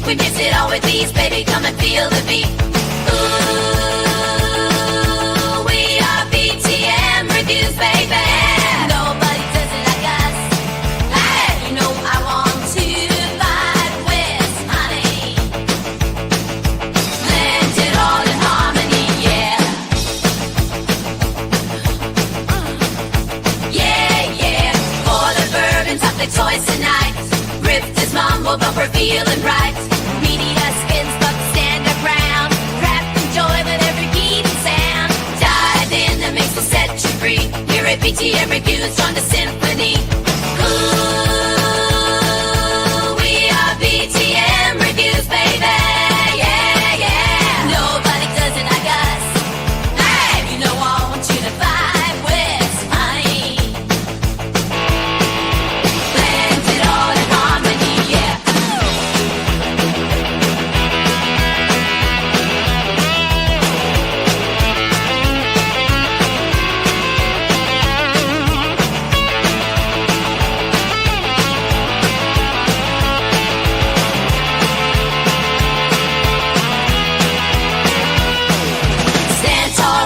We mix it all with these, baby, come and feel the beat. Ooh, we are BTM reviews, baby. Nobody does it like us. Hey, you know I want to vibe with honey. Blend it all in harmony, yeah. Yeah, yeah. For the bourbon, top the toys tonight. Rip this mambo bumper, feeling right. Media spins, but stand our ground. Rap and joy with every beat and sound. Dive in, the mix will set you free. Here at BTM Reviews, join the symphony. Ooh, we are BTM Reviews, baby. Yeah, yeah. Nobody does it like us. Hey, you know I want you to vibe with honey. Blend it all in harmony, yeah.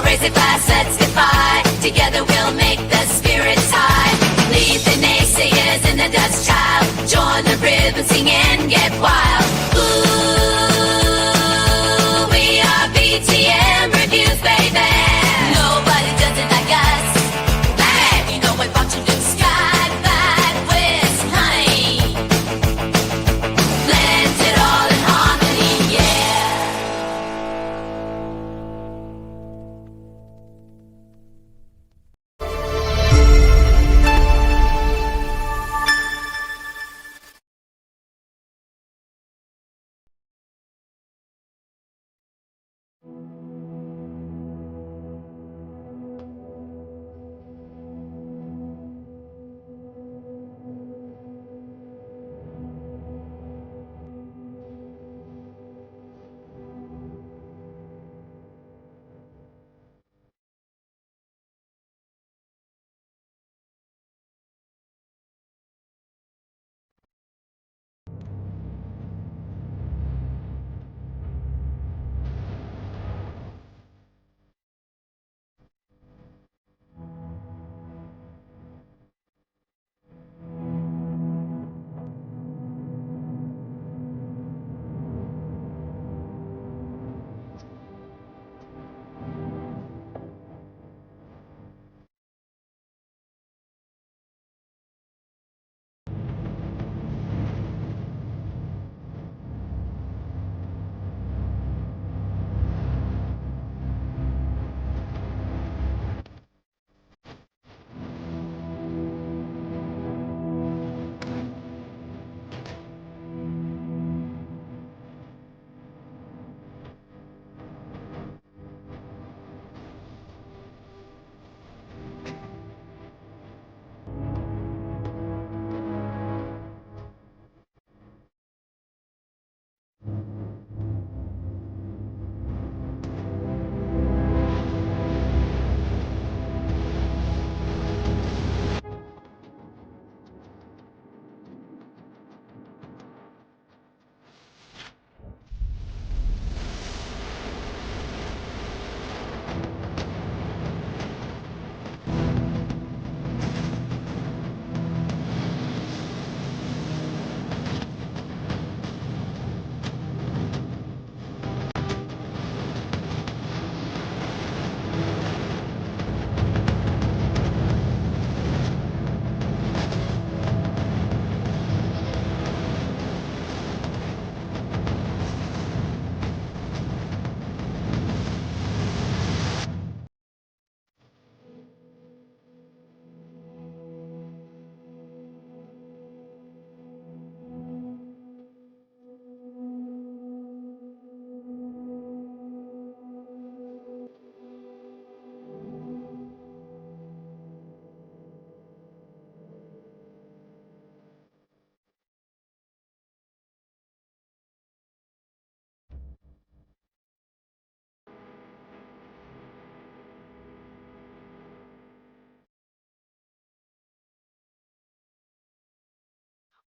Raise a glass, let's get by. Together we'll make the spirits high. Leave the naysayers in the dust, child. Join the rhythm, sing and get wild. Ooh, we are BTM Reviews, baby. Nobody does it like us. Hey, you know we're about to do sky vibe with honey. Blend it all in harmony, yeah.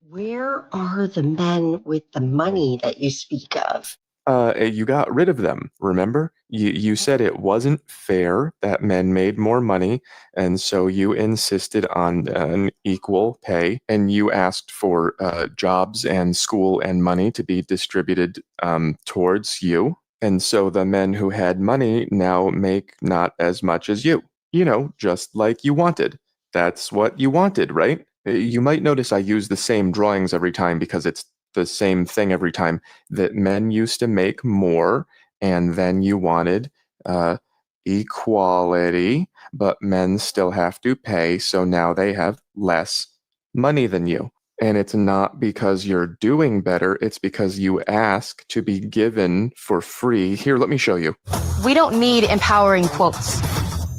Where are the men with the money that you speak of? You got rid of them, remember? You said it wasn't fair that men made more money, and so you insisted on an equal pay, and you asked for jobs and school and money to be distributed towards you. And so the men who had money now make not as much as you. You know, just like you wanted. That's what you wanted, right? You might notice I use the same drawings every time because it's the same thing every time that men used to make more, and then you wanted uh, equality, but men still have to pay, so now they have less money than you. And it's not because you're doing better, it's because you ask to be given for free. Here, let me show you. We don't need empowering quotes.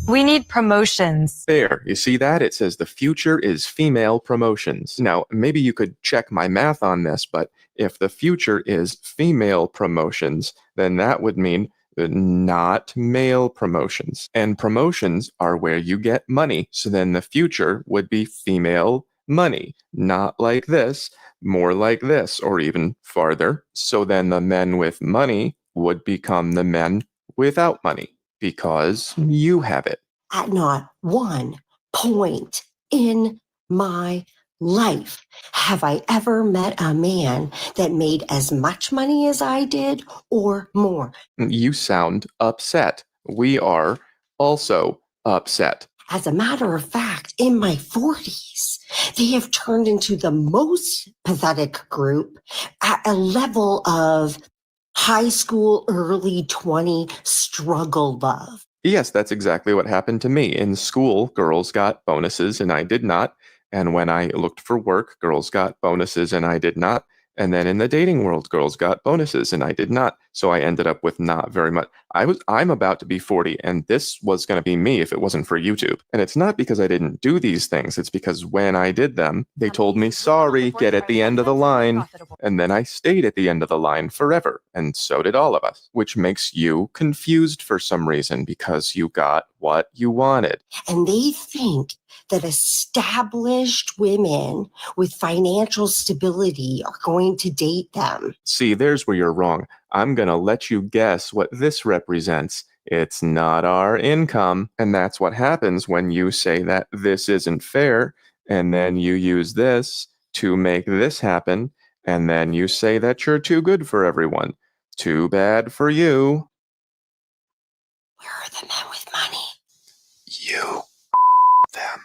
We need promotions. There, you see that? It says the future is female promotions. Now, maybe you could check my math on this, but if the future is female promotions, then that would mean not male promotions. And promotions are where you get money. So then the future would be female money, not like this, more like this, or even farther. So then the men with money would become the men without money because you have it. At not one point in my life have I ever met a man that made as much money as I did or more. You sound upset. We are also upset. As a matter of fact, in my 40s, they have turned into the most pathetic group at a level of high school, early 20 struggle love. Yes, that's exactly what happened to me. In school, girls got bonuses and I did not. And when I looked for work, girls got bonuses and I did not. And then in the dating world, girls got bonuses and I did not. So I ended up with not very much. I'm about to be 40 and this was going to be me if it wasn't for YouTube. And it's not because I didn't do these things. It's because when I did them, they told me, sorry, get at the end of the line. And then I stayed at the end of the line forever. And so did all of us, which makes you confused for some reason because you got what you wanted. And they think that established women with financial stability are going to date them. See, there's where you're wrong. I'm going to let you guess what this represents. It's not our income. And that's what happens when you say that this isn't fair. And then you use this to make this happen. And then you say that you're too good for everyone. Too bad for you. Where are the men with money? You them.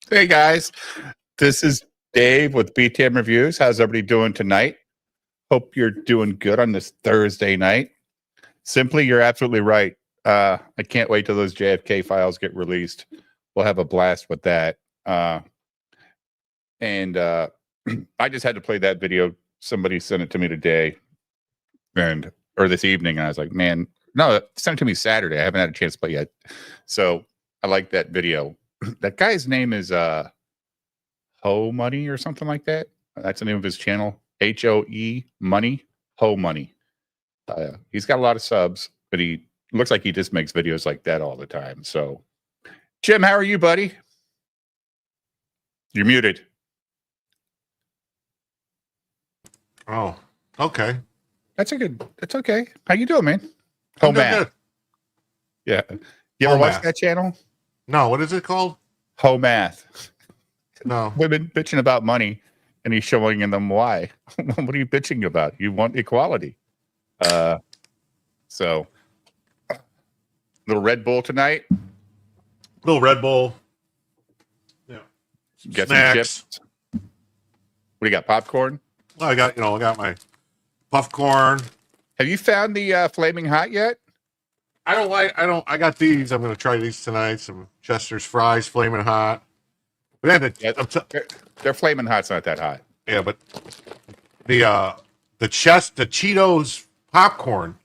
Hey guys, this is Dave with BTM Reviews. How's everybody doing tonight? Hope you're doing good on this Thursday night. Simply, you're absolutely right. I can't wait till those JFK files get released. We'll have a blast with that. I just had to play that video. Somebody sent it to me today, or this evening, and I was like, man, no, sent it to me Saturday. I haven't had a chance to play yet. So I like that video. That guy's name is Ho Money or something like that. That's the name of his channel. HOE Money, Ho Money. He's got a lot of subs, but he looks like he just makes videos like that all the time. So, Jim, how are you, buddy? You're muted. Oh, okay. That's okay. How you doing, man? Ho Math. Yeah. You ever watch that channel? No, what is it called? Ho Math. No. Women bitching about money, and he's showing them why. What are you bitching about? You want equality. So, little Red Bull tonight. Little Red Bull. Yeah. Get Snacks. some chips. What do you got? Popcorn? Well, I got my popcorn. Have you found the Flaming Hot yet? I got these. I'm going to try these tonight. Some Chester's fries, flaming hot. But They're Flaming Hot's not that hot. Yeah, but the Cheetos popcorn,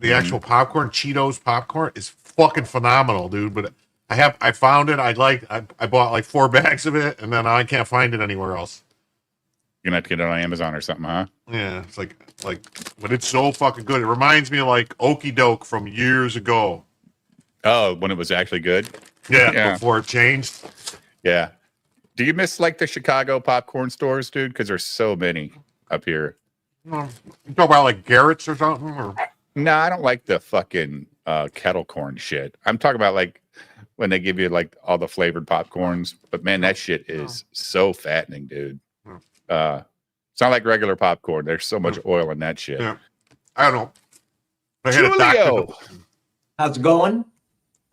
the actual popcorn, Cheetos popcorn is fucking phenomenal, dude. But I found it. I bought like 4 bags of it, and then I can't find it anywhere else. You're gonna have to get it on Amazon or something, huh? Yeah, it's like, but it's so fucking good. It reminds me of like Okie Doke from years ago. Oh, when it was actually good. Yeah, before it changed. Yeah. Do you miss like the Chicago popcorn stores, dude? Because there's so many up here. You talk about like Garrett's or something? Or? No, I don't like the fucking kettle corn shit. I'm talking about like when they give you like all the flavored popcorns. But man, that shit is so fattening, dude. It's not like regular popcorn. There's so much oil in that shit. Yeah. I don't know. I had a Julio. doctor. How's it going?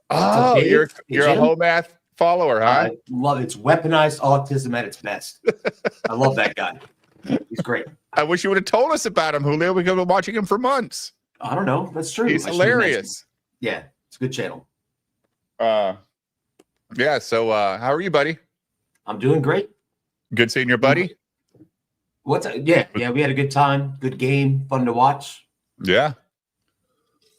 Oh, Dave? you're Hey, a Jim? whole math follower, huh? I love it. It's weaponized autism at its best. I love that guy. He's great. I wish you would have told us about him, Julio. We've been watching him for months. I don't know. That's true. He's I should've mentioned hilarious. it. Yeah, it's a good channel. Yeah. So, how are you, buddy? I'm doing great. Good seeing your buddy. Yeah, we had a good time. Good game. Fun to watch. Yeah.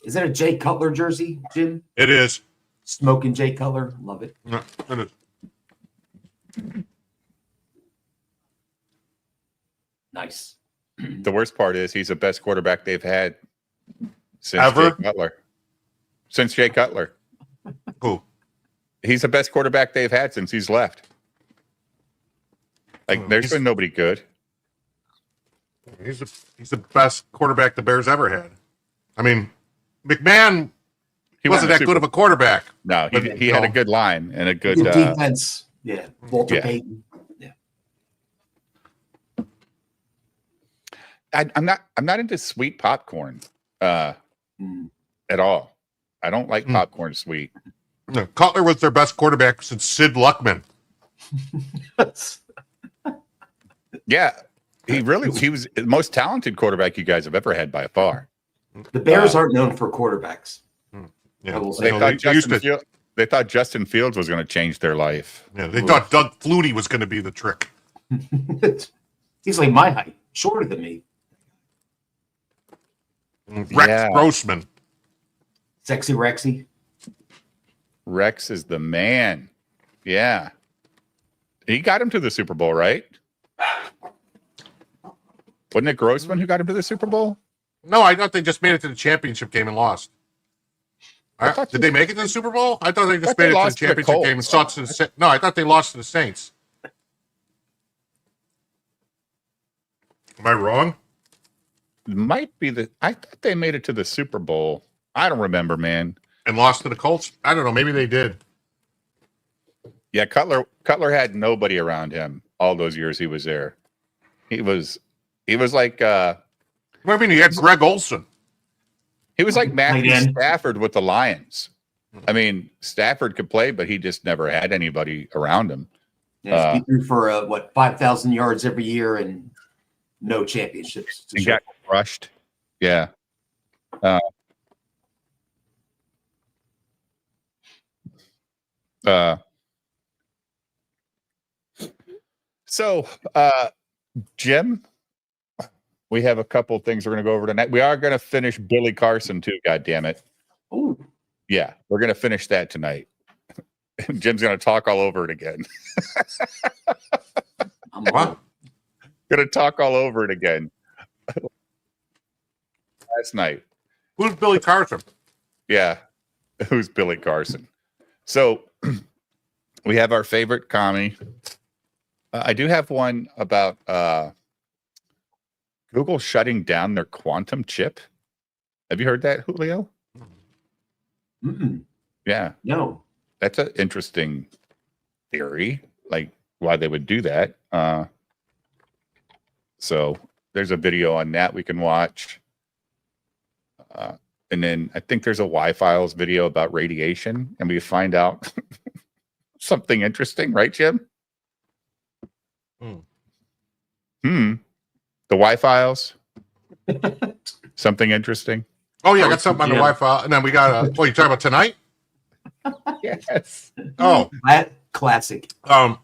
Is that a Jay Cutler jersey, Jim? It is. Smoking Jay Cutler. Love it. No, it is. Nice. The worst part is he's the best quarterback they've had since Ever? Jay Cutler. Since Jay Cutler. Who? He's the best quarterback they've had since he's left. Like, there's been nobody good. He's the best quarterback the Bears ever had. I mean, McMahon He wasn't won the that good of a quarterback. No, he had a good line and a good Good defense. Yeah. Walter yeah. Payton. Yeah. I'm not into sweet popcorn at all. I don't like popcorn sweet. No, Cutler was their best quarterback since Sid Luckman. Yeah. He was the most talented quarterback you guys have ever had by far. The Bears aren't known for quarterbacks. Yeah. I will say. They thought Justin Fields was going to change their life. Yeah, they thought Doug Flutie was going to be the trick. He's like my height, shorter than me. Rex Grossman. Sexy Rexy. Rex is the man. Yeah. He got him to the Super Bowl, right? Wasn't it Grossman who got him to the Super Bowl? No, I thought they just made it to the championship game and lost. Did they make it to the Super Bowl? I thought they just made it to the championship game and lost to the Saints. No, I thought they lost to the Saints. Am I wrong? Might be I thought they made it to the Super Bowl. I don't remember, man. And lost to the Colts? I don't know. Maybe they did. Yeah, Cutler had nobody around him all those years he was there. He was like I mean, he had Greg Olson. he was like Matthew Tight end. Stafford with the Lions. I mean, Stafford could play, but he just never had anybody around him. Yeah, he threw for 5,000 yards every year and no championships. He got crushed. Yeah. So, Jim, we have a couple things we're going to go over tonight. We are going to finish Billy Carson too. God damn it! Oh, Yeah, we're going to finish that tonight. Jim's going to talk all over it again. I'm Wow. Going to talk all over it again. Last night. Who's Billy Carson? Yeah. Who's Billy Carson? So we have our favorite commie. I do have one about Google shutting down their quantum chip. Have you heard that, Julio? Yeah. No. That's an interesting theory, like why they would do that. So there's a video on that we can watch. And then I think there's a Y-Files video about radiation, and we find out something interesting, right, Jim? The Y-Files. Something interesting. Oh, yeah, I got something on the Wi-Fi. And then we got, you talking about tonight? Yes. Oh, That classic. we're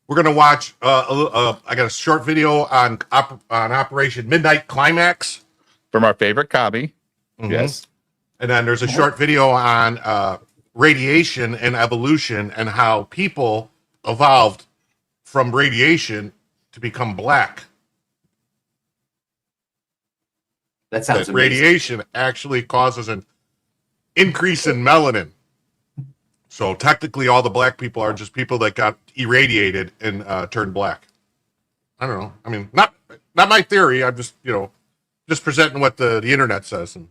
going to watch, I got a short video on Operation Midnight Climax. From our favorite copy. Mhm. Yes. And then there's a short video on radiation and evolution and how people evolved from radiation to become black. That sounds That amazing. radiation actually causes an increase in melanin. So technically, all the black people are just people that got irradiated and turned black. I don't know. I mean, not my theory. I'm just just presenting what the internet says, and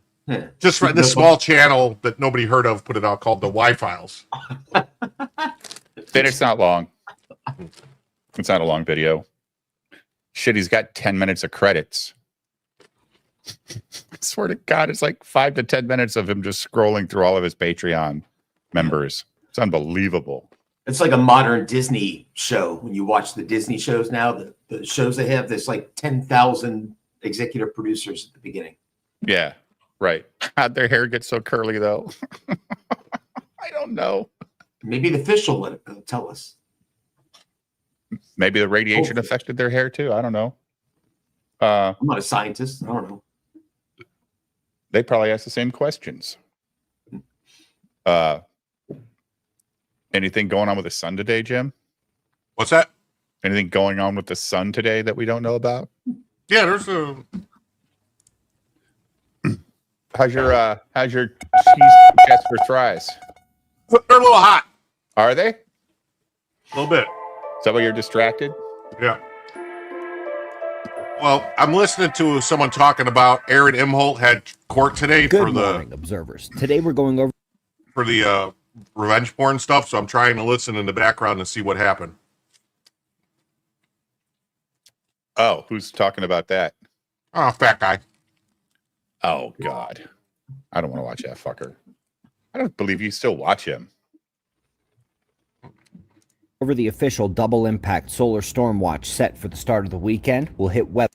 just for this small channel that nobody heard of put it out called the Y Files. Then it's not long. It's not a long video. Shit, he's got 10 minutes of credits. I swear to God, it's like 5 to 10 minutes of him just scrolling through all of his Patreon members. It's unbelievable. It's like a modern Disney show. When you watch the Disney shows now, the shows they have, there's like 10,000 executive producers at the beginning. Yeah, right. How'd their hair get so curly, though? I don't know. Maybe the fish will tell us. Maybe the radiation affected their hair, too. I don't know. I'm not a scientist. I don't know. They probably ask the same questions. Anything going on with the sun today, Jim? What's that? Anything going on with the sun today that we don't know about? Yeah, there's a. How's your cheese Jasper fries? They're a little hot. Are they? A little bit. Is that why you're distracted? Yeah. Well, I'm listening to someone talking about Aaron Imholt had court today Good for the morning, observers. Today we're going over revenge porn stuff, so I'm trying to listen in the background and see what happened. Oh, who's talking about that? Oh, fat guy. Oh, God. I don't want to watch that fucker. I don't believe you still watch him. the official double impact solar storm watch set for the start of the weekend. Will hit weather.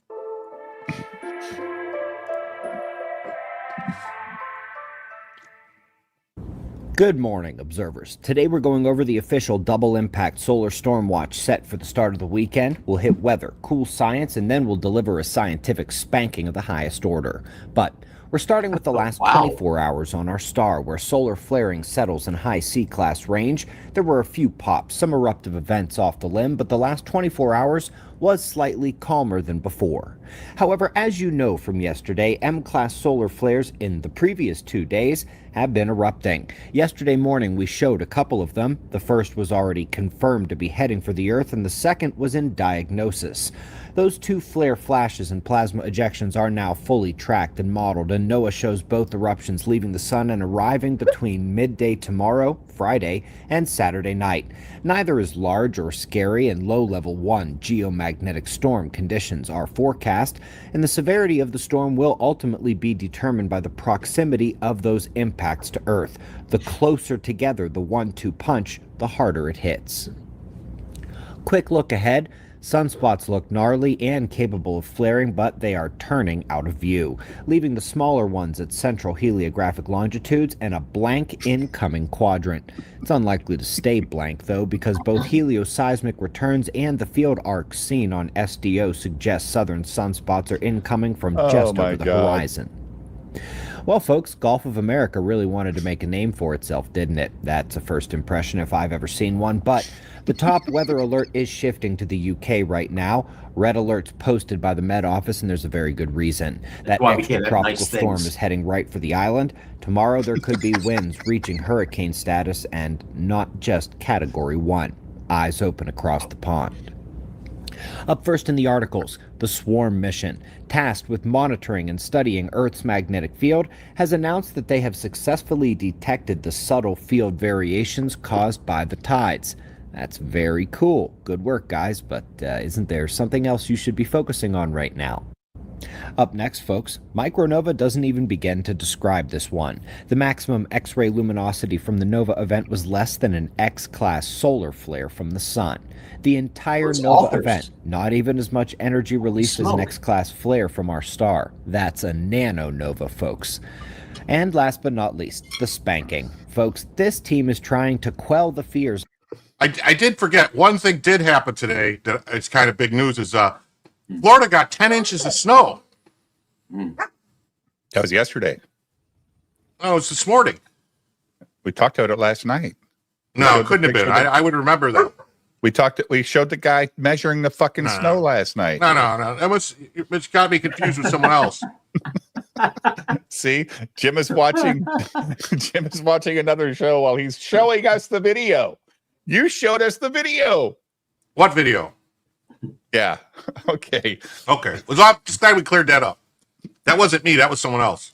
Good morning, observers. Today we're going over the official double impact solar storm watch set for the start of the weekend. We'll hit weather, cool science, and then we'll deliver a scientific spanking of the highest order. But we're starting with the last 24 hours on our star, where solar flaring settles in high C-class range. There were a few pops, some eruptive events off the limb, but the last 24 hours was slightly calmer than before. However, as you know from yesterday, M-class solar flares in the previous 2 days have been erupting. Yesterday morning we showed a couple of them. The first was already confirmed to be heading for the Earth, and the second was in diagnosis. Those two flare flashes and plasma ejections are now fully tracked and modeled, and NOAA shows both eruptions leaving the sun and arriving between midday tomorrow, Friday, and Saturday night. Neither is large or scary, and low level 1 geomagnetic storm conditions are forecast, and the severity of the storm will ultimately be determined by the proximity of those impacts to Earth. The closer together the 1-2 punch, the harder it hits. Quick look ahead. Sunspots look gnarly and capable of flaring, but they are turning out of view, leaving the smaller ones at central heliographic longitudes and a blank incoming quadrant. It's unlikely to stay blank, though, because both helioseismic returns and the field arcs seen on SDO suggest southern sunspots are incoming from just over the horizon. Well, folks, Gulf of America really wanted to make a name for itself, didn't it? That's a first impression if I've ever seen one, but the top weather alert is shifting to the UK right now. Red alerts posted by the Met Office, and there's a very good reason. That extra tropical storm is heading right for the island. Tomorrow there could be winds reaching hurricane status, and not just Category 1. Eyes open across the pond. Up first in the articles, the Swarm mission, tasked with monitoring and studying Earth's magnetic field, has announced that they have successfully detected the subtle field variations caused by the tides. That's very cool. Good work, guys, but isn't there something else you should be focusing on right now? Up next, folks, Micronova doesn't even begin to describe this one. The maximum X-ray luminosity from the Nova event was less than an X-class solar flare from the sun. The entire Nova event, not even as much energy released as an X-class flare from our star. That's a nano-nova, folks. And last but not least, the spanking. Folks, this team is trying to quell the fears. I did forget, one thing did happen today that it's kind of big news is Florida got 10 inches of snow. That was yesterday. Oh, it's this morning. We talked about it last night. No, it couldn't have been. I would remember that. We showed the guy measuring the fucking snow last night. No. It's got to be confused with someone else. See, Jim is watching. Jim is watching another show while he's showing us the video. You showed us the video. What video? Yeah. Okay. Okay. Well, I'm just glad we cleared that up. That wasn't me. That was someone else.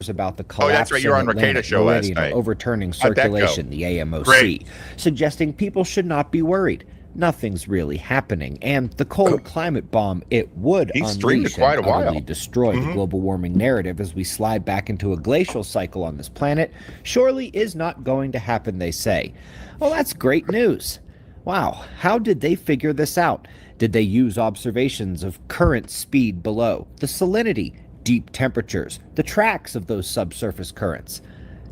About the Oh, collapse that's right. You were on in Rekida's Atlantic show last Meridian night. overturning How'd that go? circulation, the AMOC, Great. suggesting people should not be worried. Nothing's really happening, and the cold climate bomb, it would He streamed unleash it quite and a while. utterly destroy the global warming narrative as we slide back into a glacial cycle on this planet, surely is not going to happen, they say. Well, that's great news. Wow, how did they figure this out? Did they use observations of current speed below, the salinity, deep temperatures, the tracks of those subsurface currents?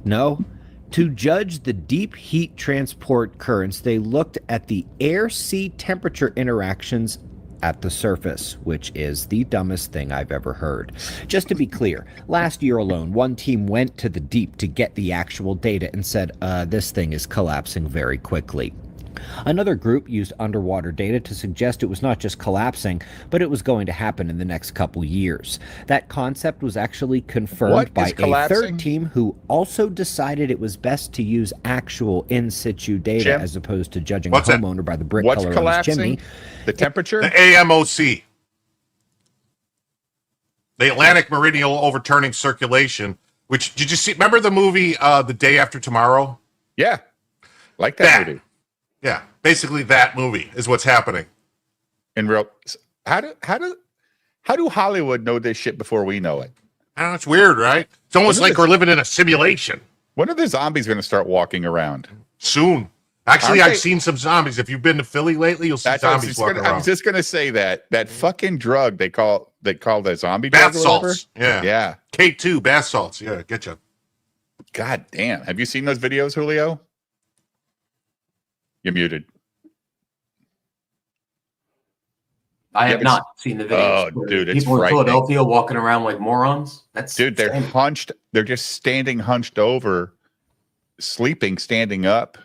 No. To judge the deep heat transport currents, they looked at the air-sea temperature interactions at the surface, which is the dumbest thing I've ever heard. Just to be clear, last year alone, one team went to the deep to get the actual data and said, this thing is collapsing very quickly. Another group used underwater data to suggest it was not just collapsing, but it was going to happen in the next couple years. That concept was actually confirmed by a third team who also decided it was best to use actual in situ data Jim? as opposed to judging What's a that? homeowner by the brick What's color on his collapsing? chimney. The temperature? The AMOC. The Atlantic Meridian Overturning Circulation, which, did you see? Remember the movie The Day After Tomorrow? Yeah. Like that movie. Yeah, basically that movie is what's happening. In real, how do Hollywood know this shit before we know it? I don't know, it's weird, right? It's almost like we're living in a simulation. When are the zombies going to start walking around? Soon. Actually, Aren't I've they- seen some zombies. If you've been to Philly lately, you'll see That's what I was zombies just walking gonna- I around. was just going to say that fucking drug they call the zombie Bath drug or whatever. salts. Yeah. Yeah. K2, bath salts. Yeah, get you. God damn. Have you seen those videos, Julio? You're muted. I have Yeah, not seen the videos. Oh, dude, it's people in frightening. Philadelphia walking around like morons. That's Dude, they're insane. hunched. They're just standing hunched over, sleeping, standing up.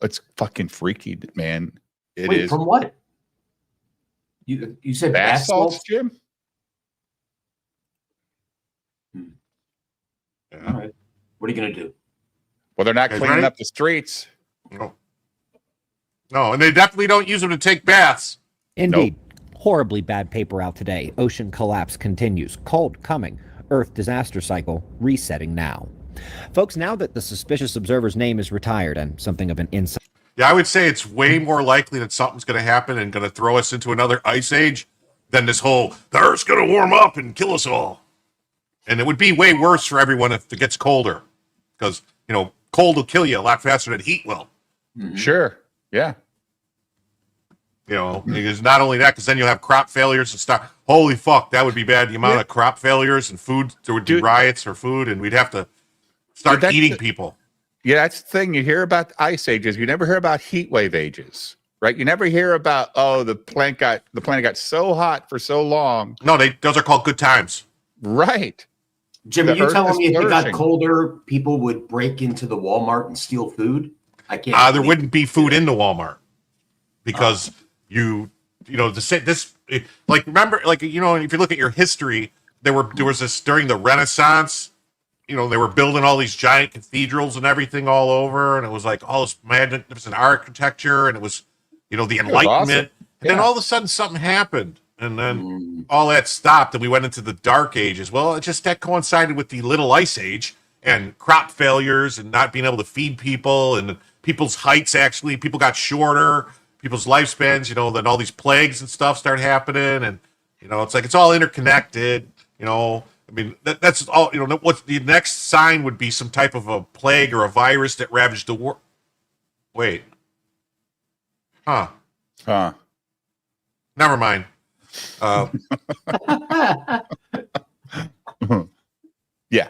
It's fucking freaky, man. It Wait, is. from what? You said Bath bath salts, salts? Jim? All right. What are you gonna do? Well, they're not Guys cleaning ready? up the streets. No. No, and they definitely don't use them to take baths. Indeed. Horribly bad paper out today. Ocean collapse continues. Cold coming. Earth disaster cycle resetting now. Folks, now that the suspicious observer's name is retired and something of an insight Yeah, I would say it's way more likely that something's going to happen and going to throw us into another ice age than this whole, the Earth's going to warm up and kill us all. And it would be way worse for everyone if it gets colder. Because, cold will kill you a lot faster than heat will. Sure. Yeah. Because not only that, because then you'll have crop failures and stuff. Holy fuck, that would be bad. The amount of crop failures and food, there would be riots for food, and we'd have to start eating people. Yeah, that's the thing. You hear about ice ages. You never hear about heat wave ages, right? You never hear about, the planet got so hot for so long. No, those are called good times. Right. Jim, The are you Earth telling is me if it got flourishing. colder, people would break into the Walmart and steal food? I can't. There wouldn't be food in the Walmart because remember, if you look at your history, there was this during the Renaissance. They were building all these giant cathedrals and everything all over, and it was like all this magnificent architecture, and it was, the Enlightenment. awesome. And then all of a sudden something happened, and then all that stopped, and we went into the Dark Ages. Well, that coincided with the Little Ice Age and crop failures and not being able to feed people, and people's heights people got shorter, people's lifespans. Then all these plagues and stuff start happening, and it's like it's all interconnected. That's all. What the next sign would be some type of a plague or a virus that ravaged the world. Wait. Huh. Never mind. Yeah.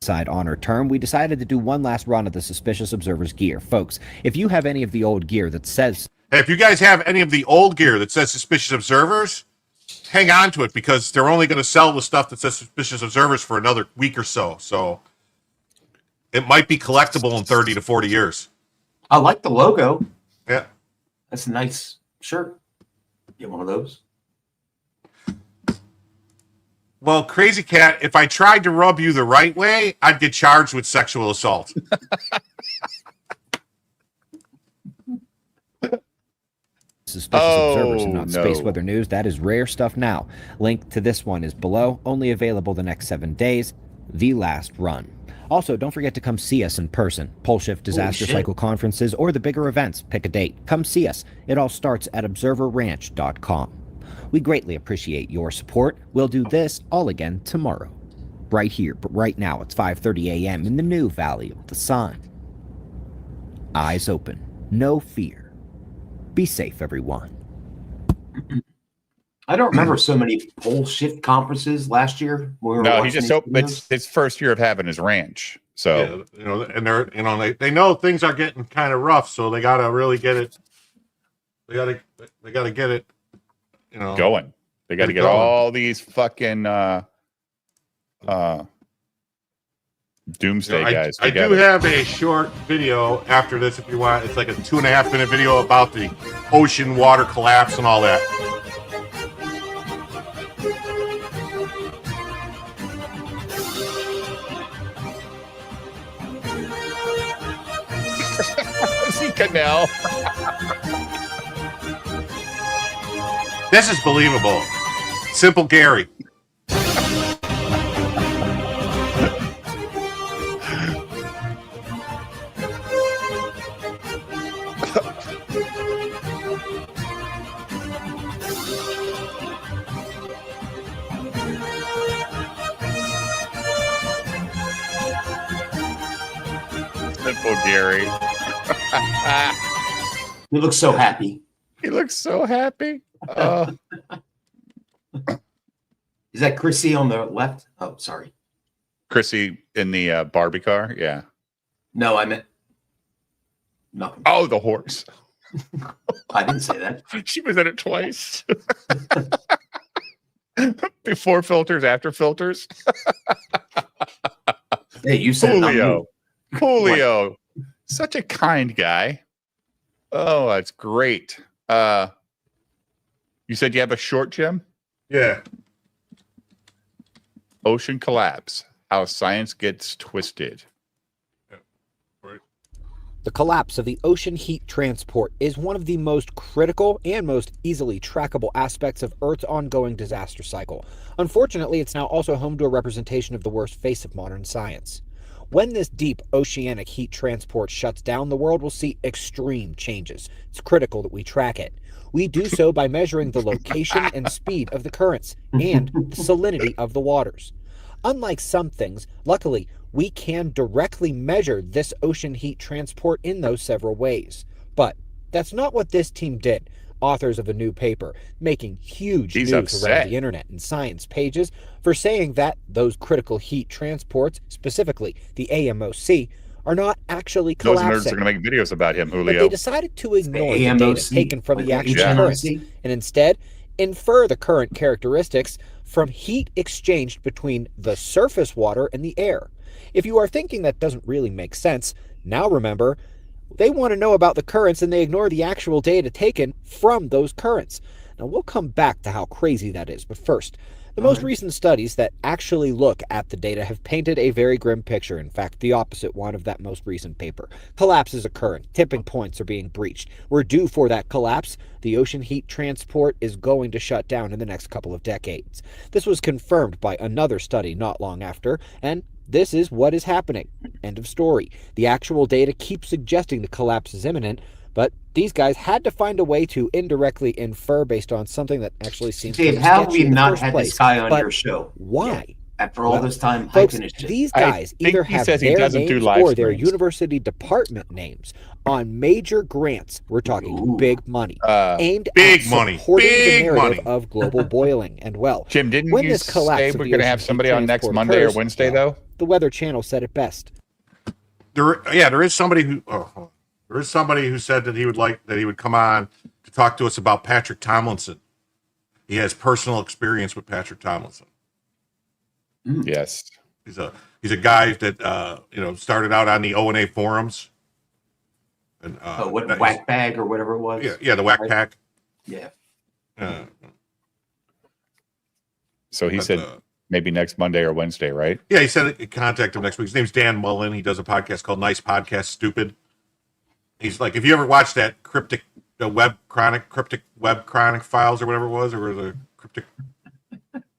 side on our term, we decided to do one last run of the suspicious observer's gear. Folks, if you have any of the old gear that says... Hey, if you guys have any of the old gear that says suspicious observers, hang on to it because they're only going to sell the stuff that says suspicious observers for another week or so. So it might be collectible in 30 to 40 years. I like the logo. Yeah. That's a nice shirt. Get one of those. Well, Crazy Cat, if I tried to rub you the right way, I'd get charged with sexual assault. Suspicious observers and not space no. weather news. That is rare stuff now. Link to this one is below. Only available the next 7 days. The last run. Also, don't forget to come see us in person. Pole Shift Disaster Cycle conferences or the bigger events. Pick a date. Come see us. It all starts at observerranch.com. We greatly appreciate your support. We'll do this all again tomorrow. Right here, but right now it's 5:30 a.m. in the new Valley of the Sun. Eyes open. No fear. Be safe, everyone. I don't remember so many pole shift conferences last year. When we were No, he watching just these hope it's videos. his first year of having his ranch. So Yeah, and they know things are getting kind of rough, so they gotta really get it. They gotta get it. going. They got to get going. all these fucking doomsday guys I do together. have a short video after this if you want. It's like a 2.5 minute video about the ocean water collapse and all that. See Canal. This is believable. Simple Gary. Simple Gary. He looks so happy. He looks so happy. Is that Chrissy on the left? Oh, sorry. Chrissy in the Barbie car. Yeah. No, I meant nothing. Oh, the horse. I didn't say that. She was in it twice. Before filters, after filters. Hey, you said Julio. Julio. Such a kind guy. Oh, that's great. You said you have a short, Jim? Yeah. Ocean collapse. How science gets twisted. The collapse of the ocean heat transport is one of the most critical and most easily trackable aspects of Earth's ongoing disaster cycle. Unfortunately, it's now also home to a representation of the worst face of modern science. When this deep oceanic heat transport shuts down, the world will see extreme changes. It's critical that we track it. We do so by measuring the location and speed of the currents and the salinity of the waters. Unlike some things, luckily, we can directly measure this ocean heat transport in those several ways. But that's not what this team did. Authors of a new paper making huge news around the internet and science pages for saying that those critical heat transports, specifically the AMOC, are not actually collapsing. Those nerds are going to make videos about him, Julio. But they decided to ignore the data taken from the actual HMOC? currents and instead infer the current characteristics from heat exchanged between the surface water and the air. If you are thinking that doesn't really make sense, now remember, they want to know about the currents and they ignore the actual data taken from those currents. Now we'll come back to how crazy that is, but first, the most recent studies that actually look at the data have painted a very grim picture. In fact, the opposite one of that most recent paper. Collapse is occurring. Tipping points are being breached. We're due for that collapse. The ocean heat transport is going to shut down in the next couple of decades. This was confirmed by another study not long after, and this is what is happening. End of story. The actual data keeps suggesting the collapse is imminent, but these guys had to find a way to indirectly infer based on something that actually seems Dave, to how have we not had this guy on your show? Why? Yeah. After all this time, folks, I finished it. these guys either have their names or their university department names on major grants. We're talking big money aimed at supporting the narrative of global boiling. And well, Jim, didn't when you this collapse say of we're the going to ocean have heat somebody on next transport Monday occurs, or Wednesday, though? The Weather Channel said it best. There is somebody who said that he would come on to talk to us about Patrick Tomlinson. He has personal experience with Patrick Tomlinson. Yes, he's a guy that started out on the O&A forums. And what Whack Bag or whatever it was? Yeah, the Whack Pack. Yeah. So he said maybe next Monday or Wednesday, right? Yeah, he said contact him next week. His name's Dan Mullen. He does a podcast called Nice Podcast Stupid. He's like, if you ever watched that cryptic web chronic files or whatever it was, or the cryptic.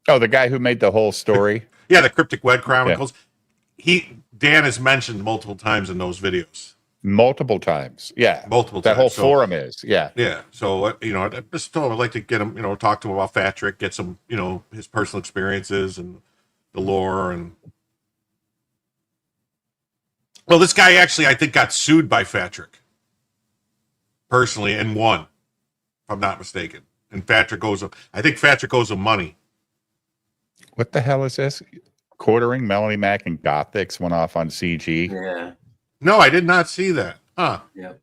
Oh, the guy who made the whole story. Yeah, the cryptic web chronicles. Yeah. Dan is mentioned multiple times in those videos. Multiple times. Yeah. Multiple that times. That whole forum is. Yeah. Yeah. So, I just told him I'd like to get him, talk to him about Fat Trick, get some, his personal experiences and the lore. And well, this guy actually, I think, got sued by Fat Trick personally and won, if I'm not mistaken. And Fat Trick owes him, I think Fat Trick owes him money. What the hell is this? Quartering, Melanie Mac and Gothics went off on CG. Yeah. No, I did not see that. Huh. Yep.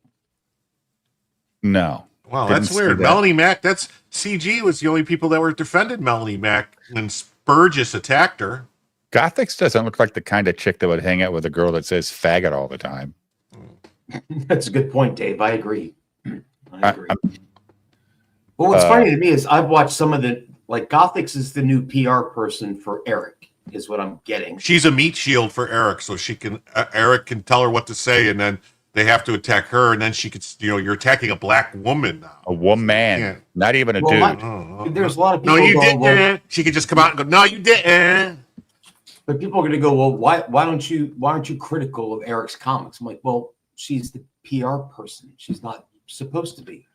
No. Wow, that's weird. That. Melanie Mac, CG was the only people that were defended Melanie Mac when Spurgis attacked her. Gothics doesn't look like the kind of chick that would hang out with a girl that says faggot all the time. That's a good point, Dave. I agree. I agree. Well, what's funny to me is I've watched some of the, like, Gothics is the new PR person for Eric, is what I'm getting. She's a meat shield for Eric, so she can, Eric can tell her what to say, and then they have to attack her, and then she could, you're attacking a black woman now. A woman, not even a dude. There's a lot of people. No, you didn't. Well, she could just come out and go, no, you didn't. But people are going to go, well, why aren't you critical of Eric's comics? I'm like, well, she's the PR person. She's not supposed to be.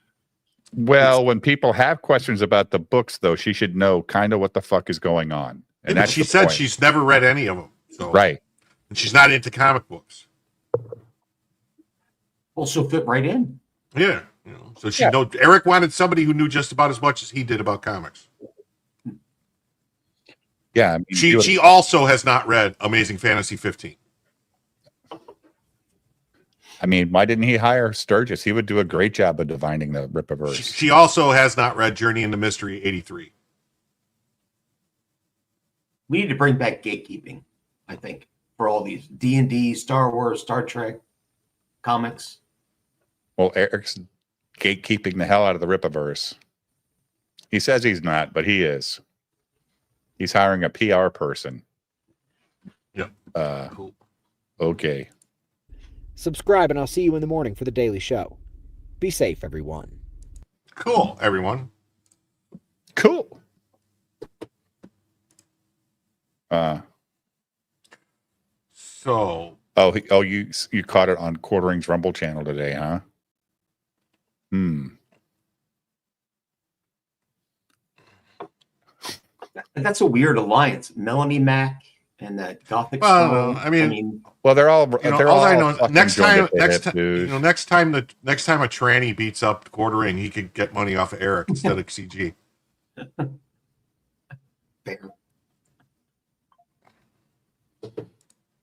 Well, when people have questions about the books, though, she should know kind of what the fuck is going on. And she said she's never read any of them. So. Right. And she's not into comic books. Well, she'll fit right in. Yeah. So she know Eric wanted somebody who knew just about as much as he did about comics. Yeah. I mean, she also has not read Amazing Fantasy 15. I mean, why didn't he hire Sturgis? He would do a great job of divining the Rippaverse. She also has not read Journey into Mystery 83. We need to bring back gatekeeping, I think, for all these D&D, Star Wars, Star Trek comics. Well, Eric's gatekeeping the hell out of the Rippaverse. He says he's not, but he is. He's hiring a PR person. Yep. Cool. Okay. Subscribe, and I'll see you in the morning for the Daily Show. Be safe, everyone. Cool, everyone. Cool. So. You caught it on Quartering's Rumble channel today, huh? That's a weird alliance. Melanie Mac and that Gothic. Well, I mean, well, they're all. They're all I know. Next time a tranny beats up Quartering, he could get money off of Eric instead of CG. Fair.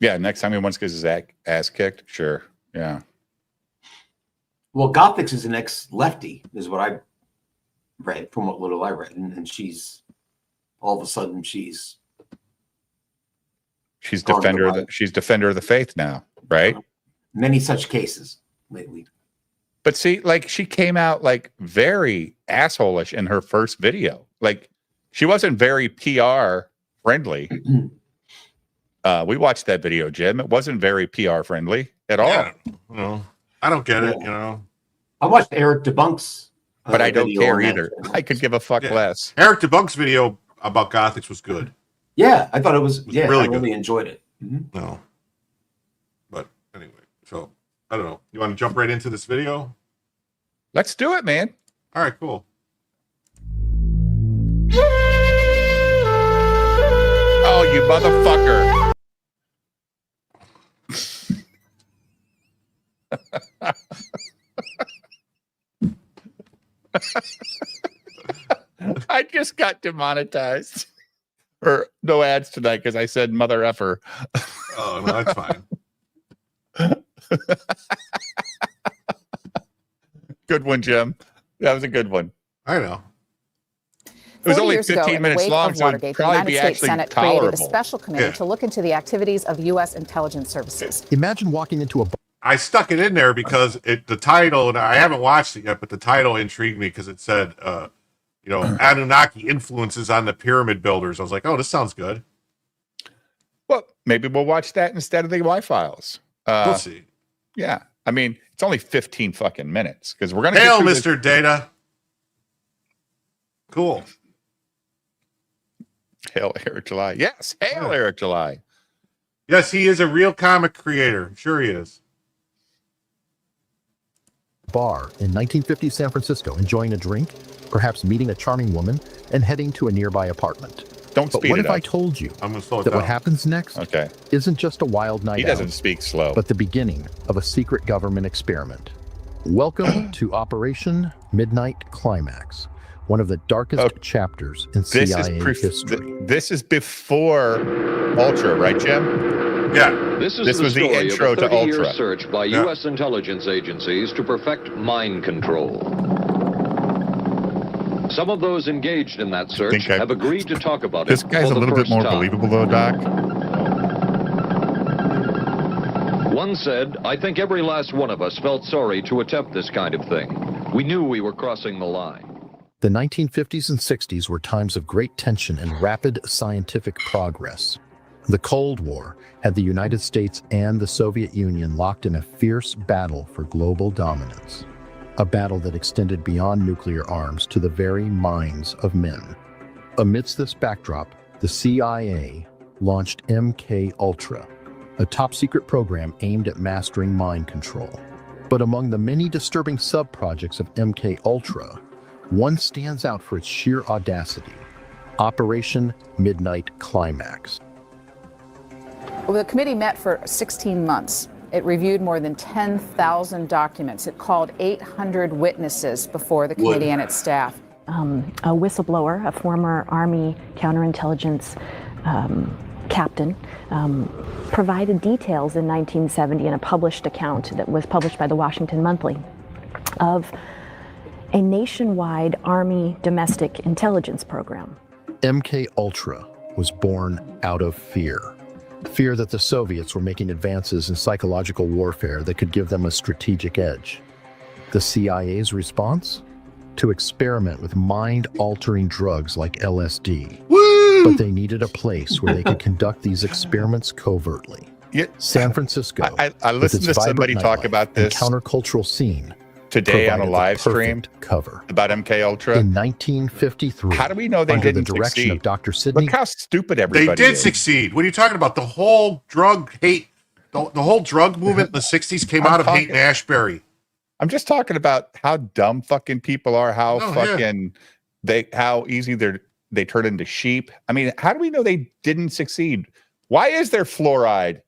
Yeah, next time he wants to get his ass kicked, sure. Yeah. Well, Gothics is an ex-lefty, is what I read from what little I read, and she's all of a sudden she's defender of the faith now, right? Many such cases lately. But see, like, she came out like very asshole-ish in her first video. Like, she wasn't very PR friendly. We watched that video, Jim. It wasn't very PR friendly at all. I don't get it. I watched Eric Debunk's, but I don't care either. I could give a fuck less. Eric Debunk's video about Gothics was good. Yeah, I thought it was. Yeah, really I really enjoyed it. Mm-hmm. No, but anyway, so I don't know. You want to jump right into this video? Let's do it, man. All right, cool. Oh, you motherfucker. I just got demonetized or no ads tonight because I said mother effer. Oh, no, that's fine. Good one, Jim. That was a good one. I know. It was only 15 minutes long, so it'd probably be actually tolerable. Created a special committee to look into the activities of U.S. intelligence services. Imagine walking into a... I stuck it in there because the title, and I haven't watched it yet, but the title intrigued me because it said, Anunnaki influences on the pyramid builders. I was like, oh, this sounds good. Well, maybe we'll watch that instead of the Y-Files. We'll see. Yeah. I mean, it's only 15 fucking minutes because we're going to Hail, Mr. Data. Cool. Hail Eric July. Yes. Hail Eric July. Yes, he is a real comic creator. Sure he is. Bar in 1950 San Francisco, enjoying a drink, perhaps meeting a charming woman, and heading to a nearby apartment. Don't But speed what it if I up. told you I'm going to slow it that down. what happens next Okay. isn't just a wild night He out, doesn't speak slow. but the beginning of a secret government experiment? Welcome to Operation Midnight Climax, one of the darkest chapters in CIA history. This is before Ultra, right, Jim? Yeah. This This was the story intro of to a 30-year Ultra. search by Yeah. U.S. intelligence agencies to perfect mind control. Some of those engaged in that search have agreed to talk about This it guy's for a the little bit first more time. believable, though, Doc. One said, "I think every last one of us felt sorry to attempt this kind of thing. We knew we were crossing the line." The 1950s and 60s were times of great tension and rapid scientific progress. The Cold War had the United States and the Soviet Union locked in a fierce battle for global dominance, a battle that extended beyond nuclear arms to the very minds of men. Amidst this backdrop, the CIA launched MK Ultra, a top-secret program aimed at mastering mind control. But among the many disturbing sub-projects of MK Ultra, one stands out for its sheer audacity: Operation Midnight Climax. Well, the committee met for 16 months. It reviewed more than 10,000 documents. It called 800 witnesses before the committee and its staff. A whistleblower, a former Army counterintelligence captain, provided details in 1970 in a published account that was published by the Washington Monthly of a nationwide Army domestic intelligence program. MK Ultra was born out of fear. Fear that the Soviets were making advances in psychological warfare that could give them a strategic edge. The CIA's response? To experiment with mind-altering drugs like LSD. Woo! But they needed a place where they could conduct these experiments covertly. Yeah. San Francisco, I with listened its to somebody vibrant talk nightlife about and this countercultural scene, today on a provided the live stream perfect cover. about MK Ultra. In 1953, How do we know they under the didn't direction succeed? of Dr. Sidney, Look how stupid They everybody did is. succeed. What are you talking about? The whole drug hate, the whole drug movement in the 60s came out of hate in Ashbury. I'm just talking about how dumb fucking people are, how Oh, yeah. fucking how easy they turn into sheep. I mean, how do we know they didn't succeed? Why is there fluoride?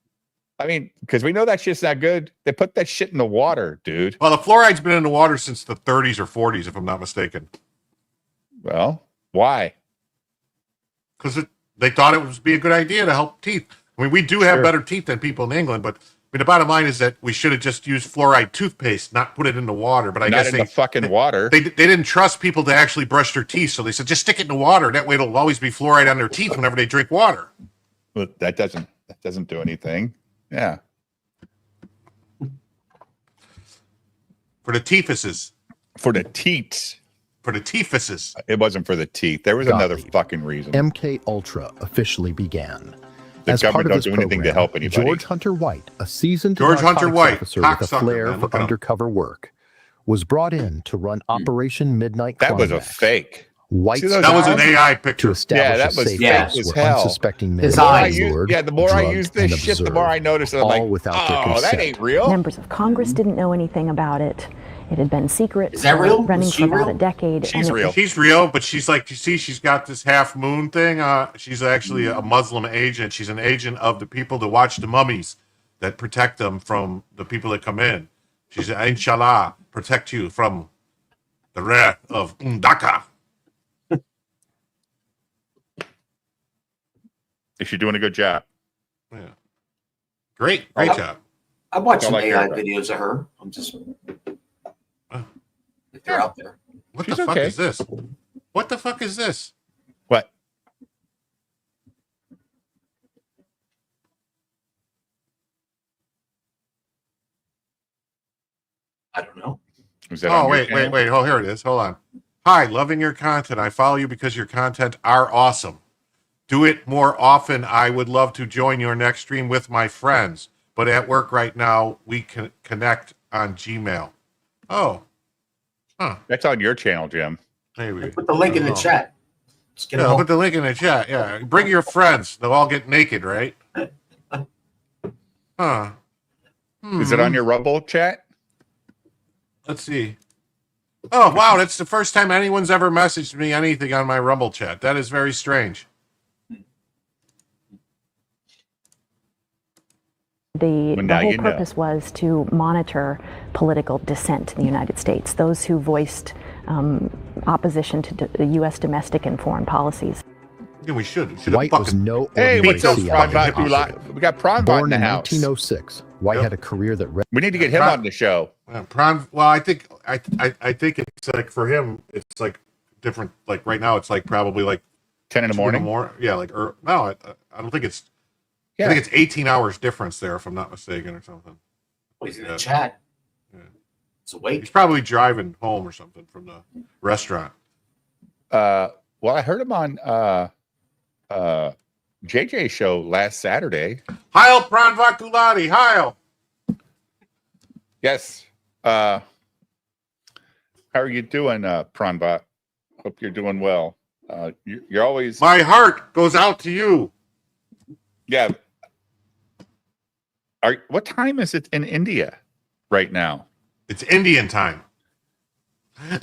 I mean, because we know that shit's not good. They put that shit in the water, dude. Well, the fluoride's been in the water since the 30s or 40s, if I'm not mistaken. Well, why? Because they thought it would be a good idea to help teeth. I mean, we do have Sure. better teeth than people in England, but I mean, the bottom line is that we should have just used fluoride toothpaste, not put it in the water. But I Not guess in the fucking water. They didn't trust people to actually brush their teeth, so they said just stick it in the water. That way, it'll always be fluoride on their teeth whenever they drink water. But that doesn't do anything. Yeah. For the teethuses. For the teats. For the teethuses. It wasn't for the teeth. There was another fucking reason. MK Ultra officially began. The As government part of don't this do anything to program, help anybody. George Hunter White, a seasoned George Hunter narcotics White, officer with a cocksucker, flair man, for look it up. undercover work, was brought in to run Operation Midnight That was a Climax. fake. White's See those That was an eyes? AI to picture. establish Yeah, that a was safe fake house as where hell. unsuspecting men His were eyes. lured, The more I drugged, use this and shit, the more I observed, notice that I'm all like, without their oh, consent. that ain't real. Members of Congress didn't know anything about it. It had been secret, Is that real? running Was for she about real? a decade. She's and it- real. She's real, but she's like, you see, she's got this half moon thing. She's actually a Muslim agent. She's an agent of the people to watch the mummies that protect them from the people that come in. She's, inshallah, protect you from the wrath of Undaka. She's doing a good job. Yeah. Great job. I watched Don't some like her, AI but- videos of her. I'm just if they're out there. What She's the fuck okay. is this? What the fuck is this? What? I don't know. Was that on Oh, your wait. channel? Oh, here it is. Hold on. Hi, loving your content. I follow you because your content are awesome. Do it more often. I would love to join your next stream with my friends, but at work right now, we can connect on Gmail. Oh. Huh. That's on your channel, Jim. Maybe. Put the link in the chat. Let's get Yeah, them I'll all. put the link in the chat. Yeah. Bring your friends. They'll all get naked, right? Huh. Is it on your Rumble chat? Let's see. Oh, wow. That's the first time anyone's ever messaged me anything on my Rumble chat. That is very strange. The whole purpose was to monitor political dissent in the United States, those who voiced opposition to the U.S. domestic and foreign policies. Yeah, we should. White was no Hey, ordinary what's up, Seattle Pronbot? We got Pronbot Born in the in house. 1906, White had a career that We need to get him on the show. Well, I think it's like for him, it's like different. Like right now, it's like probably like 10 in the morning. Yeah, like no, I don't think it's. Yeah. I think it's 18 hours difference there, if I'm not mistaken, or something. He's in the chat. Yeah. It's awake. He's probably driving home or something from the restaurant. Well, I heard him on JJ's show last Saturday. Heil Pranvakulati, Heil. Yes. How are you doing, Pronbot? Hope you're doing well. You're always. My heart goes out to you. Yeah. What time is it in India right now? It's Indian time. Well,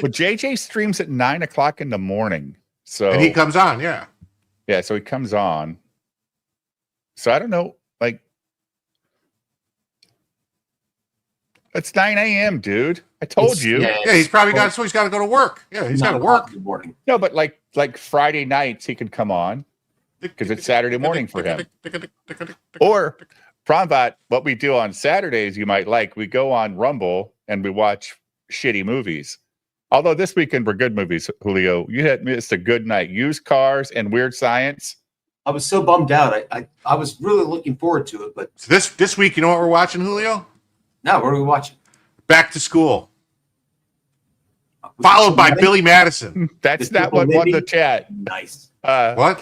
JJ streams at 9 o'clock in the morning. So And he comes on, yeah. Yeah, so he comes on. So I don't know, like it's 9 a.m., dude. I told you. Yeah, he's probably got so he's got to go to work. Yeah, he's got to work. No, but like Friday nights he could come on because it's Saturday morning for him. Or Pronbot, what we do on Saturdays, you might like, we go on Rumble and we watch shitty movies. Although this weekend were good movies, Julio. You had missed a good night. Used Cars and Weird Science. I was so bummed out. I was really looking forward to it, but So this week, you know what we're watching, Julio? no, what are we watching? Back to School. Followed by Billy Madison. That's not what won the chat. Nice. What?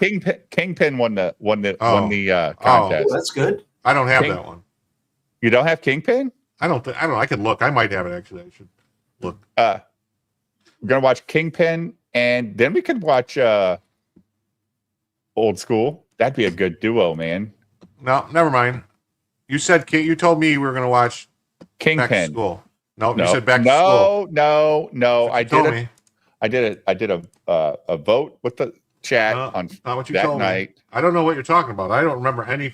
Kingpin won the contest. Oh, that's good. I don't have that one. You don't have Kingpin? I don't know. I could look. I might have it actually. I should look. We're gonna watch Kingpin, and then we could watch Old School. That'd be a good duo, man. No, never mind. You told me we were gonna watch Kingpin. Back to School. No, No, you said Back to School. No. I told did me. I did a vote with the chat on Not what you that told night. me. I don't know what you're talking about. I don't remember any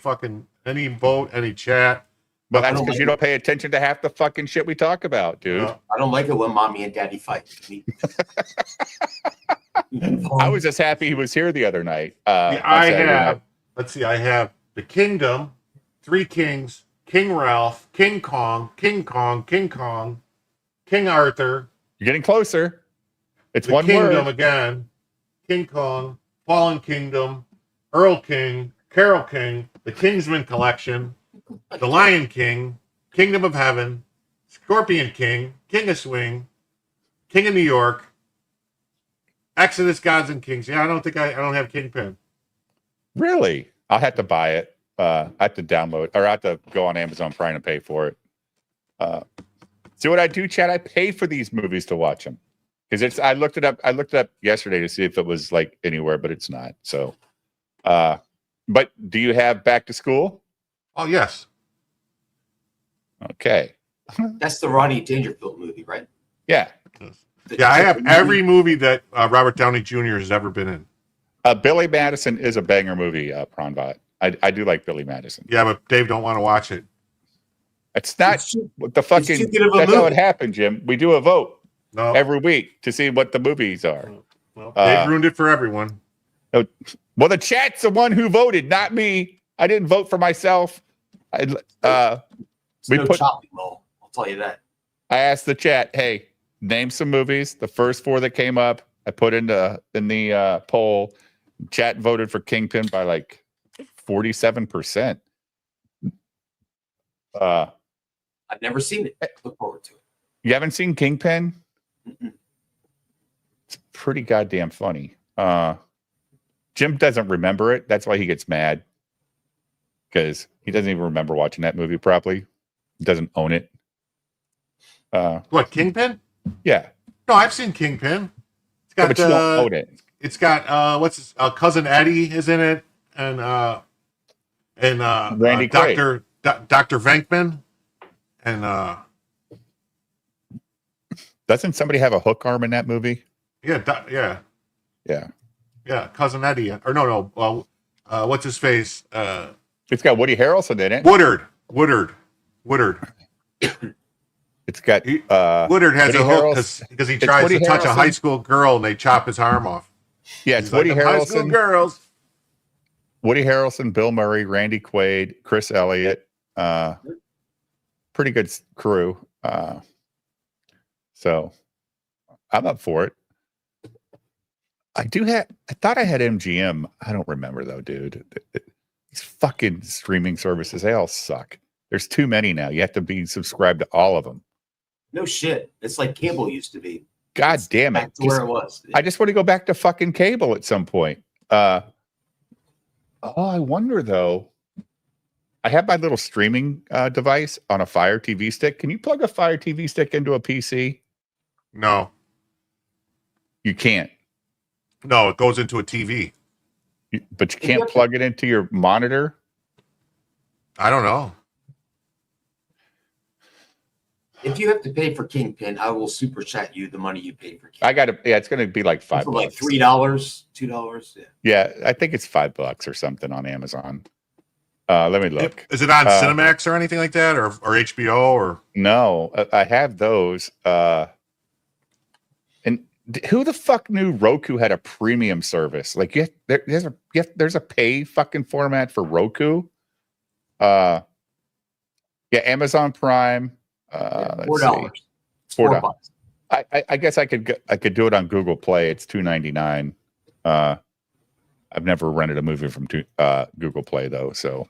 vote, any chat. But that's because you don't pay attention to half the fucking shit we talk about, dude. No. I don't like it when mommy and daddy fight. I was just happy he was here the other night. I have. Let's see. I have The Kingdom, Three Kings, King Ralph, King Kong, King Arthur. You're getting closer. It's The one Kingdom word. again. King Kong, Fallen Kingdom, Earl King, Carol King, The Kingsman Collection, The Lion King, Kingdom of Heaven, Scorpion King, King of Swing, King of New York, Exodus, Gods and Kings. Yeah, I don't have Kingpin. Really? I'll have to buy it. I have to download, or I have to go on Amazon Prime and pay for it. See what I do, Chad? I pay for these movies to watch them because I looked it up yesterday to see if it was like anywhere, but it's not. So, but do you have Back to School? Oh yes. Okay. That's the Rodney Dangerfield movie, right? Yeah. Yeah, I have every movie that Robert Downey Jr. has ever been in. Billy Madison is a banger movie, Pronbot. I do like Billy Madison. Yeah, but Dave don't want to watch it. It's not what the fucking. too good of a That's how movie. it happened, Jim. We do a vote No. every week to see what the movies are. Well, Dave ruined it for everyone. Well, the chat's the one who voted, not me. I didn't vote for myself. It's We no put- chopping mall. I'll tell you that. I asked the chat, hey, name some movies. The first four that came up, I put in the poll. Chat voted for Kingpin by like 47%. I've never seen it. Look forward to it. You haven't seen Kingpin? Mm-mm. It's pretty goddamn funny. Jim doesn't remember it. That's why he gets mad. Because he doesn't even remember watching that movie properly. He doesn't own it. What, Kingpin? Yeah. No, I've seen Kingpin. It's got, but you don't own it. It's got what's his cousin Eddie is in it, and Randy Dr. Venkman, and doesn't somebody have a hook arm in that movie? Yeah, cousin Eddie, or no, what's his face? It's got Woody Harrelson in it. Woodard. It's got Woodard has Woody a hook Harrelson- because he it's tries Woody to touch a Harrelson. high school girl and they chop his arm off. Yeah, it's He's Woody like, "Them high school Harrelson. girls. Woody Harrelson, Bill Murray, Randy Quaid, Chris Elliott. Pretty good crew. So I'm up for it. I thought I had MGM. I don't remember though, dude. These fucking streaming services, they all suck. There's too many now. You have to be subscribed to all of them. No shit. It's like cable used to be. God damn it. Back to where it was. I just want to go back to fucking cable at some point. I wonder though. I have my little streaming device on a Fire TV stick. Can you plug a Fire TV stick into a PC? No, You can't. no, it goes into a TV. But you can't plug it into your monitor. I don't know. If you have to pay for Kingpin, I will super chat you the money you paid for Kingpin. I got to. Yeah, it's going to be like $5. For like $3, $2. Yeah. Yeah, I think it's $5 or something on Amazon. Let me look. Is it on Cinemax or anything like that, or HBO or? No, I have those. And who the fuck knew Roku had a premium service? Like, there's a pay fucking format for Roku. Yeah, Amazon Prime. $4. $4. I guess I could do it on Google Play. It's $2.99. I've never rented a movie from Google Play though, so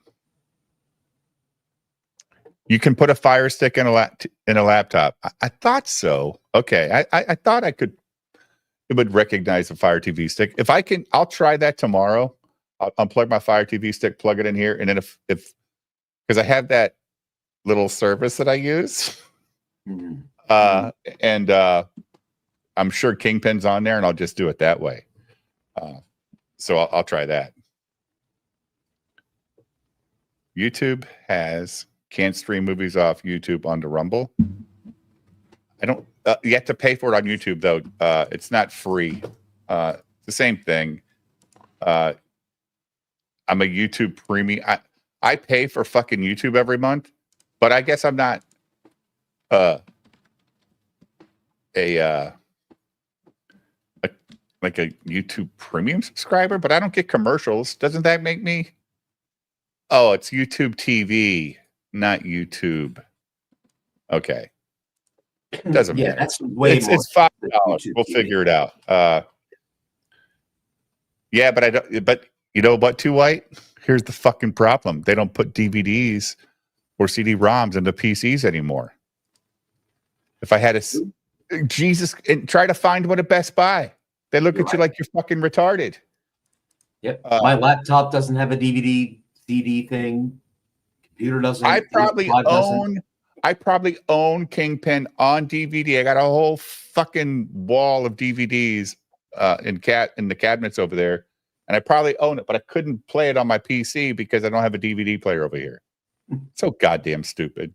you can put a Fire Stick in a laptop. I thought so. Okay, I thought it would recognize a Fire TV stick. If I can, I'll try that tomorrow. I'll unplug my Fire TV stick, plug it in here, and then if because I have that little service that I use, and I'm sure Kingpin's on there, and I'll just do it that way. So I'll try that. YouTube can't stream movies off YouTube onto Rumble. I don't. You have to pay for it on YouTube though. It's not free. It's the same thing. I'm a YouTube premium. I pay for fucking YouTube every month, but I guess I'm not like a YouTube premium subscriber, but I don't get commercials. Doesn't that make me? Oh, it's YouTube TV, not YouTube. Okay. Doesn't matter. That's way more. It's $5. We'll figure it out. Yeah, but I don't. But you know what, Too White? Here's the fucking problem. They don't put DVDs or CD-ROMs into PCs anymore. If I had Jesus, and try to find one at Best Buy. They look at you like you're fucking retarded. Yep. My laptop doesn't have a DVD CD thing. Computer doesn't. I probably own Kingpin on DVD. I got a whole fucking wall of DVDs in the cabinets over there, and I probably own it, but I couldn't play it on my PC because I don't have a DVD player over here. So goddamn stupid.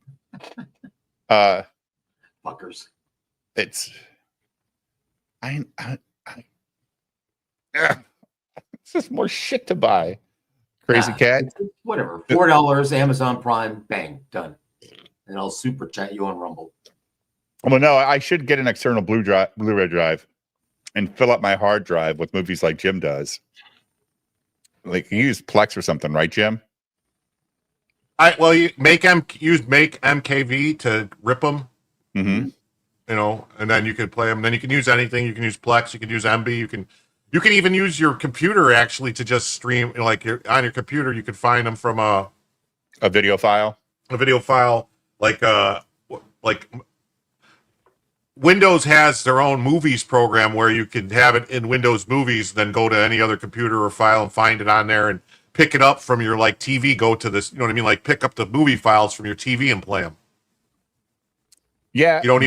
Fuckers. It's it's just more shit to buy. Crazy cat. Whatever. $4, Amazon Prime, bang, done. And I'll super chat you on Rumble. Well, no, I should get an external Blu-ray drive and fill up my hard drive with movies like Jim does. Like you use Plex or something, right, Jim? You use Make MKV to rip them. Mm-hmm. You know, and then you can play them. Then you can use anything. You can use Plex. You can use MB. You can even use your computer actually to just stream. You know, like on your computer, you can find them from a video file. Like Windows has their own movies program where you can have it in Windows Movies, then go to any other computer or file and find it on there and pick it up from your like TV. Go to this, you know what I mean? Like pick up the movie files from your TV and play them. Yeah, you don't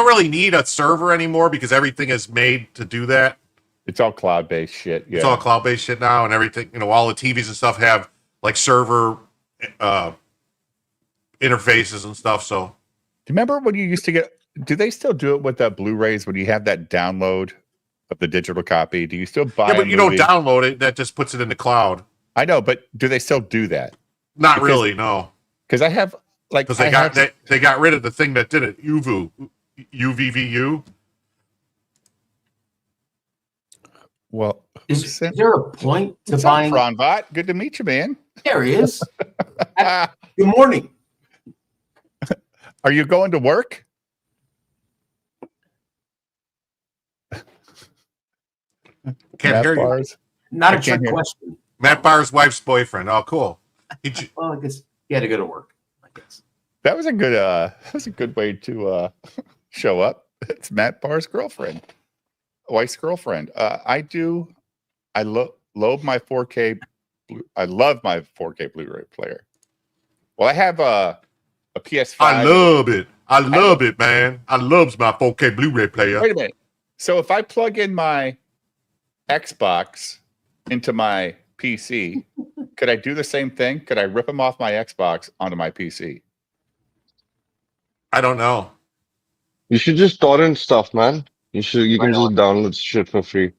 really need a server anymore because everything is made to do that. It's all cloud-based shit. Yeah. It's all cloud-based shit now, and everything. All the TVs and stuff have like server interfaces and stuff. So, do you remember when you used to get? Do they still do it with the Blu-rays when you have that download of the digital copy? Do you still buy? Yeah, but you don't download it. That just puts it in the cloud. I know, but do they still do that? Not really, no. Because I have because they got rid of the thing that did it. UVVU. Well, is there a point to buying? Ronbot? Good to meet you, man. There he is. Good morning. Are you going to work? Can't hear you. Not a trick question. Matt Barr's wife's boyfriend. Oh, cool. Well, I guess he had to go to work. I guess that was a good way to show up. It's Matt Barr's girlfriend, wife's girlfriend. I love my 4K. I love my 4K Blu-ray player. Well, I have a PS5. I love it. I love it, man. I loves my 4K Blu-ray player. Wait a minute. So if I plug in my Xbox into my PC, could I do the same thing? Could I rip them off my Xbox onto my PC? I don't know. You should just torrent stuff, man. You can just download shit for free.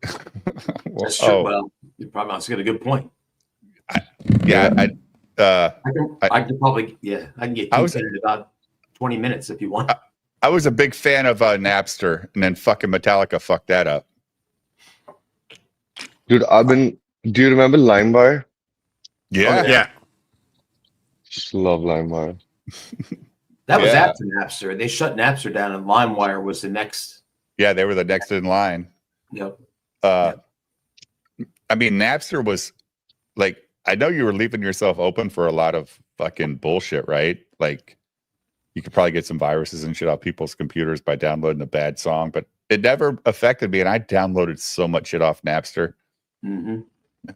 That's true. Well, you probably got a good point. I can probably I can get in about 20 minutes if you want. I was a big fan of Napster, and then fucking Metallica fucked that up. Dude, do you remember LimeWire? Yeah. Yeah. Just love LimeWire. That was after Napster. They shut Napster down, and LimeWire was the next. Yeah, they were the next in line. Yep. I mean, Napster was like, I know you were leaving yourself open for a lot of fucking bullshit, right? Like, you could probably get some viruses and shit off people's computers by downloading a bad song, but it never affected me. And I downloaded so much shit off Napster. Mm-hmm.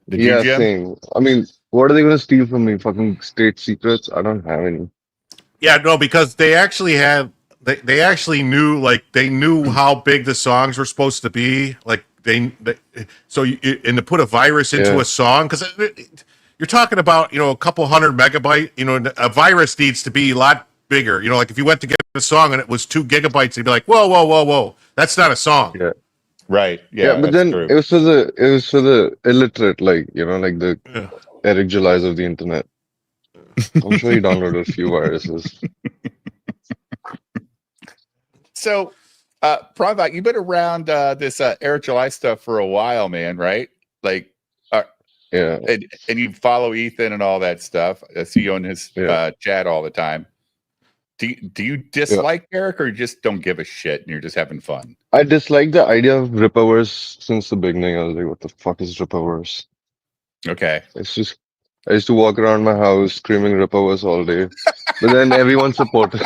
Did you, Jim? Same. I mean, what are they going to steal from me? Fucking state secrets? I don't have any. Yeah, no, because they actually had, they actually knew, like, they knew how big the songs were supposed to be. Like, and to put a virus into a song, because you're talking about, a couple 100 megabyte, a virus needs to be a lot bigger. Like if you went to get a song and it was 2 gigabytes, you'd be like, whoa, that's not a song. Yeah. Right. Yeah. But then true. it was for the illiterate, like the Eric Julys of the internet. I'm sure he downloaded a few viruses. So, Private, you've been around this Eric July stuff for a while, man, right? Like, yeah. And you follow Ethan and all that stuff. I see you on his chat all the time. Do you dislike Eric, or you just don't give a shit and you're just having fun? I dislike the idea of Rippaverse since the beginning. I was like, what the fuck is Rippaverse? Okay. It's just, I used to walk around my house screaming Rippaverse all day. But then everyone supported.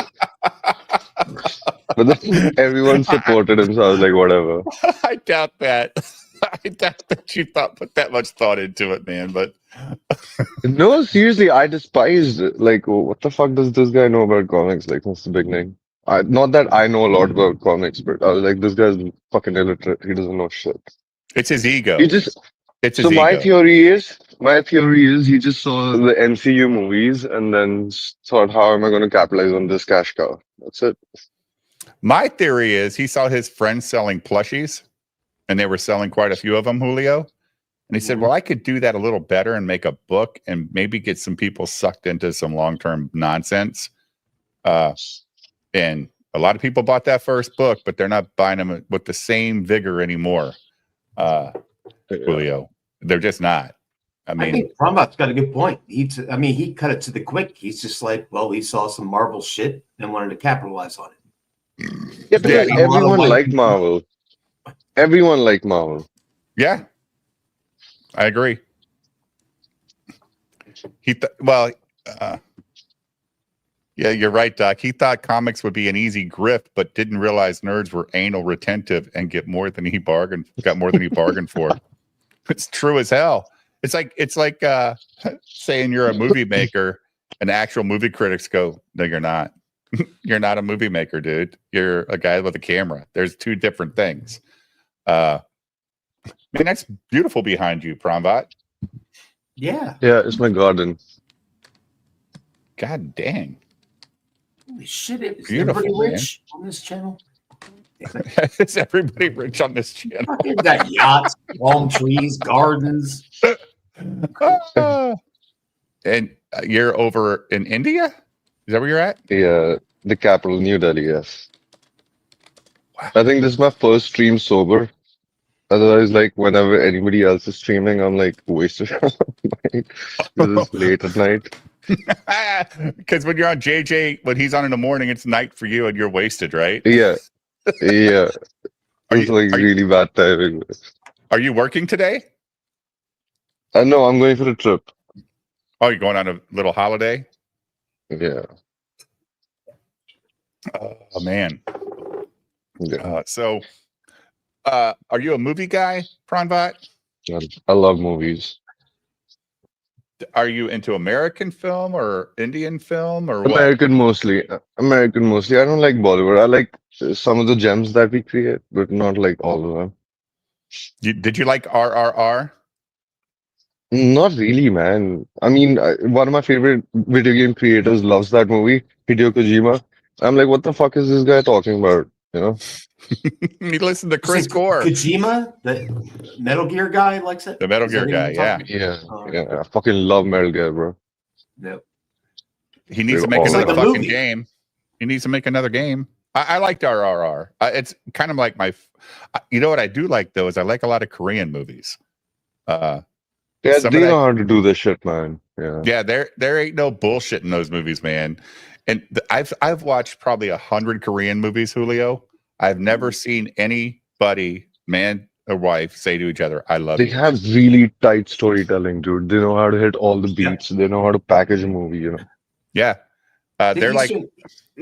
Everyone supported him, so I was like, whatever. I doubt that. I doubt that you put that much thought into it, man. But no, seriously, I despised it. Like, what the fuck does this guy know about comics? Like, since the beginning. Not that I know a lot about comics, but I was like, this guy's fucking illiterate. He doesn't know shit. It's his ego. My theory is he just saw the MCU movies and then thought, how am I going to capitalize on this cash cow? That's it. My theory is he saw his friends selling plushies, and they were selling quite a few of them, Julio. And he said, well, I could do that a little better and make a book and maybe get some people sucked into some long-term nonsense. And a lot of people bought that first book, but they're not buying them with the same vigor anymore. Julio, they're just not. I think Prombat's got a good point. He cut it to the quick. He's just like, well, he saw some Marvel shit and wanted to capitalize on it. Yeah, because everyone liked Marvel. Everyone liked Marvel. Yeah, I agree. Yeah, you're right, Doc. He thought comics would be an easy grift, but didn't realize nerds were anal retentive and got more than he bargained for. It's true as hell. It's like saying you're a movie maker and actual movie critics go, no, you're not. You're not a movie maker, dude. You're a guy with a camera. There's two different things. Man, that's beautiful behind you, Promvat. Yeah. Yeah, it's my garden. God dang. Holy shit! Is Beautiful, everybody man. rich on this channel? Is everybody rich on this channel? Fucking got yachts, palm trees, gardens. And you're over in India? Is that where you're at? Yeah, the capital, New Delhi, yes. I think this is my first stream sober. Otherwise, like, whenever anybody else is streaming, I'm like wasted. This is late at night. Because when you're on JJ, when he's on in the morning, it's night for you and you're wasted, right? Yeah, yeah. It's like really bad timing. Are you working today? No, I'm going for a trip. Oh, you're going on a little holiday? Yeah. Oh, man. Yeah. Are you a movie guy, Pranvat? I love movies. Are you into American film or Indian film or what? American mostly. American mostly. I don't like Bollywood. I like some of the gems that we create, but not like all of them. Did you like RRR? Not really, man. I mean, one of my favorite video game creators loves that movie, Hideo Kojima. I'm like, what the fuck is this guy talking about? You know? You listen to Chris Gore. Kojima, the Metal Gear guy, likes it. The Metal Gear guy, yeah. Yeah. I fucking love Metal Gear, bro. Yep. He needs to make another fucking game. He needs to make another game. I liked RRR. It's kind of like you know what I do like though is I like a lot of Korean movies. Yeah, they know how to do this shit, man. Yeah, there ain't no bullshit in those movies, man. And I've watched probably 100 Korean movies, Julio. I've never seen anybody, man or wife, say to each other, "I love you." They have really tight storytelling, dude. They know how to hit all the beats. They know how to package a movie, you know. Yeah, they're like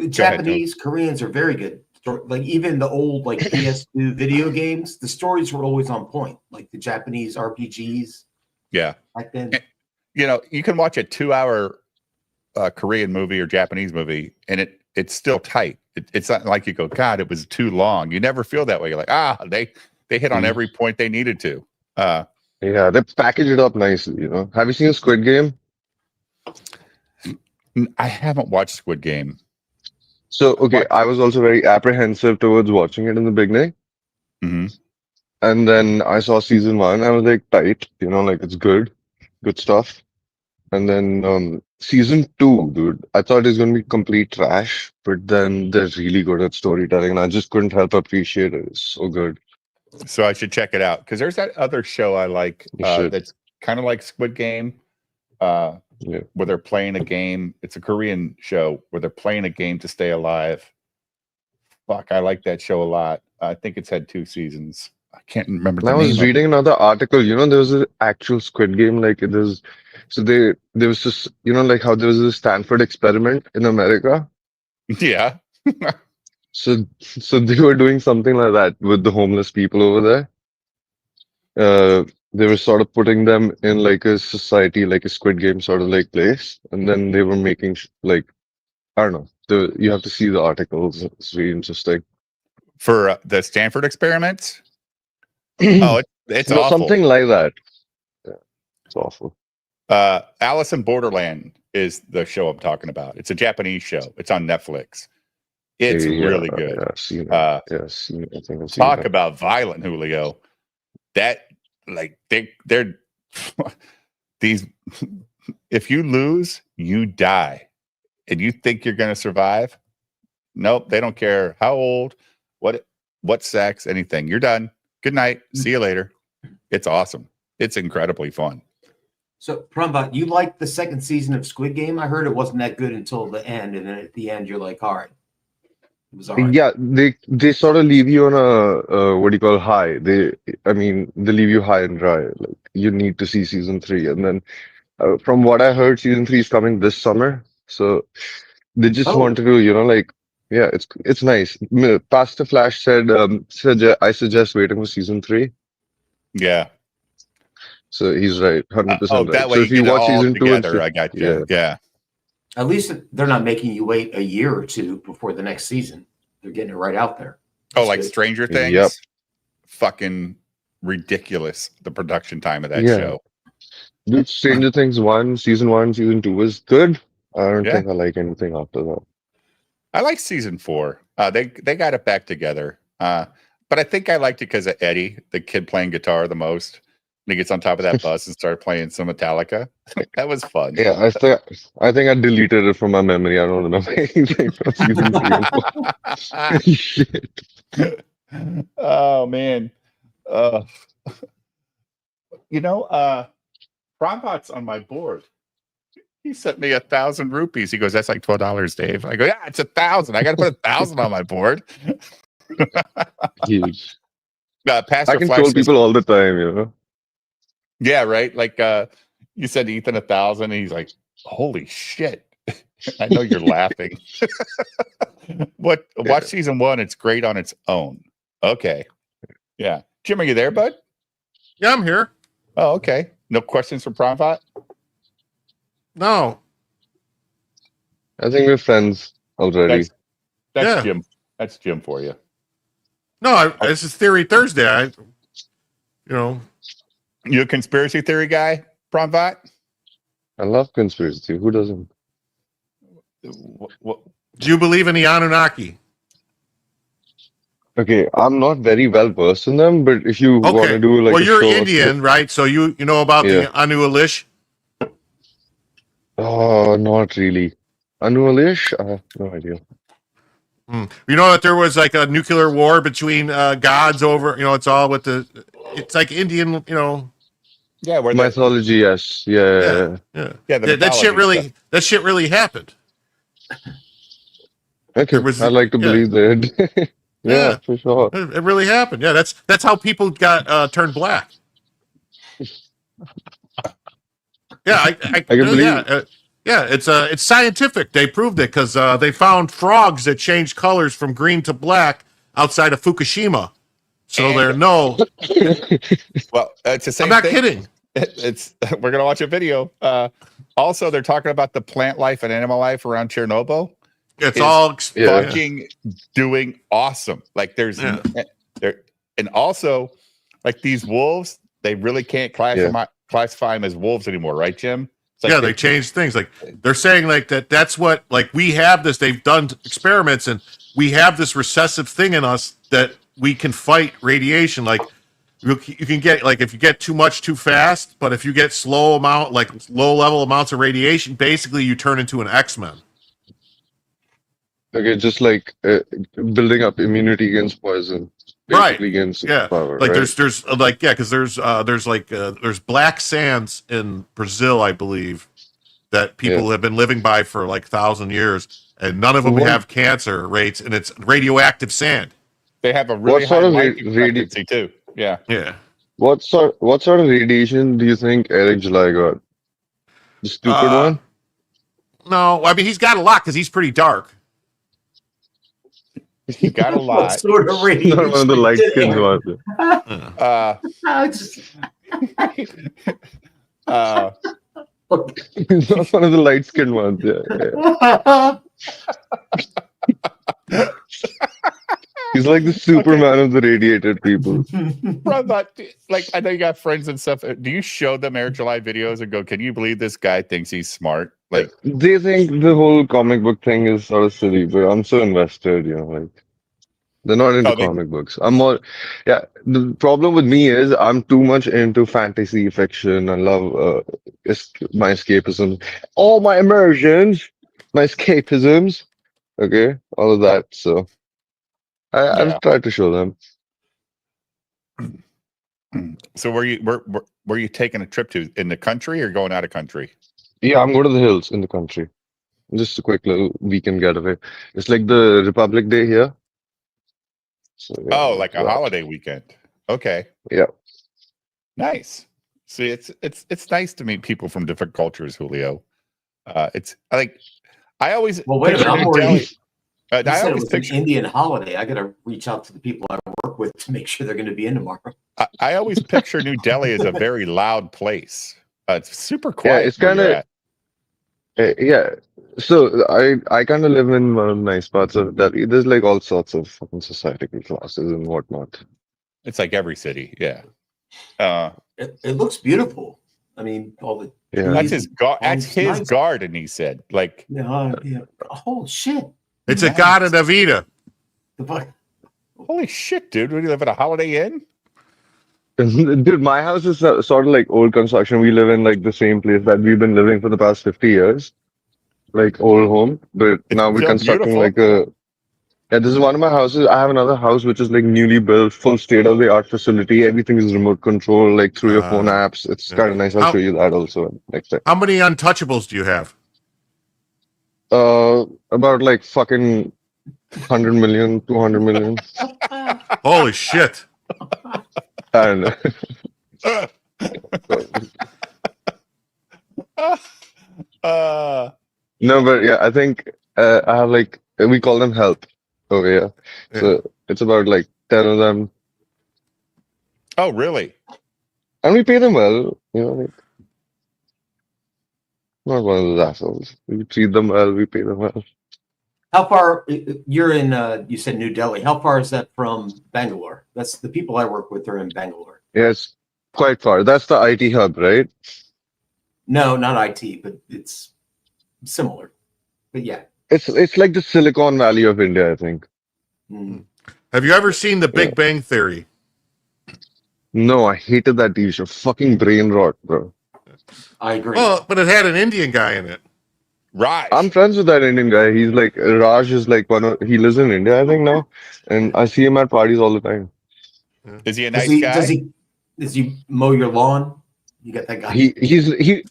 Japanese, Koreans are very good. Like even the old like PS2 video games, the stories were always on point. Like the Japanese RPGs. Yeah. Back then, you know, you can watch a 2-hour Korean movie or Japanese movie, and it's still tight. It's not like you go, God, it was too long. You never feel that way. You're like, they hit on every point they needed to. Yeah, they package it up nicely, you know. Have you seen Squid Game? I haven't watched Squid Game. So, okay, I was also very apprehensive towards watching it in the beginning. Mm-hmm. And then I saw season 1. I was like, tight, you know, like it's good stuff. And then season 2, dude, I thought it was going to be complete trash, but then they're really good at storytelling, and I just couldn't help but appreciate it. It's so good. So I should check it out because there's that other show I like that's kind of like Squid Game, where they're playing a game. It's a Korean show where they're playing a game to stay alive. Fuck, I like that show a lot. I think it's had 2 seasons. I can't remember the name. I was reading another article, you know, there was an actual Squid Game, like it is. So there was just, you know, like how there was a Stanford experiment in America. Yeah. So they were doing something like that with the homeless people over there. They were sort of putting them in like a society, like a Squid Game sort of like place, and then they were making like, I don't know. You have to see the articles. It's really interesting. For the Stanford experiments. Oh, it's no, awful. Something like that. Yeah, it's awful. Alice in Borderland is the show I'm talking about. It's a Japanese show. It's on Netflix. It's really good. Yeah, seen it. Seen it. I think I've seen Talk it. about violent, Julio. That like they're these. If you lose, you die, and you think you're going to survive. Nope, they don't care how old, what sex, anything. You're done. Good night. See you later. It's awesome. It's incredibly fun. So, Pramba, you liked the second season of Squid Game? I heard it wasn't that good until the end, and then at the end, you're like, all right. It was all right. Yeah, they sort of leave you on a what do you call high. They leave you high and dry. Like you need to see season 3, and then from what I heard, season 3 is coming this summer. So They just Oh. wanted to, yeah, it's nice. Pastor Flash said, I suggest waiting for season 3. Yeah. So he's right, 100% that right. way So you if you get it watch all season 2 and together. I got you. Yeah. At least they're not making you wait a year or two before the next season. They're getting it right out there. That's like good. Stranger Things. Yep. Fucking ridiculous. The production time of that Yeah. show. Dude, Stranger Things season 1, season 2 was good. I don't think I like anything after that. I like season 4. They got it back together. But I think I liked it because of Eddie, the kid playing guitar the most. And he gets on top of that bus and started playing some Metallica. That was fun. Yeah, I think I deleted it from my memory. I don't remember anything from season 3 and 4. Shit. Oh man. Prabhat's on my board. He sent me 1,000 rupees. He goes, "That's like $12, Dave." I go, "Yeah, it's 1,000. I got to put 1,000 on my board." Huge. Pastor I can Flash troll says, people all the time, yeah, right. Like you said, Ethan 1,000, and he's like, "Holy shit!" I know you're laughing. Watch season 1. It's great on its own. Okay. Yeah, Jim, are you there, bud? Yeah, I'm here. Oh, okay. No questions for Prabhat? No. I think we're friends already. That's Jim. That's Jim for you. No, this is Theory Thursday. You a conspiracy theory guy, Prabhat? I love conspiracy. Who doesn't? Do you believe in the Anunnaki? Okay, I'm not very well versed in them, but if you want to do like well, a you're show Indian, right? So you know about the Anu-Elish? Oh, not really. Anu-Elish? I have no idea. You know that there was like a nuclear war between gods over, it's all with it's like Indian, Yeah, where mythology, yes. Yeah. That shit really happened. Okay, I'd like to believe that. Yeah, for sure. It really happened. Yeah, that's how people got turned black. Yeah, I can believe. It's scientific. They proved it because they found frogs that changed colors from green to black outside of Fukushima. So they're no. Well, it's the same. I'm not kidding. We're gonna watch a video. Also, they're talking about the plant life and animal life around Chernobyl. It's all fucking doing awesome. Like there's there, and also like these wolves, they really can't classify them as wolves anymore, right, Jim? Like they changed things. Like they're saying like that's what like we have this. They've done experiments and we have this recessive thing in us that we can fight radiation. Like you can get like if you get too much too fast, but if you get low level amounts of radiation, basically you turn into an X-Men. Okay, just like building up immunity against poison, basically against power. Like right? there's because there's black sands in Brazil, I believe, that people have been living by for like 1,000 years, and none of them have cancer rates, and it's radioactive sand. They have a really high life expectancy too. Yeah. What sort of radiation do you think Eric July got? The stupid one? No, I mean he's got a lot because he's pretty dark. He got a lot. What sort of radiation? Not one of the light skinned ones. He's not one of the light skinned ones. Yeah. He's like the Superman of the radiated people. But like I know you got friends and stuff. Do you show them Air July videos and go, "Can you believe this guy thinks he's smart?" Like they think the whole comic book thing is sort of silly, but I'm so invested, like they're not into comic books. I'm more the problem with me is I'm too much into fantasy fiction. I love my escapism, all my immersions, my escapisms, okay, all of that. So I've tried to show them. So were you taking a trip to in the country or going out of country? Yeah, I'm going to the hills in the country. Just a quick little weekend getaway. It's like the Republic Day here. So, like a holiday weekend. Okay. Yeah. Nice. See, it's nice to meet people from different cultures, Julio. I always Well, wait a picture minute. I'm New worried. Delhi. You I said it always was an picture. Indian holiday. I got to reach out to the people I work with to make sure they're going to be in tomorrow. I always picture New Delhi as a very loud place. It's super Yeah, quiet it's where kind you're of at. yeah. So I kind of live in one of the nice parts of Delhi. There's like all sorts of fucking societal classes and whatnot. It's like every city. Yeah. It looks beautiful. I mean, all the Yeah. That's trees. That's his nice. garden. He said, like, Yeah. Oh shit! It's a garden of Eden. The fuck? holy shit, dude! Would you live at a Holiday Inn? Dude, my house is sort of like old construction. We live in like the same place that we've been living for the past 50 years, like old home. But It's now we're still constructing beautiful. like a. Yeah, this is one of my houses. I have another house which is like newly built, full state-of-the-art facility. Everything is remote control, like through your phone apps. It's kind of nice. I'll show you that also next time. How many untouchables do you have? About like fucking 100 million, 200 million. Holy shit! I don't know. No, but yeah, I think I have like we call them help over here. So it's about like 10 of them, Oh, really? and we pay them well. You know, like, not one of those assholes. We treat them well. We pay them well. How far you're in? You said New Delhi. How far is that from Bangalore? That's the people I work with are in Bangalore. Yeah, it's quite far. That's the IT hub, right? No, not IT, but it's similar. But yeah. It's like the Silicon Valley of India, I think. Have you ever seen The Big Bang Theory? No, I hated that TV show. Fucking brain rot, bro. I agree. Well, but it had an Indian guy in it. Raj. I'm friends with that Indian guy. He's like Raj is like he lives in India, I think now, and I see him at parties all the time. Is he a nice guy? Does he mow your lawn? You got that guy.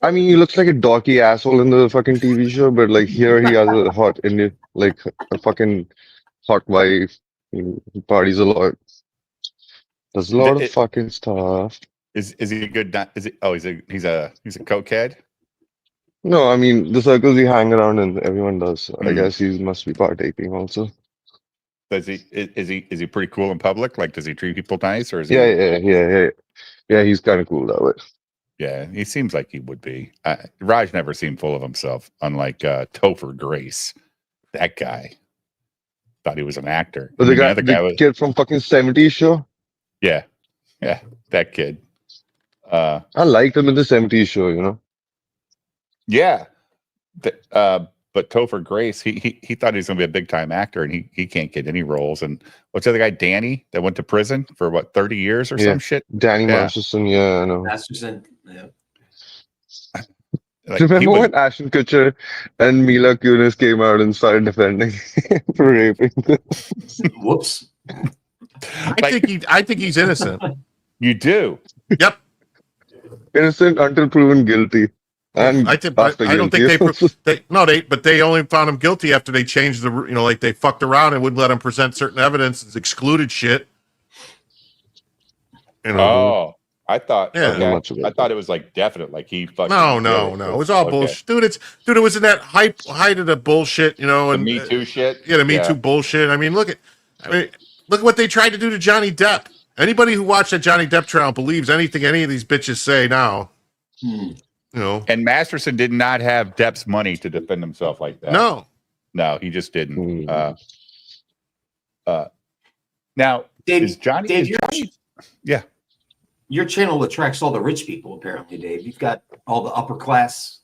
I mean, he looks like a dorky asshole in the fucking TV show, but like here he has a hot Indian, like a fucking hot wife. He parties a lot. Does a lot of fucking stuff. Is he a good? Is it? Oh, he's a cokehead. No, I mean the circles you hang around and everyone does. So I guess he must be partaking also. Does he? Is he pretty cool in public? Like, does he treat people nice, or is he? Yeah. He's kind of cool that way. Yeah, he seems like he would be. Raj never seemed full of himself, unlike Topher Grace. That guy thought he was an actor. But the kid from fucking 70s show. Yeah, that kid. I liked him in the 70s show, you know. Yeah, but Topher Grace, he thought he was going to be a big time actor, and he can't get any roles. And what's the other guy, Danny, that went to prison for what 30 years or some shit? Danny Masterson, yeah, I know. Masterson, yeah. Like, remember when Ashton Kutcher and Mila Kunis came out and started defending for raping? Whoops. I think he's innocent. You do? Yep. Innocent until proven guilty. And I don't think they only found him guilty after they changed like they fucked around and wouldn't let him present certain evidence and excluded shit. You know. Oh, I thought. Yeah. Okay. I thought it was like definite, like he fucking. No. It was all bullshit, dude. It was in that height of the bullshit, you know, and the Me Too shit. Yeah, the Me Too bullshit. I mean, look at what they tried to do to Johnny Depp. Anybody who watched that Johnny Depp trial believes anything any of these bitches say now. You know. And Masterson did not have Depp's money to defend himself like that. No, he just didn't. Now, Dave, is Johnny? Yeah. Your channel attracts all the rich people, apparently, Dave. You've got all the upper class.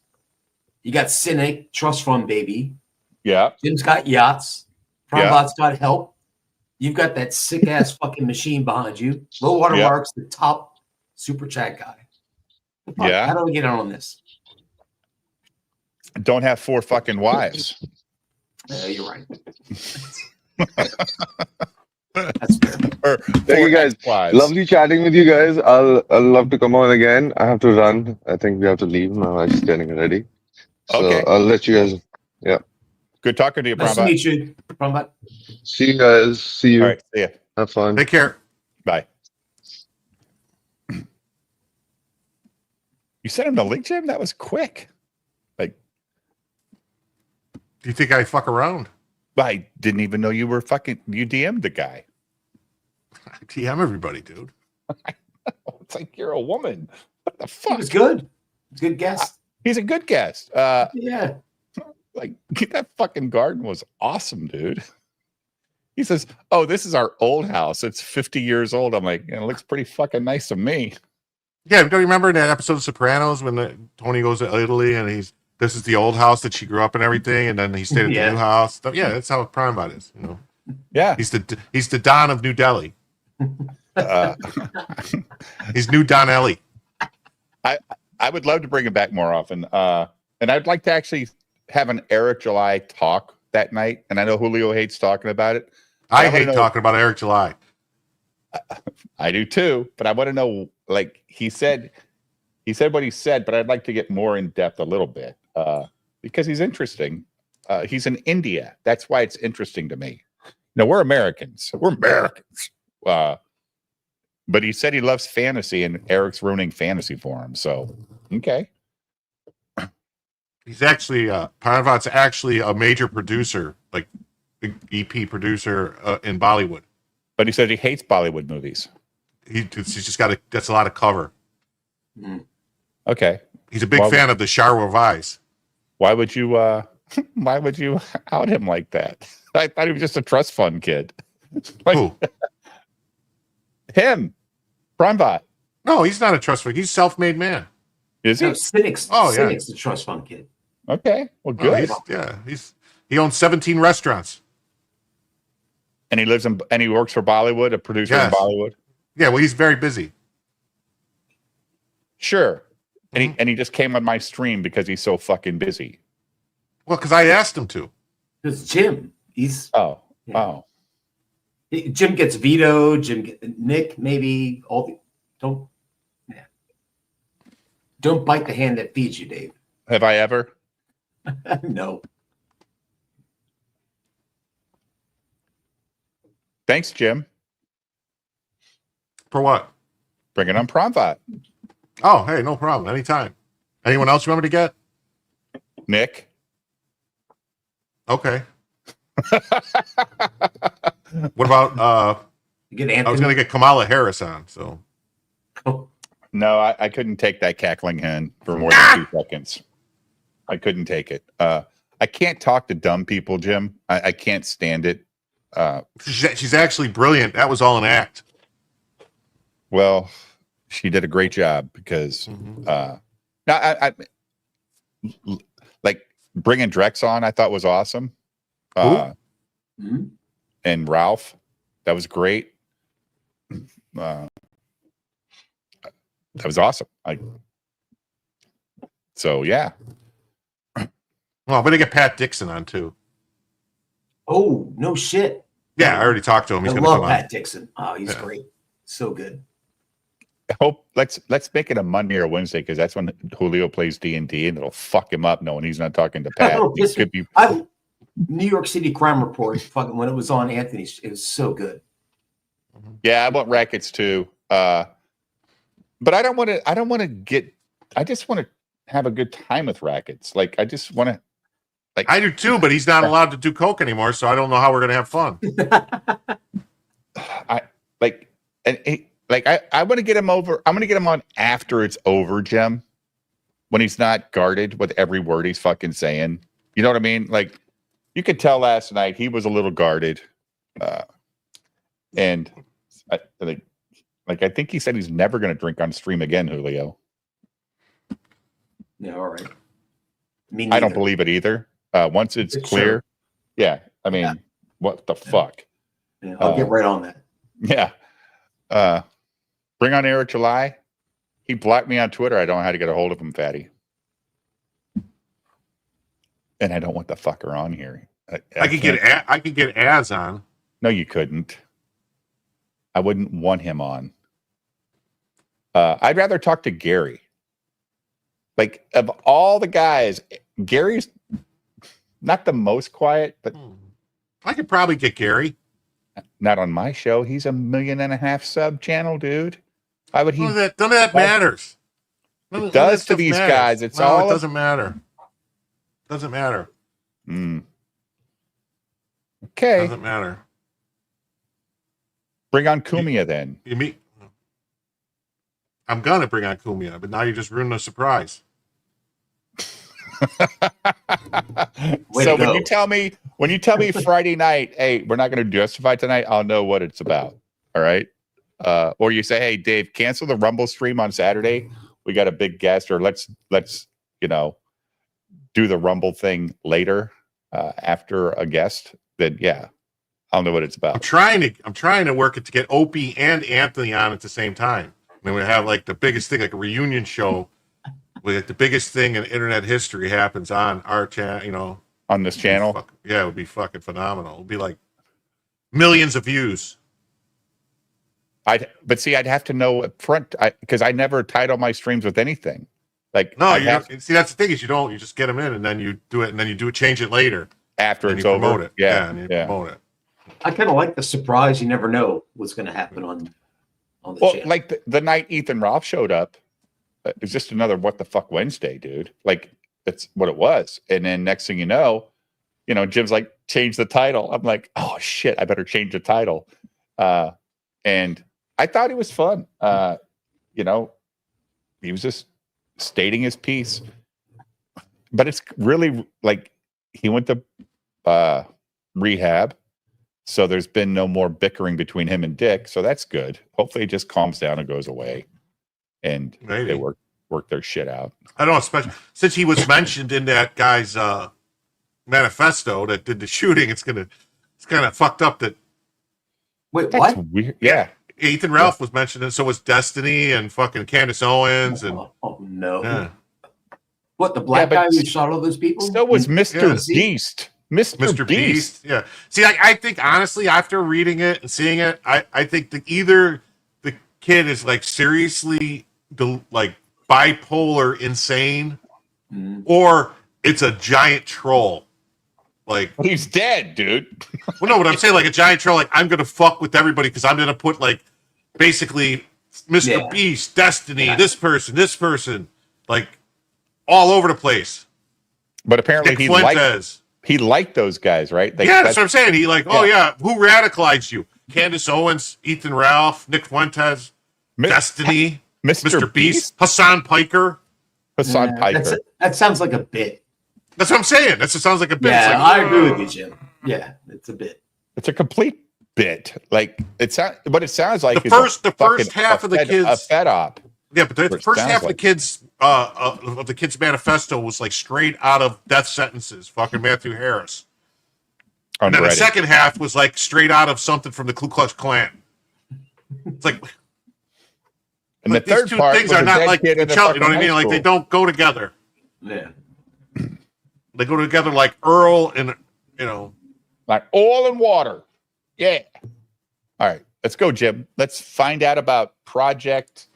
You got Cynic, trust fund baby. Yeah. Jim's got yachts. Prabhat's got help. You've got that sick ass fucking machine behind you. Low Watermark's the top super chat guy. Yeah. How do we get on this? Don't have 4 fucking wives. You're right. That's fair. Thank you guys. Wives. Lovely chatting with you guys. I'll love to come on again. I have to run. I think we have to leave. My wife's getting ready. So Okay. I'll let you guys. Yeah. Good talking to you, Nice to meet you, Prabhat. See you guys. See you. All right. See ya. Have fun. Take care. Bye. You sent him the link, Jim? That was quick. Like, Do you think I fuck around? I didn't even know you were you DM'd the guy. I DM everybody, dude. It's like you're a woman. What the fuck? He was good. Good guest. He's a good guest. Yeah. Like that fucking garden was awesome, dude. He says, "Oh, this is our old house. It's 50 years old." I'm like, it looks pretty fucking nice to me. Yeah, don't you remember that episode of Sopranos when Tony goes to Italy and this is the old house that she grew up in, everything, and then he stayed at the new house. Yeah, that's how Prime Bot is. You know. Yeah, he's the Don of New Delhi. He's New Don Ellie. I would love to bring him back more often. And I'd like to actually have an Eric July talk that night. And I know Julio hates talking about it. I hate talking about Eric July. I do too, but I want to know, like he said what he said, but I'd like to get more in depth a little bit because he's interesting. He's in India. That's why it's interesting to me. No, we're Americans. We're Americans. But he said he loves fantasy, and Eric's ruining fantasy for him. So, okay. He's actually Parvat's actually a major producer, like EP producer in Bollywood. But he said he hates Bollywood movies. He's just got that's a lot of cover. Okay. He's a big fan of the Sharwa Vice. Why would you out him like that? I thought he was just a trust fund kid. Like, who? Him. Primbot. No, he's not a trust fund. He's a self-made man. Is he? No, Cynic's the trust fund kid. Okay. Well, good. He owns 17 restaurants. And he lives and he works for Bollywood, a producer in Bollywood. Yeah, well, he's very busy. Sure. And he just came on my stream because he's so fucking busy. Well, because I asked him to. It's Jim. He's Jim gets vetoed. Nick maybe don't bite the hand that feeds you, Dave. Have I ever? No. Thanks, Jim. For what? Bringing on Promvat. Oh, hey, no problem. Anytime. Anyone else you want me to get? Nick. Okay. What about I was going to get Kamala Harris on, so. No, I couldn't take that cackling hen for more than 2 seconds. I couldn't take it. I can't talk to dumb people, Jim. I can't stand it. She's actually brilliant. That was all an act. Well, she did a great job because I like bringing Drex on. I thought was awesome. And Ralph, that was great. That was awesome. So yeah. Well, I'm gonna get Pat Dixon on too. Oh, no shit. Yeah, I already talked to him. He's I gonna love come Pat on. Dixon. Oh, he's great. So good. I hope let's make it a Monday or Wednesday because that's when Julio plays D&D and it'll fuck him up knowing he's not talking to Pat. It could be New York City Crime Report, fucking when it was on Anthony's, it was so good. Yeah, I want rackets too. But I don't want to I just want to have a good time with rackets. Like I just want to I do too, but he's not allowed to do coke anymore, so I don't know how we're gonna have fun. I want to get him over. I'm going to get him on after it's over, Jim, when he's not guarded with every word he's fucking saying. You know what I mean? Like you could tell last night he was a little guarded, and I think he said he's never going to drink on stream again, Julio. Yeah, all right. I don't believe it either. Once it's clear, yeah. I mean, what the fuck? Yeah, I'll get right on that. Yeah. Bring on Eric July. He blocked me on Twitter. I don't know how to get a hold of him, Fatty. And I don't want the fucker on here. I could get Az on. No, you couldn't. I wouldn't want him on. I'd rather talk to Gary. Like of all the guys, Gary's not the most quiet, but I could probably get Gary. Not on my show. He's 1.5 million sub channel, dude. Why would he? None of that matters. It does to these guys. It doesn't matter. Doesn't matter. Okay. Doesn't matter. Bring on Kumia then. You mean I'm gonna bring on Kumia, but now you just ruined the surprise. So when you tell me Friday night, hey, we're not going to Justify tonight, I'll know what it's about. All right. Or you say, hey, Dave, cancel the Rumble stream on Saturday. We got a big guest, or let's do the Rumble thing later after a guest. Then yeah, I'll know what it's about. I'm trying to work it to get Opie and Anthony on at the same time. And we have like the biggest thing, like a reunion show. Like the biggest thing in internet history happens on our channel, on this channel. It would be fucking phenomenal. It would be like millions of views. I'd have to know up front because I never title my streams with anything. Like see, that's the thing is you just get them in and then you do it and then you change it later after and it's you over. Promote it. Yeah, promote it. I kind of like the surprise. You never know what's going to happen on the channel. Like the night Ethan Ralph showed up. It's just another what the fuck Wednesday, dude. Like that's what it was. And then next thing you know, Jim's like, change the title. I'm like, oh shit, I better change the title. And I thought it was fun. He was just stating his piece. But it's really like he went to rehab. So there's been no more bickering between him and Dick. So that's good. Hopefully it just calms down and goes away. And they work their shit out. I don't know, especially since he was mentioned in that guy's manifesto that did the shooting. It's kind of fucked up that. Wait, that's what? Weird. Yeah, Ethan Ralph was mentioned, and so was Destiny and fucking Candace Owens and. Oh no! Yeah. What, the black guy who shot all those people? So was Mr. Beast. Mr. Beast. Yeah. See, I think honestly, after reading it and seeing it, I think that either the kid is like seriously like bipolar insane, or it's a giant troll. Like he's dead, dude. Well, no, what I'm saying, like a giant troll. Like I'm gonna fuck with everybody because I'm gonna put like basically Mr. Beast, Destiny, this person, like all over the place. But apparently he liked those guys, right? That's what I'm saying. He like, oh yeah, who radicalized you? Candace Owens, Ethan Ralph, Nick Fuentes, Destiny, Mr. Beast, Hassan Piker. That sounds like a bit. That's what I'm saying. That sounds like a bit. Yeah, like, I agree with you, Jim. Yeah, it's a bit. It's a complete bit. Like what it sounds like. The first half of the kids a fed op. Yeah, but the first half of the kids of the kids' manifesto was like straight out of death sentences. Fucking Matthew Harris. And then the second half was like straight out of something from the Ku Klux Klan. It's like, and the third two part things are not like each other. You know what I mean? Like they don't go together. Yeah. They go together like Earl and like oil and water. Yeah. All right, let's go, Jim. Let's find out about Project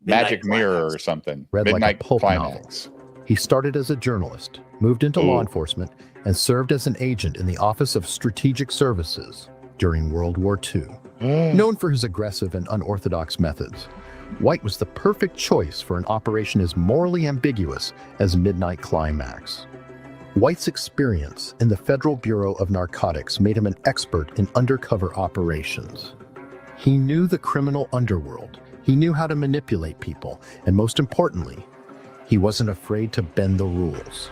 Magic Mirror or something. Read Midnight like a pulp Climax. novel. He started as a journalist, moved into law enforcement, and served as an agent in the Office of Strategic Services during World War II. Known for his aggressive and unorthodox methods, White was the perfect choice for an operation as morally ambiguous as Midnight Climax. White's experience in the Federal Bureau of Narcotics made him an expert in undercover operations. He knew the criminal underworld. He knew how to manipulate people, and most importantly, he wasn't afraid to bend the rules.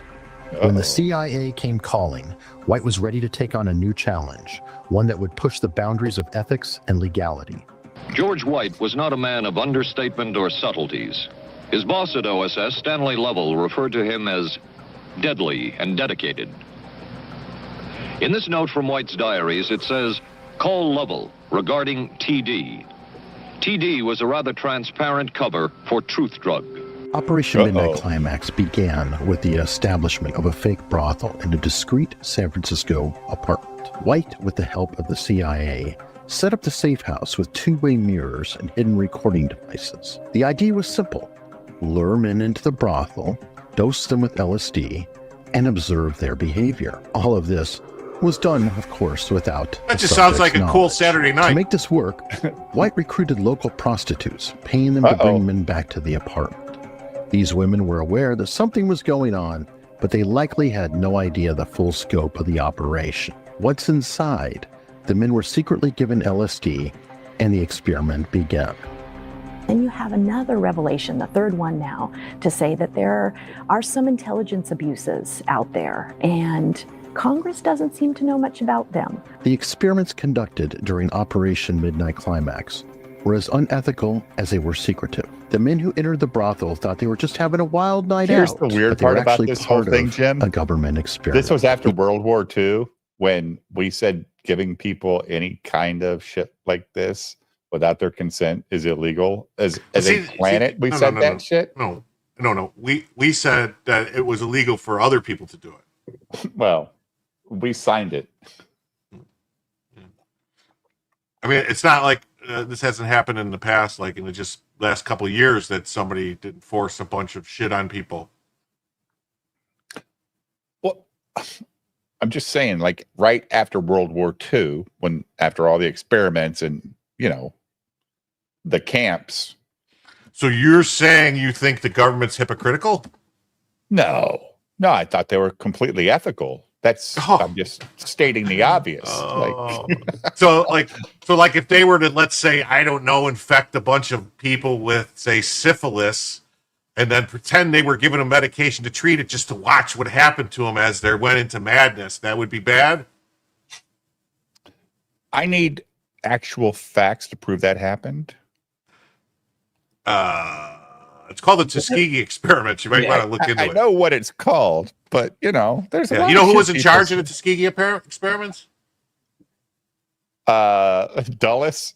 When the CIA came calling, White was ready to take on a new challenge, one that would push the boundaries of ethics and legality. George White was not a man of understatement or subtleties. His boss at OSS, Stanley Lovell, referred to him as deadly and dedicated. In this note from White's diaries, it says, "Call Lovell regarding TD." TD was a rather transparent cover for Truth Drug. Operation Midnight Climax began with the establishment of a fake brothel in a discreet San Francisco apartment. White, with the help of the CIA, set up the safe house with two-way mirrors and hidden recording devices. The idea was simple: lure men into the brothel, dose them with LSD, and observe their behavior. All of this was done, of course, without that just sounds like a cool Saturday night. To make this work, White recruited local prostitutes, paying them to bring men back to the apartment. These women were aware that something was going on, but they likely had no idea the full scope of the operation. What's inside? The men were secretly given LSD, and the experiment began. Then you have another revelation, the third one now, to say that there are some intelligence abuses out there, and Congress doesn't seem to know much about them. The experiments conducted during Operation Midnight Climax were as unethical as they were secretive. The men who entered the brothel thought they were just having a wild night Here's out. the weird but they were part about actually this whole part thing, of Jim. A government experiment. This was after World War II when we said giving people any kind of shit like this without their consent is illegal. As a planet, we said that shit. No. We said that it was illegal for other people to do it. Well, we signed it. I mean, it's not like this hasn't happened in the past, like in the just last couple of years, that somebody didn't force a bunch of shit on people. Well, I'm just saying, like right after World War II, when after all the experiments and, you know, the camps. So you're saying you think the government's hypocritical? No, I thought they were completely ethical. I'm just stating the obvious. So if they were to, let's say, I don't know, infect a bunch of people with, say, syphilis, and then pretend they were given a medication to treat it just to watch what happened to them as they went into madness, that would be bad? I need actual facts to prove that happened. It's called the Tuskegee experiment. You might want to look into it. I know what it's called, but there's a lot you know of who shit was in people charge say. of the Tuskegee experiments? Dulles?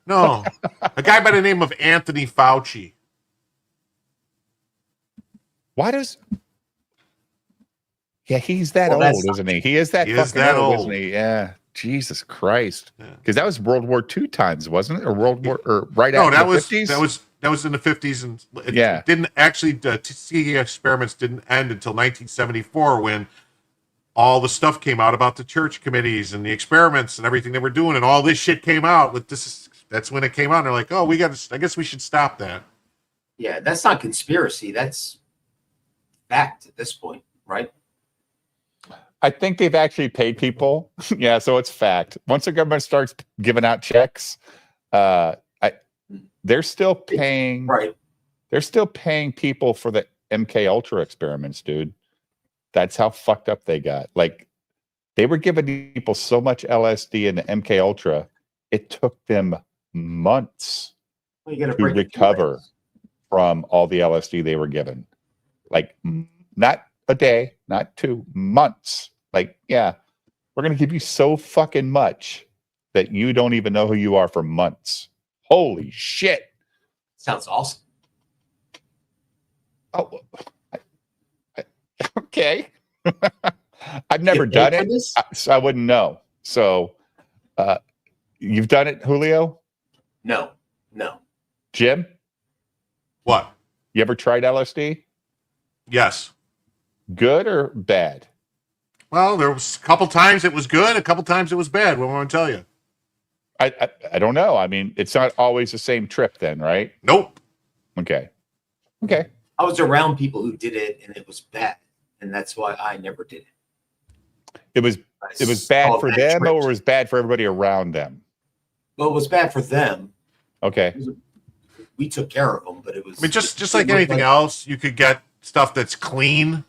No, a guy by the name of Anthony Fauci. Why does? Yeah, he's that Well, old, isn't he? He is that fucking old, isn't he? Yeah. Jesus Christ. Because that was World War II times, wasn't it? Or right after the 50s? That was in the 50s, and Yeah. didn't actually, the Tuskegee experiments didn't end until 1974 when all the stuff came out about the church committees and the experiments and everything they were doing, and all this shit came out. That's when it came out. And they're like, oh, I guess we should stop that. Yeah, that's not conspiracy. That's fact at this point, right? I think they've actually paid people. Yeah, so it's fact. Once the government starts giving out checks, they're still paying. Right. They're still paying people for the MK Ultra experiments, dude. That's how fucked up they got. Like, they were giving people so much LSD in the MK Ultra, it took them months to recover from all the LSD they were given. Like, not a day, not 2 months. Like, yeah, we're going to give you so fucking much that you don't even know who you are for months. Holy shit. Sounds awesome. Oh, okay. I've never done it, so I wouldn't know. So, you've done it, Julio? No. Jim? What? You ever tried LSD? Yes. Good or bad? Well, there was a couple times it was good, a couple times it was bad. What am I going to tell you? I don't know. I mean, it's not always the same trip then, right? Nope. Okay. I was around people who did it, and it was bad, and that's why I never did it. It was bad for them, or it was bad for everybody around them? Well, it was bad for them. Okay. We took care of them, but it was. I mean, just like anything else, you could get stuff that's clean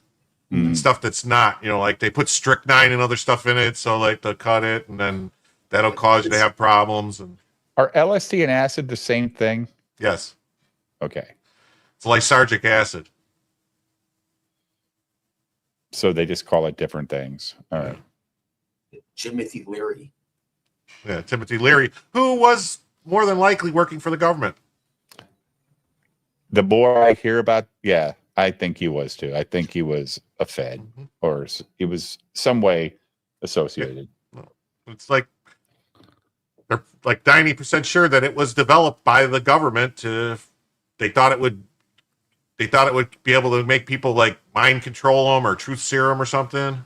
and stuff that's not. You know, like they put strychnine and other stuff in it, so like they'll cut it, and then that'll cause you to have problems. And are LSD and acid the same thing? Yes. Okay. It's lysergic acid. So they just call it different things. All right. Timothy Leary. Yeah, Timothy Leary, who was more than likely working for the government. The more I hear about, yeah, I think he was too. I think he was a Fed, or he was some way associated. It's like they're like 90% sure that it was developed by the government. They thought it would be able to make people like mind control them or truth serum or something.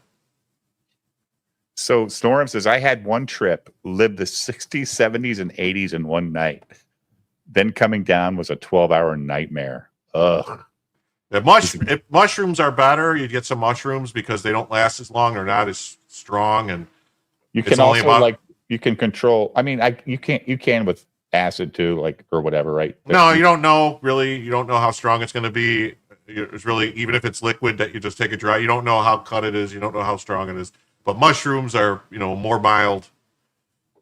So Storm says, I had one trip, lived the 60s, 70s, and 80s in one night. Then coming down was a 12-hour nightmare. Ugh. If mushrooms are better, you'd get some mushrooms because they don't last as long. They're not as strong. And You can also you can control. I mean, you can with acid too, like, or whatever, right? No, you don't know really. You don't know how strong it's going to be. It's really, even if it's liquid that you just take it dry, you don't know how cut it is. You don't know how strong it is. But mushrooms are, more mild.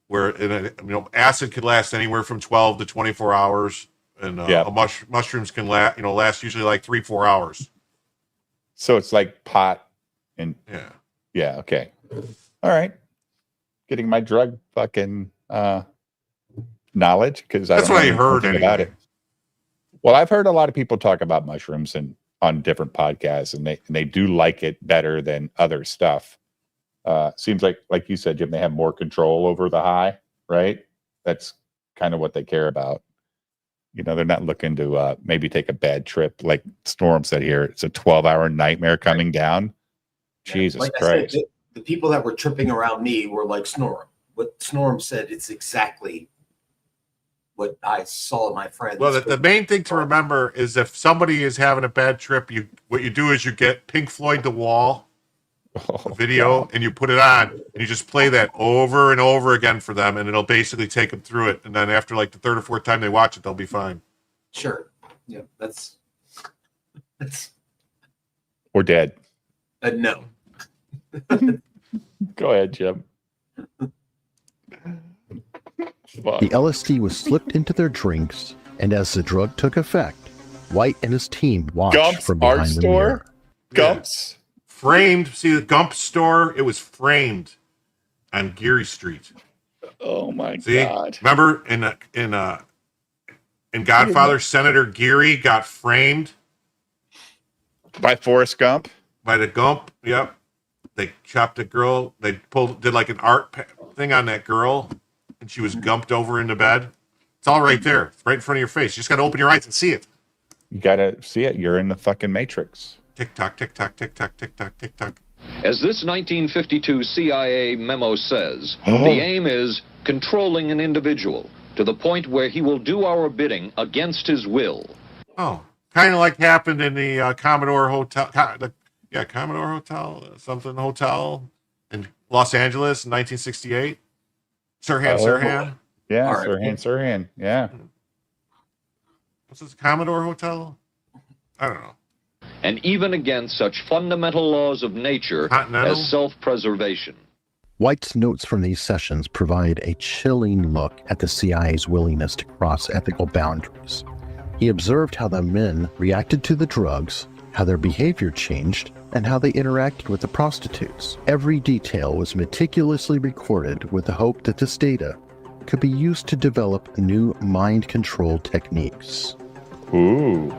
Where acid could last anywhere from 12 to 24 hours, and mushrooms can last usually like 3-4 hours. So it's like pot, and yeah. Okay, all right. Getting my drug fucking knowledge, because that's what I heard about it. Well, I've heard a lot of people talk about mushrooms and on different podcasts, and they do like it better than other stuff. Seems like you said, Jim, they have more control over the high, right? That's kind of what they care about. They're not looking to maybe take a bad trip. Like Storm said here, it's a 12-hour nightmare coming down. Jesus Christ. I said, the people that were tripping around me were like Snorm. What Snorm said, it's exactly what I saw in my friends. Well, the main thing to remember is if somebody is having a bad trip, what you do is you get Pink Floyd The Wall video, and you put it on, and you just play that over and over again for them, and it'll basically take them through it. And then after like the third or fourth time they watch it, they'll be fine. Sure. Yeah, that's or dead. No. Go ahead, Jim. The LSD was slipped into their drinks, and as the drug took effect, White and his team watched Gump's from behind art the store. mirror. Gump's framed. See the Gump store? It was framed on Geary Street. Oh my God! Remember in Godfather, Senator Geary got framed by Forrest Gump. By the Gump. Yep. They chopped a girl. They did like an art thing on that girl, and she was gumped over into bed. It's all right there. It's right in front of your face. You just got to open your eyes and see it. You got to see it. You're in the fucking Matrix. Tick tock, tick tock, tick tock, tick tock, tick tock. As this 1952 CIA memo says, the aim is controlling an individual to the point where he will do our bidding against his will. Oh, kind of like happened in the Commodore Hotel. Commodore Hotel, something hotel in Los Angeles in 1968. Sirhan. Yeah, Sirhan. Yeah. What's this, Commodore Hotel? I don't know. And even against such fundamental laws of nature as self-preservation. White's notes from these sessions provide a chilling look at the CIA's willingness to cross ethical boundaries. He observed how the men reacted to the drugs, how their behavior changed, and how they interacted with the prostitutes. Every detail was meticulously recorded with the hope that this data could be used to develop new mind control techniques. Ooh.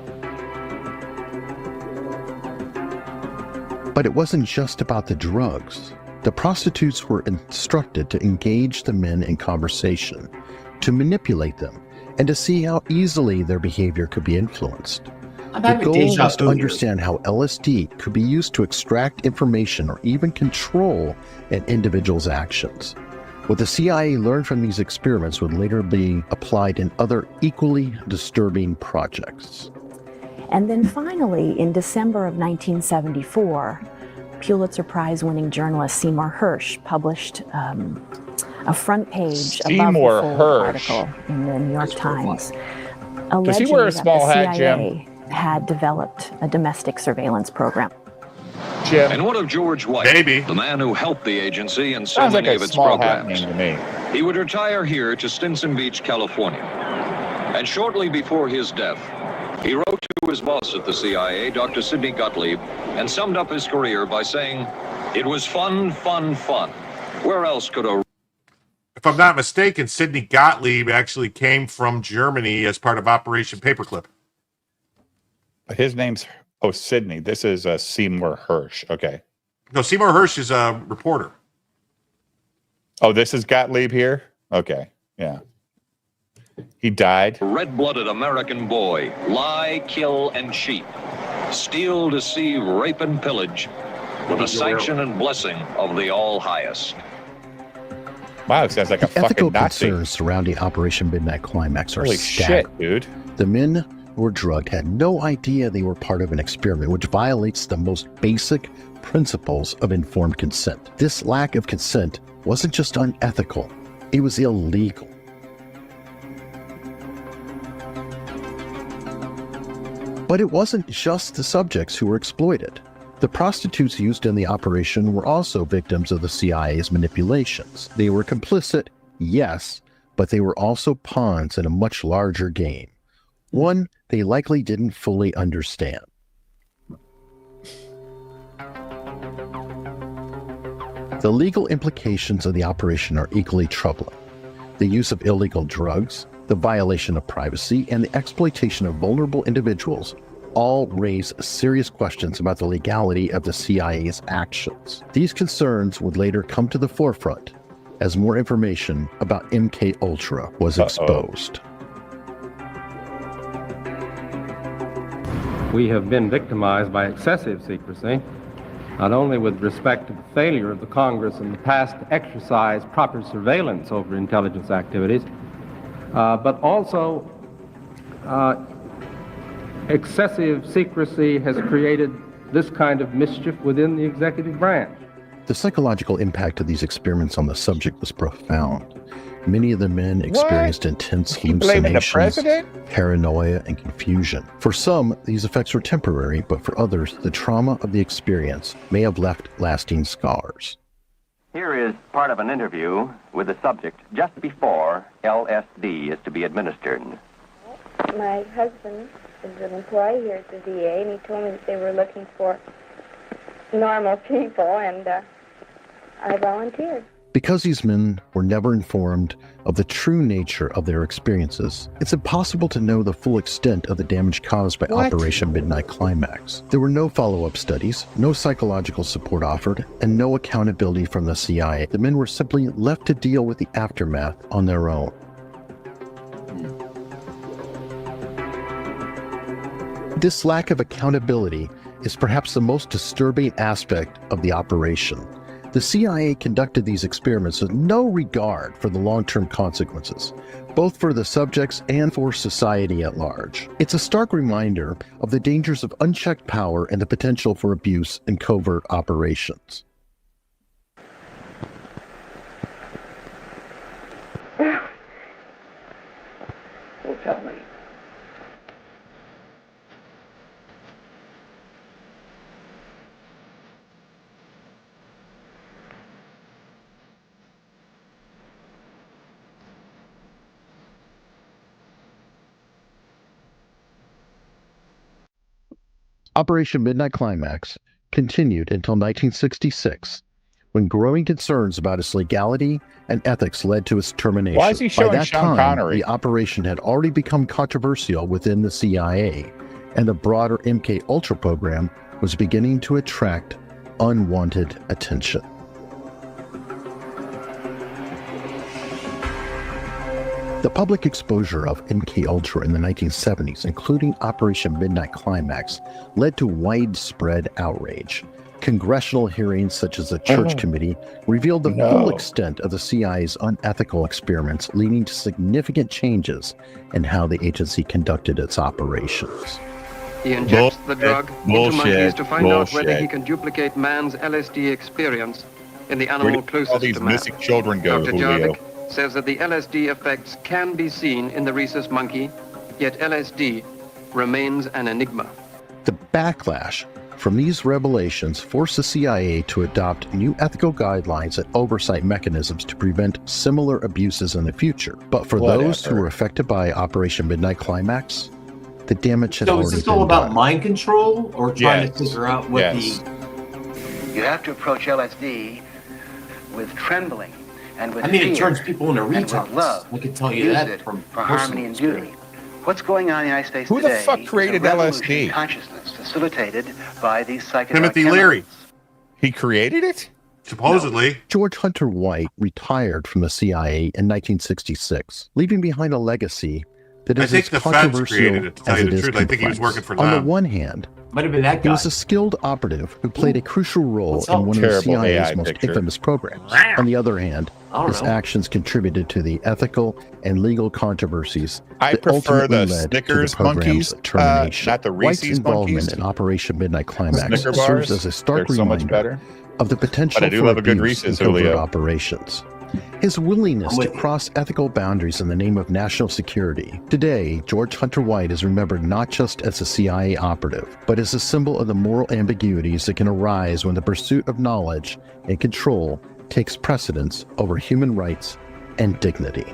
But it wasn't just about the drugs. The prostitutes were instructed to engage the men in conversation, to manipulate them, and to see how easily their behavior could be influenced. The goal was to understand how LSD could be used to extract information or even control an individual's actions. What the CIA learned from these experiments would later be applied in other equally disturbing projects. And then finally, in December of 1974, Pulitzer Prize-winning journalist Seymour Hersh published a front page above the full article in the New York Times, alleging that the CIA had developed a domestic surveillance program. Jim. And what of George White, the man who helped the agency in so many of its programs? He would retire here to Stinson Beach, California. And shortly before his death, he wrote to his boss at the CIA, Dr. Sidney Gottlieb, and summed up his career by saying, "It was fun, fun, fun. Where else could a..." If I'm not mistaken, Sidney Gottlieb actually came from Germany as part of Operation Paperclip. His name's Sidney. This is Seymour Hersh. Okay. No, Seymour Hersh is a reporter. Oh, this is Gottlieb here? Okay. Yeah. He died. Red-blooded American boy. Lie, kill, and cheat. Steal, deceive, rape, and pillage with the sanction and blessing of the All-Highest. Wow, it sounds like a Ethical fucking Nazi. concerns surrounding Operation Midnight Climax are Holy staggering. shit, dude. The men who were drugged had no idea they were part of an experiment which violates the most basic principles of informed consent. This lack of consent wasn't just unethical, it was illegal. But it wasn't just the subjects who were exploited. The prostitutes used in the operation were also victims of the CIA's manipulations. They were complicit, yes, but they were also pawns in a much larger game, one they likely didn't fully understand. The legal implications of the operation are equally troubling. The use of illegal drugs, the violation of privacy, and the exploitation of vulnerable individuals all raise serious questions about the legality of the CIA's actions. These concerns would later come to the forefront as more information about MK Ultra was exposed. We have been victimized by excessive secrecy, not only with respect to the failure of the Congress in the past to exercise proper surveillance over intelligence activities, but also excessive secrecy has created this kind of mischief within the executive branch. The psychological impact of these experiments on the subject was profound. Many of the men experienced intense hallucinations, paranoia, and confusion. For some, these effects were temporary, but for others, the trauma of the experience may have left lasting scars. Here is part of an interview with the subject just before LSD is to be administered. My husband is an employee here at the VA, and he told me that they were looking for normal people, and I volunteered. Because these men were never informed of the true nature of their experiences, it's impossible to know the full extent of the damage caused by Operation Midnight Climax. There were no follow-up studies, no psychological support offered, and no accountability from the CIA. The men were simply left to deal with the aftermath on their own. This lack of accountability is perhaps the most disturbing aspect of the operation. The CIA conducted these experiments with no regard for the long-term consequences, both for the subjects and for society at large. It's a stark reminder of the dangers of unchecked power and the potential for abuse in covert operations. Well, tell me. Operation Midnight Climax continued until 1966, when growing concerns about its legality and ethics led to its termination. Why is he showing By that Sean time, Connery? the operation had already become controversial within the CIA, and the broader MK Ultra program was beginning to attract unwanted attention. The public exposure of MK Ultra in the 1970s, including Operation Midnight Climax, led to widespread outrage. Congressional hearings such as the Church Committee revealed the full extent of the CIA's unethical experiments, leading to significant changes in how the agency conducted its operations. He injects the drug into monkeys to find out whether he can duplicate man's LSD experience in the animal closest all these to man. missing children go, Dr. Julio. Jarvik says that the LSD effects can be seen in the rhesus monkey, yet LSD remains an enigma. The backlash from these revelations forced the CIA to adopt new ethical guidelines and oversight mechanisms to prevent similar abuses in the future. But for those who were affected by Operation Midnight Climax, the damage had already been done. So is this all about mind control or trying to figure out what the... You have to approach LSD with trembling and with I mean, fear it turns people into and with retards. love. I can tell you Use that it from for harmony and beauty. What's going on in the United States Who the today fuck created is a revolution LSD? in consciousness facilitated by these psychedelic Timothy chemicals. Leary. He created it? Supposedly. George Hunter White retired from the CIA in 1966, leaving behind a legacy that I is think as the feds controversial created it, to tell as you it the is truth. I think he was complex. working for On the them. one hand, might have been that he guy. was a skilled operative who played a crucial role What's in up? one of the Terrible CIA's AI most picture. infamous programs. On the other hand, I don't his know. actions contributed to the ethical and legal controversies I that prefer ultimately the led Snickers to the program's monkeys, termination. not the White's Reese's involvement monkeys. in Operation Midnight Climax Snicker serves bars, as a stark they're so much reminder better. of the potential But I do for love a good abuse in Reese's, covert Julio. operations. His willingness to cross ethical boundaries in the name of national security. Today, George Hunter White is remembered not just as a CIA operative, but as a symbol of the moral ambiguities that can arise when the pursuit of knowledge and control takes precedence over human rights and dignity.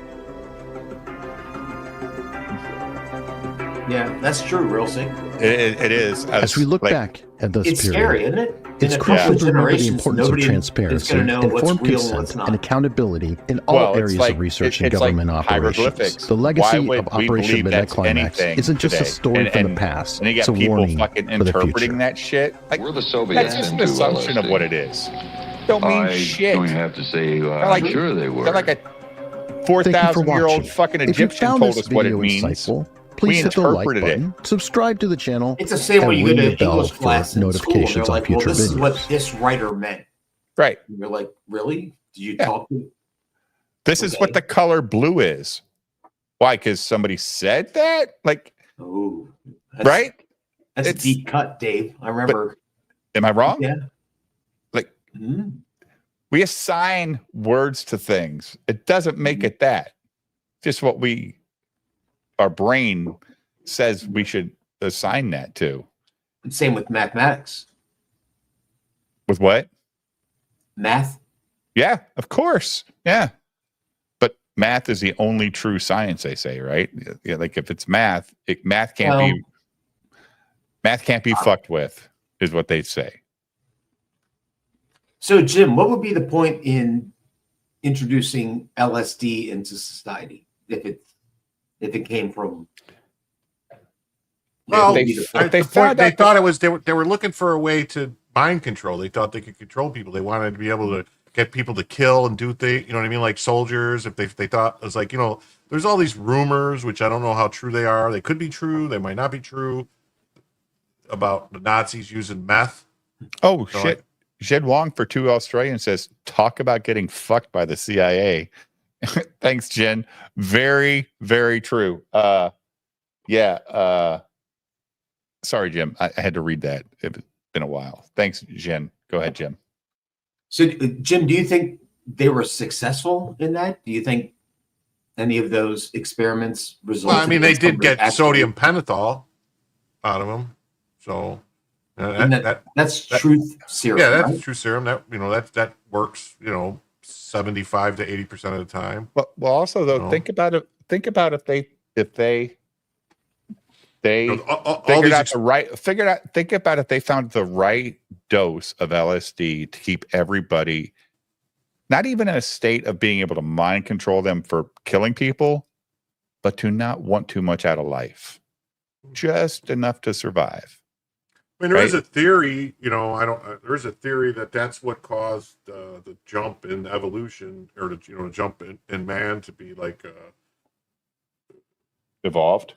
Yeah, that's true, real sick. It is. As we look back at this It's period, scary, isn't it? it's In a crucial couple to of remember the generations, importance of nobody is transparency, gonna know what's informed real and what's consent, not. and accountability in all Well, it's areas like- of research it's and government like operations. hieroglyphics. The legacy Why would of we Operation believe Midnight that's Climax anything isn't just a today? story from the past. And you It's got a people warning fucking for the interpreting future. that shit. Like, We're the Soviets that's just an into assumption of LSD. what it is. Don't mean I shit. don't have to say They're like, I'm sure they were. They're like a Thank you for 4,000-year-old watching. fucking If you Egyptian found told this us what it video means. insightful, please We hit the like interpreted it. button, subscribe to the channel, It's the same and when you ring go the to bell English for class in school. They're notifications on like, well, future this is videos. what this writer meant. Right. And you're like, really? Did you Yeah. talk to This is what the color blue is. Why? Because somebody said that? Like, oh, right? That's It's- a deep cut, Dave. I remember. Am I wrong? Yeah. Like, Mhm. we assign words to things. It doesn't make it that. Just what our brain says we should assign that to. Same with mathematics. With what? Math. Yeah, of course. Yeah. But math is the only true science, they say, right? Yeah, like if it's math, math can't be fucked with, is what they say. So, Jim, what would be the point in introducing LSD into society if it came from? Well, They thought it was they were looking for a way to mind control. They thought they could control people. They wanted to be able to get people to kill and do things. You know what I mean? Like soldiers. If they thought it was like, there's all these rumors, which I don't know how true they are. They could be true. They might not be true, about the Nazis using meth. Oh shit! Jed Wong for 2 Australians says, "Talk about getting fucked by the CIA." Thanks, Jen. Very, very true. Yeah. Sorry, Jim. I had to read that. It's been a while. Thanks, Jen. Go ahead, Jim. So, Jim, do you think they were successful in that? Do you think any of those experiments resulted? Well, I mean, they in did somebody get actually- sodium pentothal out of them. So that's truth serum. Yeah, that's right? true serum. That works. 75 to 80% of the time. Well, also though, think about it. Think about if they figured out the right. Think about if they found the right dose of LSD to keep everybody, not even in a state of being able to mind control them for killing people, but to not want too much out of life, just enough to survive. I mean, there is a theory, there is a theory that that's what caused the jump in evolution, or the jump in man to be like evolved.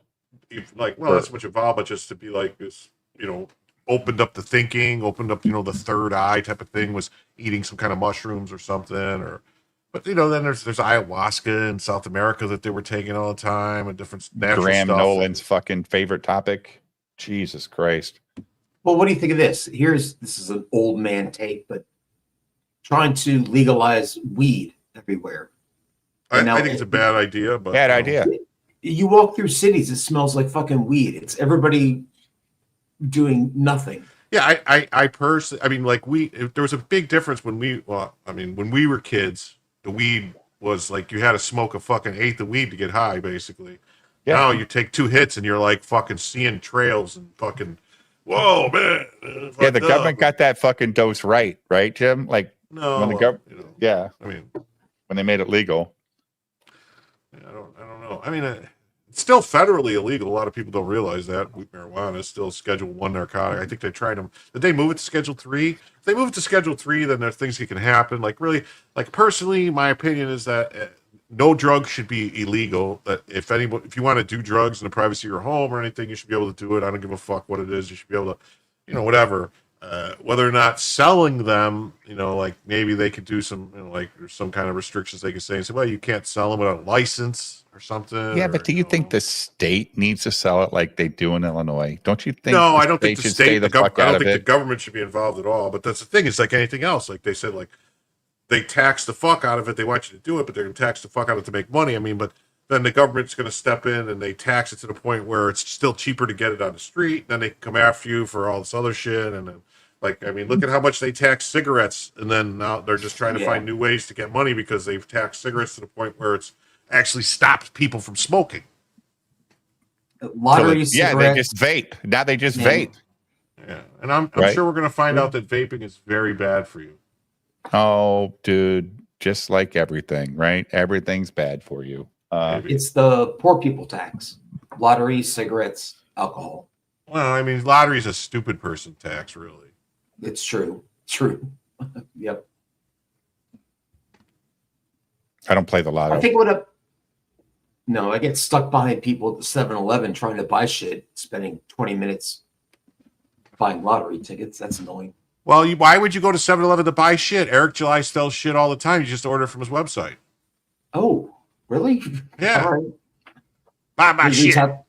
Not so much evolved, but just to be like this, opened up the thinking, opened up, the third eye type of thing, was eating some kind of mushrooms or something, but then there's ayahuasca in South America that they were taking all the time, and different natural Graham stuff. Nolan's fucking favorite topic. Jesus Christ. Well, what do you think of this? This is an old man take, but trying to legalize weed everywhere. I think it's a bad idea, but bad idea. You walk through cities, it smells like fucking weed. It's everybody doing nothing. Yeah, I personally, there was a big difference when we were kids. The weed was like you had to smoke a fucking eighth of weed to get high, basically. Yeah. Now you take 2 hits and you're like fucking seeing trails and fucking, whoa, man. Yeah, the government got that fucking dose right, Jim? Like No, when the government, yeah. I mean, when they made it legal. I don't know. I mean, it's still federally illegal. A lot of people don't realize that marijuana is still Schedule 1 narcotic. I think they tried them. Did they move it to Schedule 3? If they move it to Schedule 3, then there are things that can happen. Personally, my opinion is that no drug should be illegal. That if you want to do drugs in the privacy of your home or anything, you should be able to do it. I don't give a fuck what it is. You should be able to, whatever. Whether or not selling them, maybe they could do some, there's some kind of restrictions they could say and say, well, you can't sell them without a license or something. Yeah, but do you think the state needs to sell it like they do in Illinois? Don't you think? No, I don't think the should state, stay the fuck I out don't of think the it? government should be involved at all. But that's the thing. It's like anything else. Like they said, like they tax the fuck out of it. They want you to do it, but they're going to tax the fuck out of it to make money. I mean, but then the government's going to step in and they tax it to the point where it's still cheaper to get it on the street. Then they can come after you for all this other shit. And then, like, I mean, look at how much they tax cigarettes. And then now they're just trying to find new ways to get money because they've taxed cigarettes to the point where it's actually stopped people from smoking. Lottery So, yeah, they just vape. Now they just vape. Yeah, and I'm Right? sure we're going to find out that vaping is very bad for you. Oh, dude, just like everything, right? Everything's bad for you. It's the poor people tax. Lottery, cigarettes, alcohol. Well, I mean, lottery's a stupid person tax, really. It's true. True. Yep. I don't play the lotto. I think No, I get stuck behind people at the 7-Eleven trying to buy shit, spending 20 minutes buying lottery tickets. That's annoying. Well, why would you go to 7-Eleven to buy shit? Eric July sells shit all the time. You just order from his website. Oh, really? Yeah. All right. Buy my shit. I'll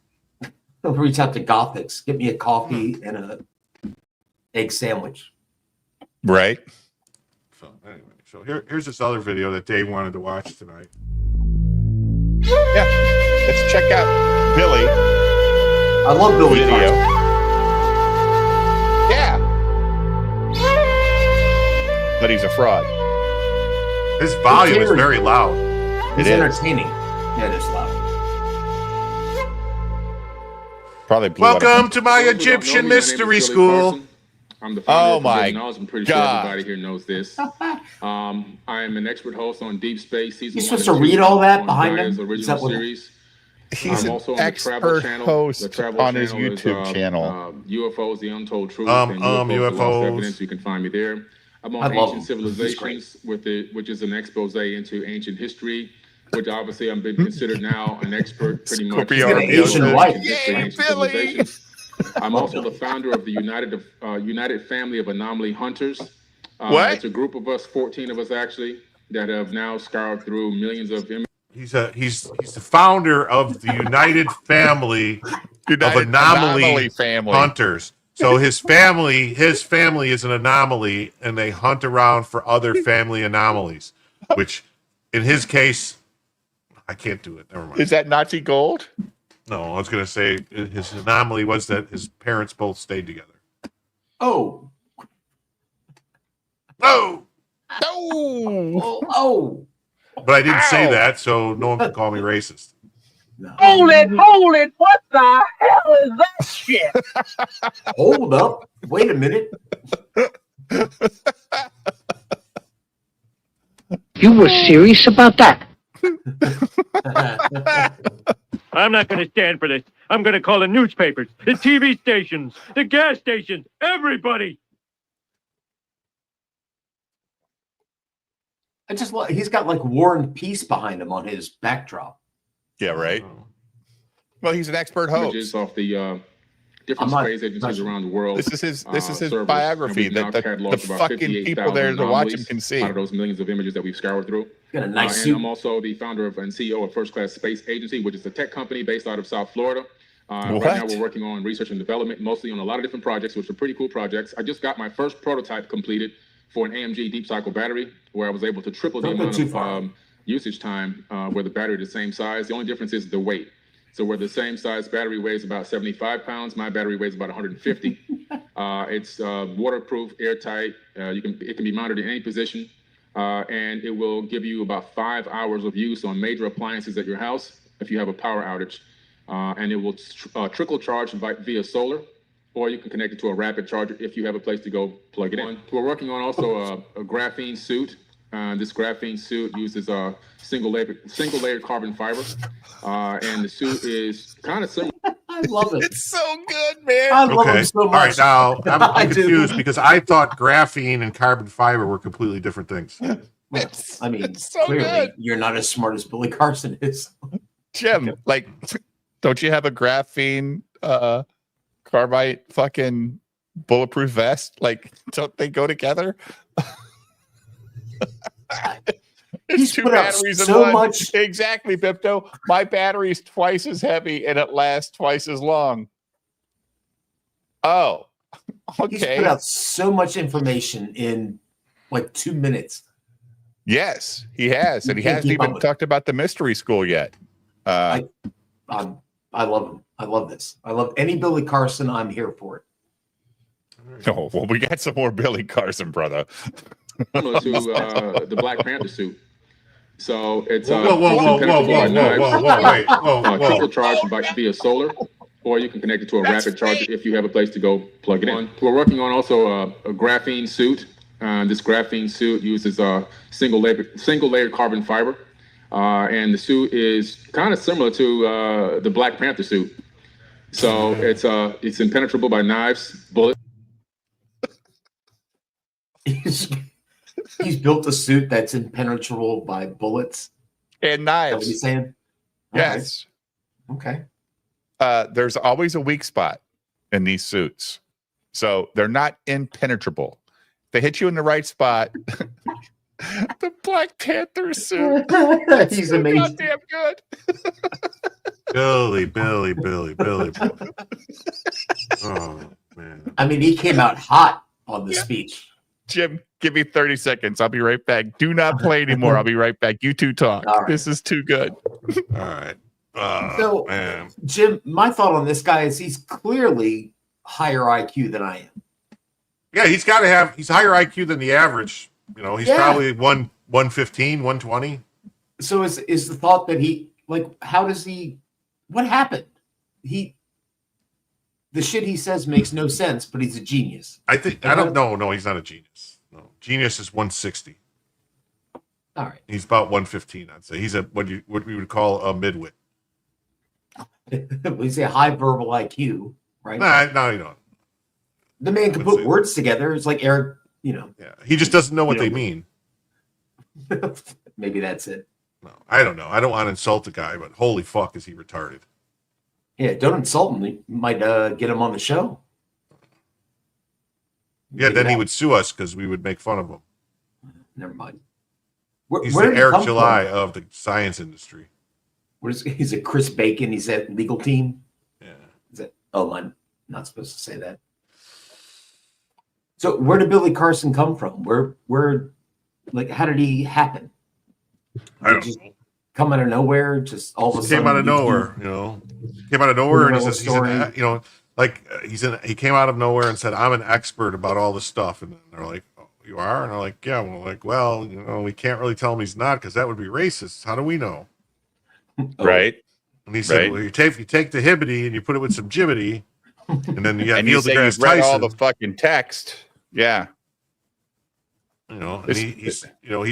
reach out to Gothics. Get me a coffee and a egg sandwich. Right. So anyway, here's this other video that Dave wanted to watch tonight. Yeah, let's check out Billy. I love Billy video. Yeah, but he's a fraud. His volume is very loud. It's It is. entertaining. Yeah, it is loud. Probably blew out Welcome to my Egyptian mystery school. I'm the founder Oh of my Forbidden Knowledge. I'm pretty sure God. everybody here knows this. I am an expert host on Deep Space season You're 1 supposed and to 2 read all that on behind Gaia's him? Is original that what- series. He's I'm an also on the Travel expert channel. host The Travel on his channel is, YouTube channel. UFOs, The Untold Truth, UFOs. and UFOs, The Lost UFOs. Evidence. You can find me there. I'm I on love Ancient him. He's great. Civilizations, which is an expose into ancient history, which obviously I'm been considered now an expert pretty much. Scorpio in He's an Asian wife. history, Yay, ancient Billy! civilizations. I'm also the founder of the United Family of Anomaly Hunters. What? It's a group of us, 14 of us actually, that have now scoured through millions of images. He's the founder of the United Family of Anomaly family. Hunters. So his family is an anomaly, and they hunt around for other family anomalies. Which, in his case, I can't do it. Never mind. Is that Nazi gold? No, I was going to say his anomaly was that his parents both stayed together. Oh. Oh, Oh. Oh. but I didn't say Ow. that, so no one can call me racist. No. Hold it! What the hell is that shit? Hold up. Wait a minute. You were serious about that? I'm not going to stand for this. I'm going to call the newspapers, the TV stations, the gas stations, everybody. I just love, he's got like War and Peace behind him on his backdrop. Yeah, right. Well, he's an expert host. Images off the different space agencies around the world. This is his servers, biography and we've now that the cataloged about fucking people there to watch him can see. out of those millions of images that we've scoured through. Got a nice And suit. I'm also the founder of and CEO of First Class Space Agency, which is a tech company based out of South Florida. Right now, What? we're working on research and development, mostly on a lot of different projects, which are pretty cool projects. I just got my first prototype completed for an AMG deep cycle battery, where I was able to triple the Don't go amount too of far. usage time where the battery is the same size. The only difference is the weight. So where the same size battery weighs about 75 pounds, my battery weighs about 150. It's waterproof, airtight. It can be mounted in any position, and it will give you about 5 hours of use on major appliances at your house if you have a power outage. And it will trickle charge via solar, or you can connect it to a rapid charger if you have a place to go plug it in. We're working on also a graphene suit. This graphene suit uses a single layer carbon fiber, and the suit is kind of similar. I love it. It's so good, man. I love him so All right, much. now I'm I do. confused because I thought graphene and carbon fiber were completely different things. I mean, so clearly good. you're not as smart as Billy Carson is. Jim, like, don't you have a graphene carbide fucking bulletproof vest? Like, don't they go together? It's two put out batteries in so one. much. Exactly, Bipto. My battery's twice as heavy and it lasts twice as long. Oh, He's okay. put out so much information in like 2 minutes. Yes, he has, and he can't hasn't keep up even with talked about the mystery school yet. I love him. I love this. I love any Billy Carson. I'm here for it. Oh, well, we got some more Billy Carson, brother. Similar to the Black Panther suit. So it's whoa, trickle charge via solar, or you can connect it to a rapid charger if you have a place to go plug it in. We're working on also a graphene suit. This graphene suit uses a single layer carbon fiber, and the suit is kind of similar to the Black Panther suit. So it's impenetrable by knives, bullets. He's built a suit that's impenetrable by bullets and knives. What are you saying? Yes. Okay. There's always a weak spot in these suits, so they're not impenetrable. They hit you in the right spot. The Black Panther suit. He's amazing. Goddamn good. Billy. Oh man. I mean, he came out hot on the speech. Jim, give me 30 seconds. I'll be right back. Do not play anymore. I'll be right back. You two talk. All right. This is too good. All right. So, man. Jim, my thought on this guy is he's clearly higher IQ than I am. Yeah, he's higher IQ than the average. You know, he's probably 115, 120. So is the thought that what happened? The shit he says makes no sense, but he's a genius. I don't know. No, he's not a genius. No, genius is 160. All right. He's about 115, I'd say. He's what we would call a midwit. We say high verbal IQ, right? No, you don't. The man can put words together. It's like Eric, Yeah, he just doesn't know what they mean. Maybe that's it. No, I don't know. I don't want to insult the guy, but holy fuck, is he retarded? Yeah, don't insult him. You might get him on the show. Yeah, then he would sue us because we would make fun of him. Never mind. He's the Eric July of the science industry. He's a Chris Bacon. He's that legal team. Yeah. I'm not supposed to say that. So where did Billy Carson come from? How did he happen? I don't know. Come out of nowhere, just all of a sudden. Came out of nowhere, Came out of nowhere, and he says he came out of nowhere and said, "I'm an expert about all this stuff." And they're like, "Oh, you are?" And they're like, "Yeah." Well, we can't really tell him he's not because that would be racist. How do we know? Right. And he said, "Well, you take the Hibbity and you put it with some Jibbity, and then you got Neil deGrasse Tyson." Read all the fucking text. Yeah. And he's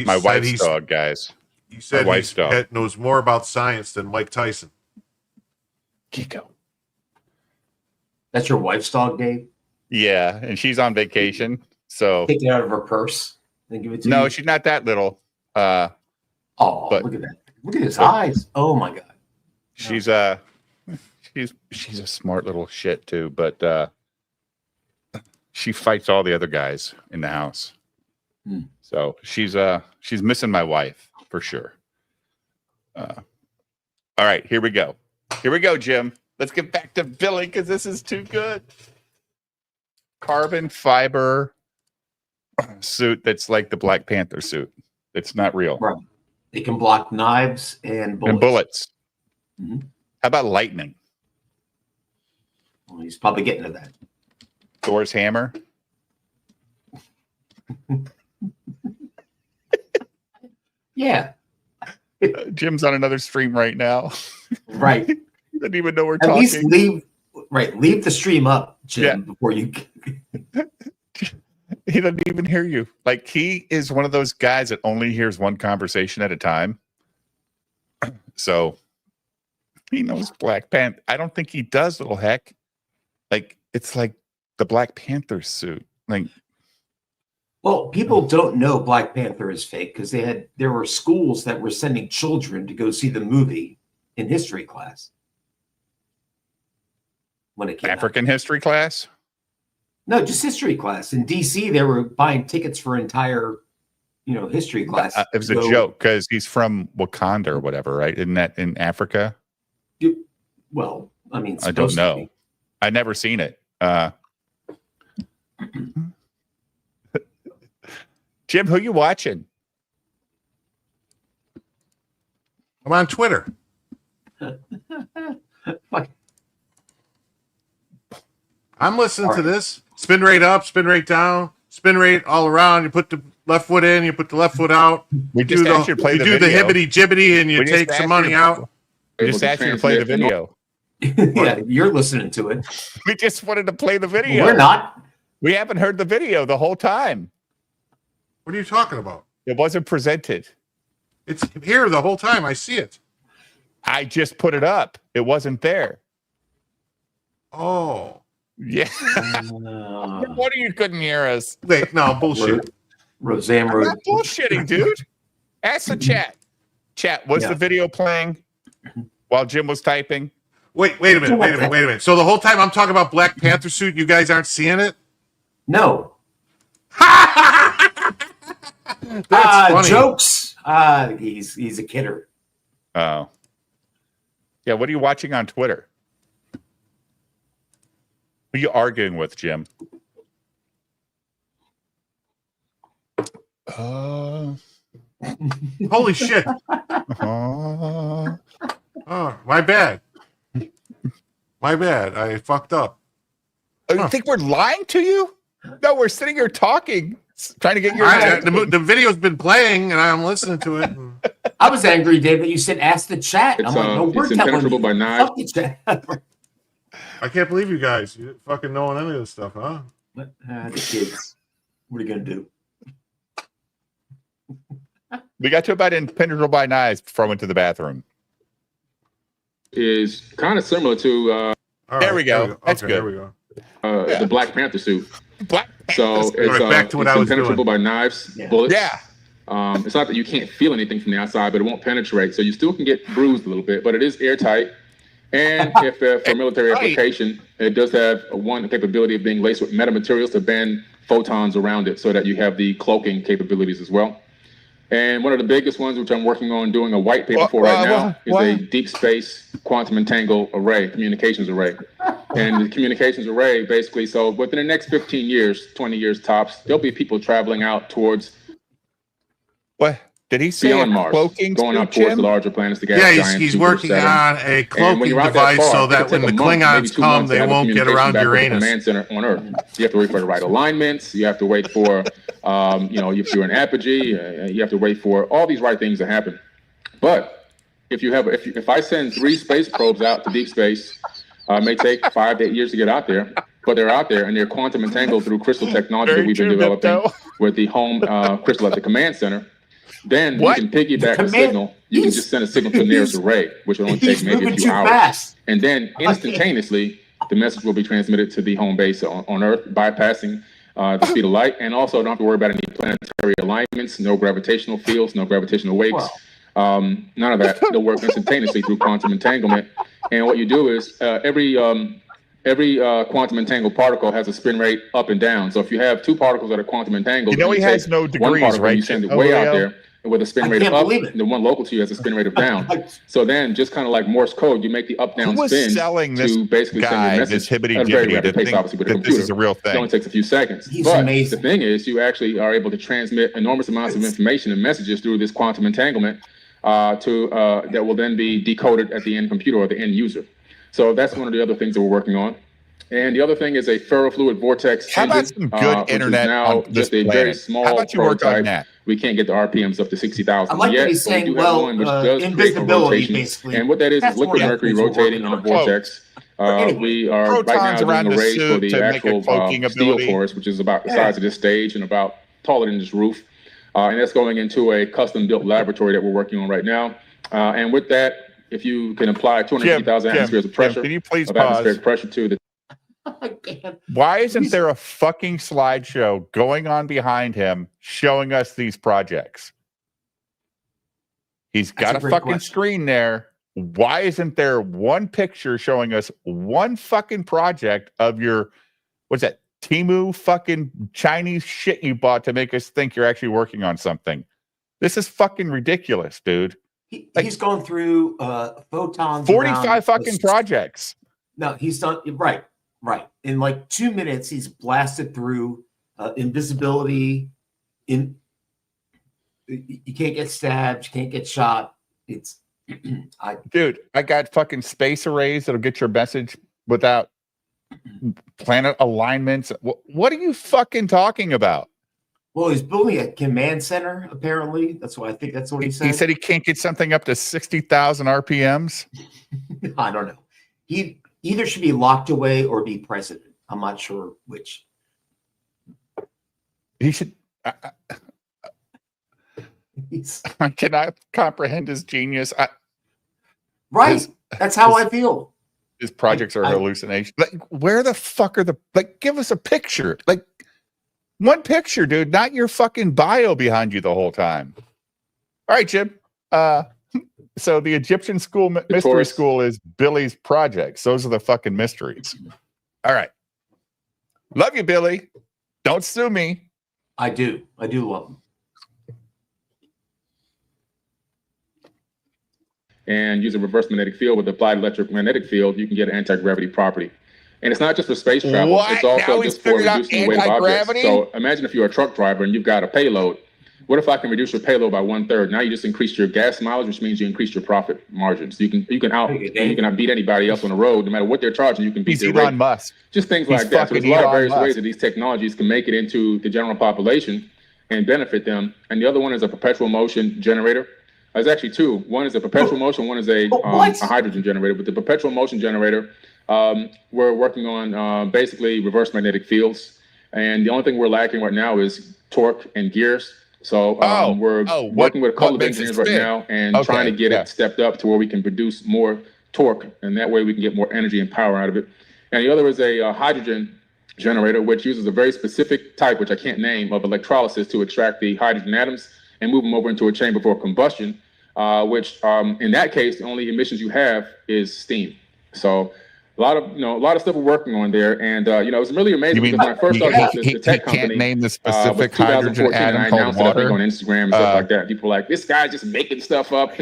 my wife's dog, guys. He said he knows more about science than Mike Tyson. Kiko. That's your wife's dog, Dave? Yeah, and she's on vacation, so take it out of her purse and give it to you. No, she's not that little. Look at that! Look at his eyes. Oh my god. She's a smart little shit too, but she fights all the other guys in the house. So she's missing my wife for sure. All right, here we go. Here we go, Jim. Let's get back to Billy because this is too good. Carbon fiber suit that's like the Black Panther suit. It's not real. Right. It can block knives and bullets. How about lightning? Well, he's probably getting to that. Thor's hammer. Yeah. Jim's on another stream right now. Right. Didn't even know we're At talking. least leave the stream up, Jim, before you. He doesn't even hear you. Like, he is one of those guys that only hears one conversation at a time. So he knows Black Panther. I don't think he does, little heck. Like, it's like the Black Panther suit. Like, well, people don't know Black Panther is fake because there were schools that were sending children to go see the movie in history class. When it came African history class? No, just history class. In DC, they were buying tickets for entire, history class. It was a joke because he's from Wakanda or whatever, right? Isn't that in Africa? Well, I mean, I don't know. I never seen it. Jim, who you watching? I'm on Twitter. I'm listening to this. Spin rate up, spin rate down, spin rate all around. You put the left foot in, you put the left foot out. We just asked you to play the do video. the hibbity jibbity, and you take some money out. We just asked you to play the video. Yeah, you're listening to it. We just wanted to play the video. We're not. We haven't heard the video the whole time. What are you talking about? It wasn't presented. It's here the whole time. I see it. I just put it up. It wasn't there. Oh. Yeah. What are you couldn't hear us? Wait, no, bullshit. Roseanne I'm not bullshitting, dude. Ask the chat. Chat, was the video playing while Jim was typing? Wait a minute. So the whole time I'm talking about Black Panther suit, you guys aren't seeing it? No. That's funny. Jokes. He's a kidder. Oh. Yeah, what are you watching on Twitter? Who are you arguing with, Jim? Holy shit. Oh, my bad. My bad. I fucked up. Oh, you think we're lying to you? No, we're sitting here talking, trying to get your the video's been playing, and I'm listening to it. I was angry, Dave, that you said ask the chat. It's, I'm like, no, we're it's telling impenetrable you. by knives. Fuck the chat. I can't believe you guys. You didn't fucking know any of this stuff, huh? The kids. What are you going to do? We got to about impenetrable by knives before I went to the bathroom. Is kind of similar to There we go. That's Okay, good. there we go. the Black Panther suit. Black So All right, back to what it's I was impenetrable doing. by knives, bullets. Yeah. It's not that you can't feel anything from the outside, but it won't penetrate. So you still can get bruised a little bit, but it is airtight. And if for military application, it does have one capability of being laced with metamaterials to bend photons around it so that you have the cloaking capabilities as well. And one of the biggest ones, which I'm working on doing a white paper for right now, is a deep space quantum entangled array, communications array. And the communications array, basically, so within the next 15 years, 20 years tops, there'll be people traveling out towards What? Did he say beyond a Mars, cloaking going out suit, towards Jim? the larger planets, the gas Yeah, giants. he's Jupiter, working Saturn. on a And when cloaking you're out that device far, so it that could when the take a month, maybe Klingons 2 come, months to they have a won't get around communication back with the Uranus. command center on Earth. You have to wait for the right alignments. You have to wait for, if you're an apogee, you have to wait for all these right things to happen. But if I send 3 space probes out to deep space, it may take 5 to 8 years to get out there, but they're out there and they're quantum entangled through crystal technology that we've been developing with the home crystal at the command center. Then you can piggyback the signal. You can just send a signal to the nearest array, which will only take maybe a few hours. And then instantaneously, the message will be transmitted to the home base on Earth, bypassing the speed of light. And also, don't have to worry about any planetary alignments, no gravitational fields, no gravitational wakes. None of that. They'll work instantaneously through quantum entanglement. And what you do is every quantum entangled particle has a spin rate up and down. So if you have 2 particles that are quantum entangled, You know he take has no one degrees, particle, right? you send it way out there with a spin rate of can't up, believe it. and the one local to you has a spin rate of down. So then, just kind of like Morse code, you make the up-down Who was spins selling this to basically send guy, your this message hibbity at a very jibbity, rapid to pace, think obviously, with a that this computer. is a real It thing? only takes a few seconds. He's but amazing. the thing is, you actually are able to transmit enormous amounts of information and messages through this quantum entanglement that will then be decoded at the end computer or the end user. So that's one of the other things that we're working on. And the other thing is a ferrofluid vortex How about engine, some good which is internet now on this just a very planet? small How about you work on prototype. that? We can't get the RPMs up to 60,000 I like yet. that he's but we saying, do have well, one which does create a invisibility, rotation. basically. And what that is That's liquid one of the mercury things we're rotating in a working on. vortex. Anyway, We are right protons now around doing the arrays for suit the to make a actual cloaking steel ability. torus, which is about the size of this stage and about taller than this roof. And that's going into a custom-built laboratory that we're working on right now. And with that, if you can apply 250,000 atmospheres of pressure, can you please of pause? atmospheric pressure to the Why isn't there a fucking slideshow going on behind him showing us these projects? He's got a great fucking question. screen there. Why isn't there one picture showing us one fucking project of your, what's that, Temu fucking Chinese shit you bought to make us think you're actually working on something. This is fucking ridiculous, dude. He's gone through photons. 45 fucking projects. No, he's done right. In like 2 minutes, he's blasted through invisibility. You can't get stabbed, you can't get shot. It's dude, I got fucking space arrays that'll get your message without planet alignments. What are you fucking talking about? Well, he's building a command center, apparently. That's what I think that's what he said. He said he can't get something up to 60,000 RPMs. I don't know. He either should be locked away or be president. I'm not sure which. He should. I cannot comprehend his genius. That's how I feel. His projects are hallucinations. Like, where the fuck are give us a picture. Like, one picture, dude, not your fucking bio behind you the whole time. All right, Jim. So the Egyptian school mystery school is Billy's projects. Those are the fucking mysteries. All right. Love you, Billy. Don't sue me. I do love him. And use a reverse magnetic field with applied electromagnetic field, you can get an anti-gravity property. And it's not just for space travel. What? It's also just for reducing the weight of objects. So imagine if you're a truck driver and you've got a payload. What if I can reduce your payload by 1/3? Now you just increase your gas mileage, which means you increase your profit margins. You can beat anybody else on the road, no matter what they're charging. You can beat their rate. Musk. Just things like that. So there's a lot of various ways that these technologies can make it into the general population and benefit them. And the other one is a perpetual motion generator. There's actually two. One is a perpetual motion. One is a hydrogen generator. But the perpetual motion generator, we're working on basically reverse magnetic fields. And the only thing we're lacking right now is torque and gears. So we're working with a couple of engineers right now and trying to get it stepped up to where we can produce more torque. And that way we can get more energy and power out of it. And the other is a hydrogen generator, which uses a very specific type, which I can't name, of electrolysis to extract the hydrogen atoms and move them over into a chamber for combustion. Which in that case, the only emissions you have is steam. So a lot of stuff we're working on there, and it was really amazing because when I first started the tech company, can't name the specific was 2014, hydrogen atom and I announced called it water. on Instagram and stuff like that. People were like, this guy's just making stuff up.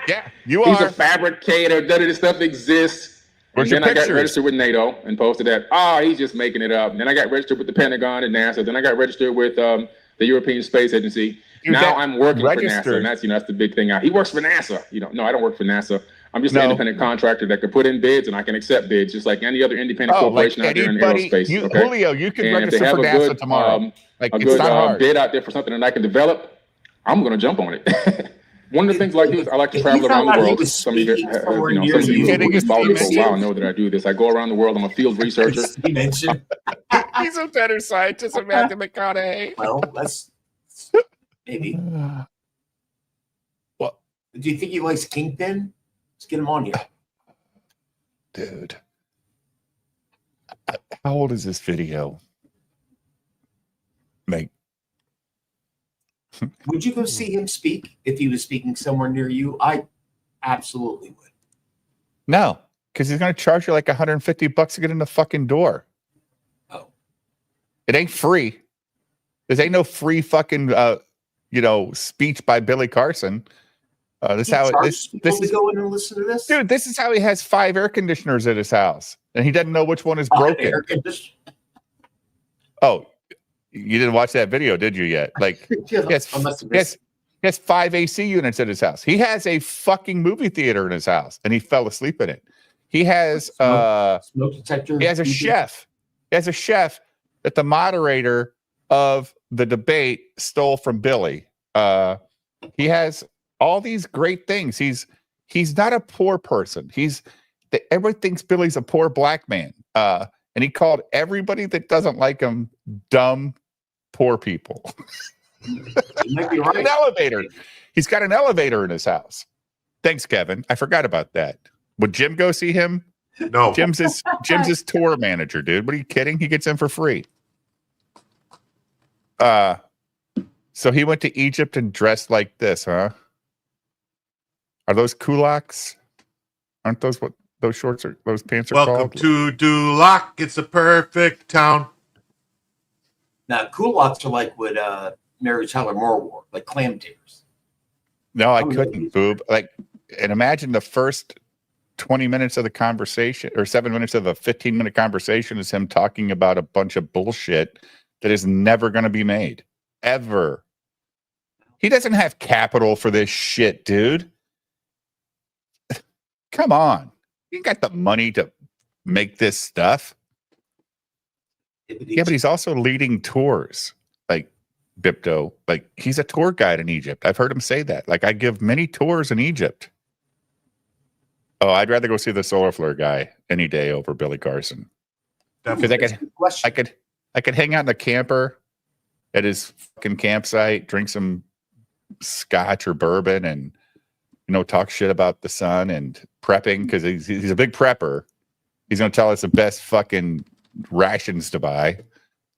Yeah, you He's are. a fabricator. None of this stuff exists. Where's and your then I got pictures? registered with NATO and posted that. He's just making it up. And then I got registered with the Pentagon and NASA. Then I got registered with the European Space Agency. Now I'm working for NASA, and that's the big thing. He works for NASA. No, I don't work for NASA. I'm just an independent contractor that could put in bids, and I can accept bids just like any other independent corporation out there in aerospace. Julio, you can register for NASA tomorrow. A good bid out there for something that I can develop, I'm going to jump on it. One of the things I like to do is I like to travel around the world. Some of you follow me for a while know that I do this. I go around the world. I'm a field researcher. He's a better scientist than Matthew McConaughey. Well, that's maybe. What? Do you think he likes Kingpin? Let's get him on here. Dude. How old is this video? Mate. Would you go see him speak if he was speaking somewhere near you? I absolutely would. No, because he's going to charge you like $150 to get in the fucking door. Oh. It ain't free. This ain't no free fucking, speech by Billy Carson. This is how this to go in and listen to this, dude. This is how he has 5 air conditioners at his house, and he doesn't know which one is broken. Oh, you didn't watch that video, did you yet? Like, yes, 5 AC units at his house. He has a fucking movie theater in his house, and he fell asleep in it. He has smoke detector. He has a chef. He has a chef that the moderator of the debate stole from Billy. He has all these great things. He's not a poor person. Everybody thinks Billy's a poor black man. And he called everybody that doesn't like him dumb, poor people. You might be right. An elevator. He's got an elevator in his house. Thanks, Kevin. I forgot about that. Would Jim go see him? No. Jim's his tour manager, dude. What are you kidding? He gets in for free. So he went to Egypt and dressed like this, huh? Are those kulaks? Aren't those what those shorts are? Those pants are called? Welcome to Duloc. It's a perfect town. Now, culottes are like what Mary Tyler Moore wore, like clam tears. No, I couldn't, boob. Like, and imagine the first 20 minutes of the conversation or 7 minutes of a 15-minute conversation is him talking about a bunch of bullshit that is never going to be made. Ever. He doesn't have capital for this shit, dude. Come on. You got the money to make this stuff. Yeah, but he's also leading tours. Like Bipto. Like, he's a tour guide in Egypt. I've heard him say that. Like, I give many tours in Egypt. Oh, I'd rather go see the solar flare guy any day over Billy Carson. Because I could hang out in a camper at his fucking campsite, drink some scotch or bourbon, and talk shit about the sun and prepping, because he's a big prepper. He's gonna tell us the best fucking rations to buy,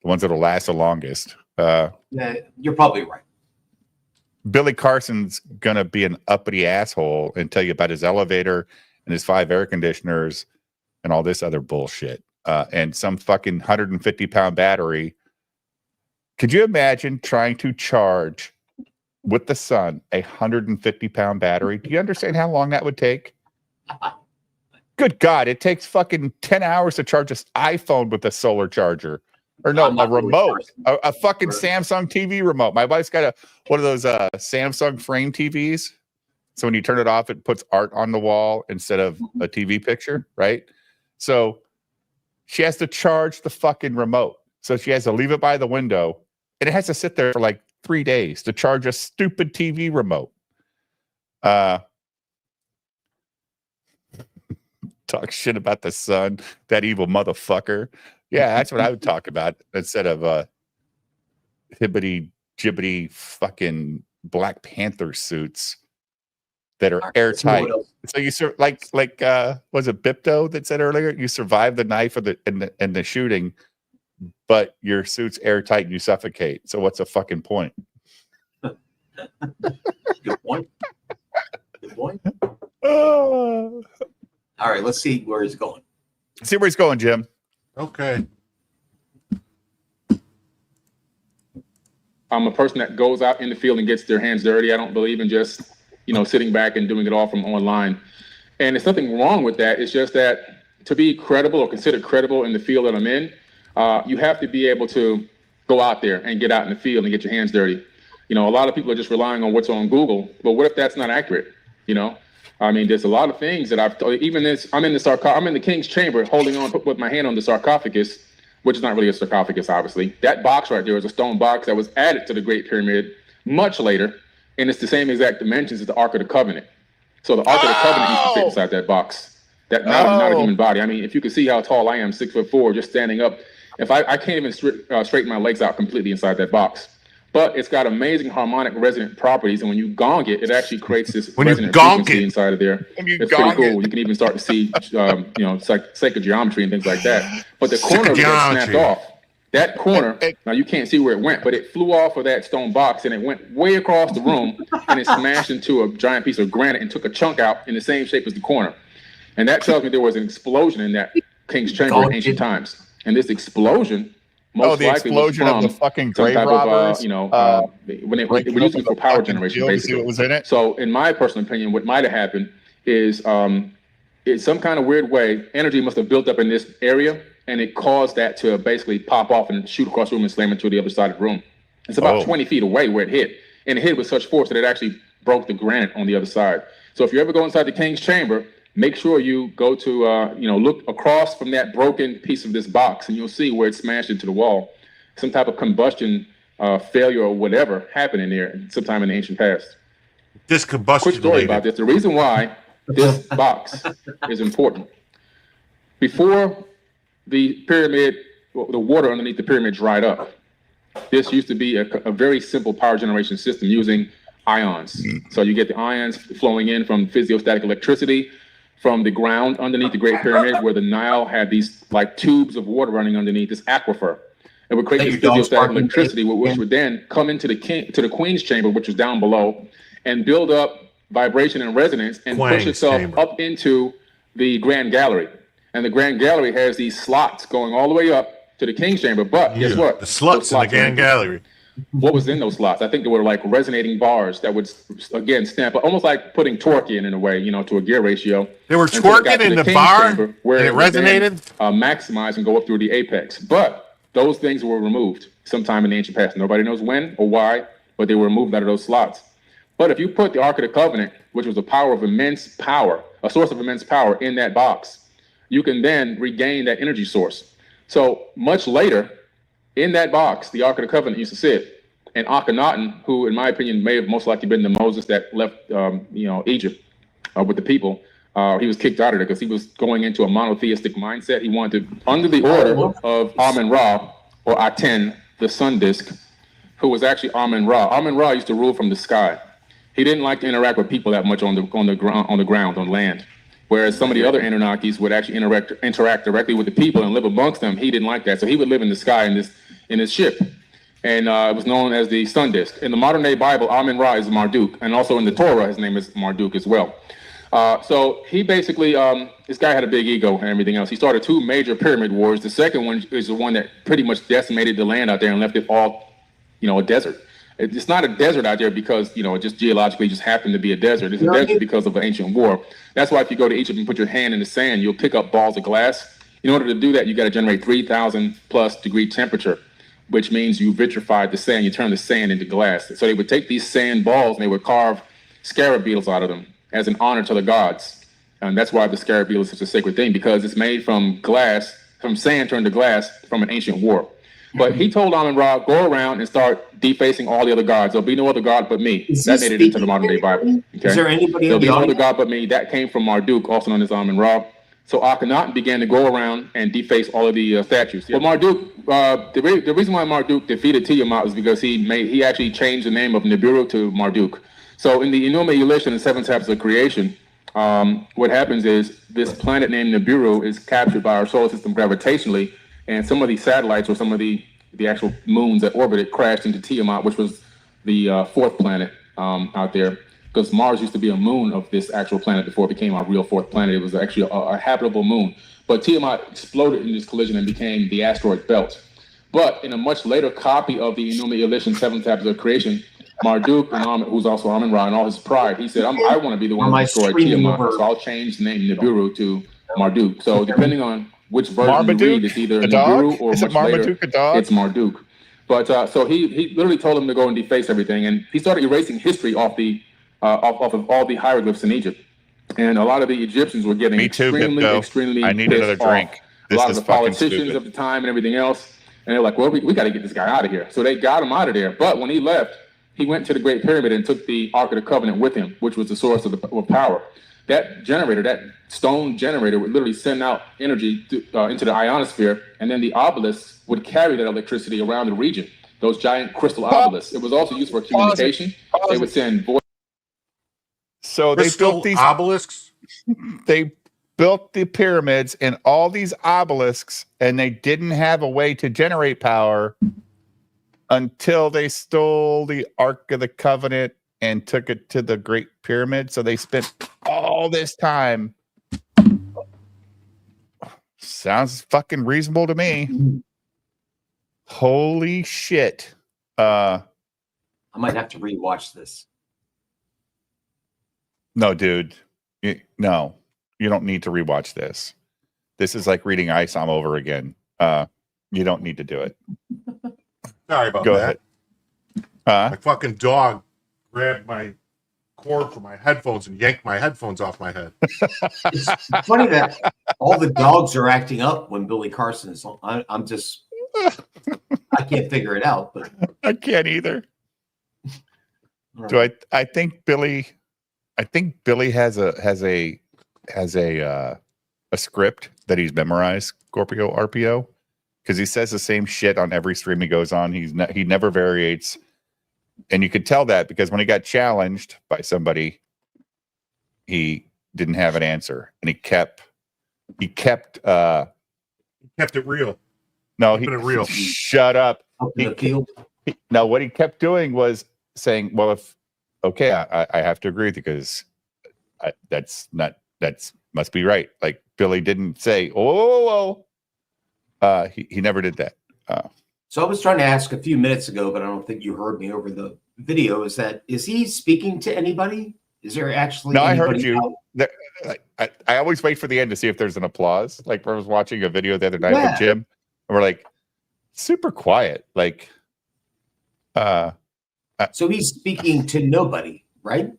the ones that'll last the longest. Yeah, you're probably right. Billy Carson's gonna be an uppity asshole and tell you about his elevator and his 5 air conditioners and all this other bullshit. And some fucking 150-pound battery. Could you imagine trying to charge with the sun a 150-pound battery? Do you understand how long that would take? Good God, it takes fucking 10 hours to charge this iPhone with a solar charger. Or no, a remote, a fucking Samsung TV remote. My wife's got one of those Samsung frame TVs. So when you turn it off, it puts art on the wall instead of a TV picture, right? So she has to charge the fucking remote. So she has to leave it by the window, and it has to sit there for like 3 days to charge a stupid TV remote. Talk shit about the sun, that evil motherfucker. Yeah, that's what I would talk about instead of hibbity jibbity fucking Black Panther suits that are airtight. So you was it Bipto that said earlier, you survive the knife and the shooting, but your suit's airtight and you suffocate. So what's the fucking point? Good point. Good point. All right, let's see where he's going. See where he's going, Jim. Okay. I'm a person that goes out in the field and gets their hands dirty. I don't believe in just, sitting back and doing it all from online. And there's nothing wrong with that. It's just that to be credible or considered credible in the field that I'm in, you have to be able to go out there and get out in the field and get your hands dirty. A lot of people are just relying on what's on Google, but what if that's not accurate? I mean, there's a lot of things that I'm in the King's Chamber holding on with my hand on the sarcophagus, which is not really a sarcophagus, obviously. That box right there is a stone box that was added to the Great Pyramid much later, and it's the same exact dimensions as the Ark of the Covenant. So the Ark of the Covenant used to fit inside that box. Not a human body. I mean, if you can see how tall I am, 6'4", just standing up, if I can't even straighten my legs out completely inside that box. But it's got amazing harmonic resonant properties, and when you gong it, it actually creates this resonant frequency inside of there. It's pretty cool. You can even start to see, sacred geometry and things like that. But the corner of it snapped off. That corner, now you can't see where it went, but it flew off of that stone box, and it went way across the room, and it smashed into a giant piece of granite and took a chunk out in the same shape as the corner. And that tells me there was an explosion in that King's Chamber in ancient times. And this explosion most the likely explosion was from of the fucking grave some type robbers. When they were using it for power generation, basically. What was in it? So, in my personal opinion, what might have happened is, in some kind of weird way, energy must have built up in this area, and it caused that to basically pop off and shoot across the room and slam into the other side of the room. It's about 20 feet away where it hit, and it hit with such force that it actually broke the granite on the other side. So, if you ever go inside the King's Chamber, make sure you go to, look across from that broken piece of this box, and you'll see where it smashed into the wall. Some type of combustion failure or whatever happened in there sometime in the ancient past. This combustion. Quick story about this. The reason why this box is important. Before the pyramid, the water underneath the pyramid dried up, this used to be a very simple power generation system using ions. So you get the ions flowing in from physiostatic electricity from the ground underneath the Great Pyramid, where the Nile had these like tubes of water running underneath this aquifer. It would create this physiostatic electricity, which would then come into the Queen's Chamber, which was down below, and build up vibration and resonance and push itself up into the Grand Gallery. And the Grand Gallery has these slots going all the way up to the King's Chamber. But guess what? The sluts in the Grand Gallery. What was in those slots? I think they were like resonating bars that would again stamp, almost like putting torque in a way, to a gear ratio. They were twerking in the bar, where it resonated, maximize and go up through the apex. But those things were removed sometime in the ancient past. Nobody knows when or why, but they were removed out of those slots. But if you put the Ark of the Covenant, which was a source of immense power in that box, you can then regain that energy source. So much later, in that box, the Ark of the Covenant used to sit. And Akhenaten, who in my opinion may have most likely been the Moses that left, Egypt with the people, he was kicked out of there because he was going into a monotheistic mindset. He wanted to, under the order of Amun-Ra, or Aten, the sun disk, who was actually Amun-Ra. Amun-Ra used to rule from the sky. He didn't like to interact with people that much on the ground, on land. Whereas some of the other Anunnakis would actually interact directly with the people and live amongst them. He didn't like that, so he would live in the sky in his ship, and it was known as the sun disk. In the modern day Bible, Amun-Ra is Marduk, and also in the Torah, his name is Marduk as well. So he basically, this guy had a big ego and everything else. He started 2 major pyramid wars. The second one is the one that pretty much decimated the land out there and left it all, a desert. It's not a desert out there because, it just geologically just happened to be a desert. It's a desert because of an ancient war. That's why if you go to Egypt and put your hand in the sand, you'll pick up balls of glass. In order to do that, you got to generate 3,000 plus degree temperature, which means you vitrified the sand. You turn the sand into glass. So they would take these sand balls and they would carve scarab beetles out of them as an honor to the gods. And that's why the scarab beetle is such a sacred thing, because it's made from glass, from sand turned to glass from an ancient war. But he told Amun-Ra, go around and start defacing all the other gods. There'll be no other god but me. That made it into the modern day Bible. Okay? Is there anybody There'll in be the no other audience? god but me. That came from Marduk, also known as Amun-Ra. So Akhenaten began to go around and deface all of the statues. Well, Marduk, the reason why Marduk defeated Tiamat was because he actually changed the name of Nibiru to Marduk. So in the Enuma Elish and the 7 tablets of creation, what happens is this planet named Nibiru is captured by our solar system gravitationally, and some of these satellites or some of the actual moons that orbit it crashed into Tiamat, which was the 4th planet out there. Because Mars used to be a moon of this actual planet before it became our real 4th planet. It was actually a habitable moon. But Tiamat exploded in this collision and became the asteroid belt. But in a much later copy of the Enuma Elish and 7 tablets of creation, Marduk, who's also Amun-Ra, and all his pride, he said, I want to be the one who destroyed Tiamat, so I'll change the name Nibiru to Marduk. So depending on which version you read, it's either Nibiru or much later, it's Marduk. But so he literally told him to go and deface everything, and he started erasing history off of all the hieroglyphs in Egypt. And a lot of the Egyptians were getting extremely I need pissed another drink. off. This A lot is of the fucking politicians stupid. of the time and everything else. And they're like, well, we got to get this guy out of here. So they got him out of there. But when he left, he went to the Great Pyramid and took the Ark of the Covenant with him, which was the source of power. That generator, that stone generator, would literally send out energy into the ionosphere, and then the obelisks would carry that electricity around the region. Those giant crystal obelisks. It was also used for communication. They would send voice. So they built these obelisks. They built the pyramids and all these obelisks, and they didn't have a way to generate power until they stole the Ark of the Covenant and took it to the Great Pyramid. So they spent all this time. Sounds fucking reasonable to me. Holy shit. I might have to rewatch this. No, dude. No, you don't need to rewatch this. This is like reading ISOM over again. You don't need to do it. Sorry about Go that. ahead. My fucking dog grabbed my cord from my headphones and yanked my headphones off my head. It's funny that all the dogs are acting up when Billy Carson is on. I'm just, I can't figure it out. But I can't either. Do I think Billy has a script that he's memorized, Scorpio RPO, because he says the same shit on every stream he goes on. He never variates, and you could tell that because when he got challenged by somebody, he didn't have an answer, and he kept it real. No, Keeping it real. Shut up. No, what he kept doing was saying, "Well, I have to agree with you because that's must be right." Like Billy didn't say, "Oh, He never did that. So I was trying to ask a few minutes ago, but I don't think you heard me over the video. Is he speaking to anybody? Is there actually? No, I heard you. I always wait for the end to see if there's an applause. Like I was watching a video the other night with Jim, and we're like super quiet. Like, so he's speaking to nobody, right?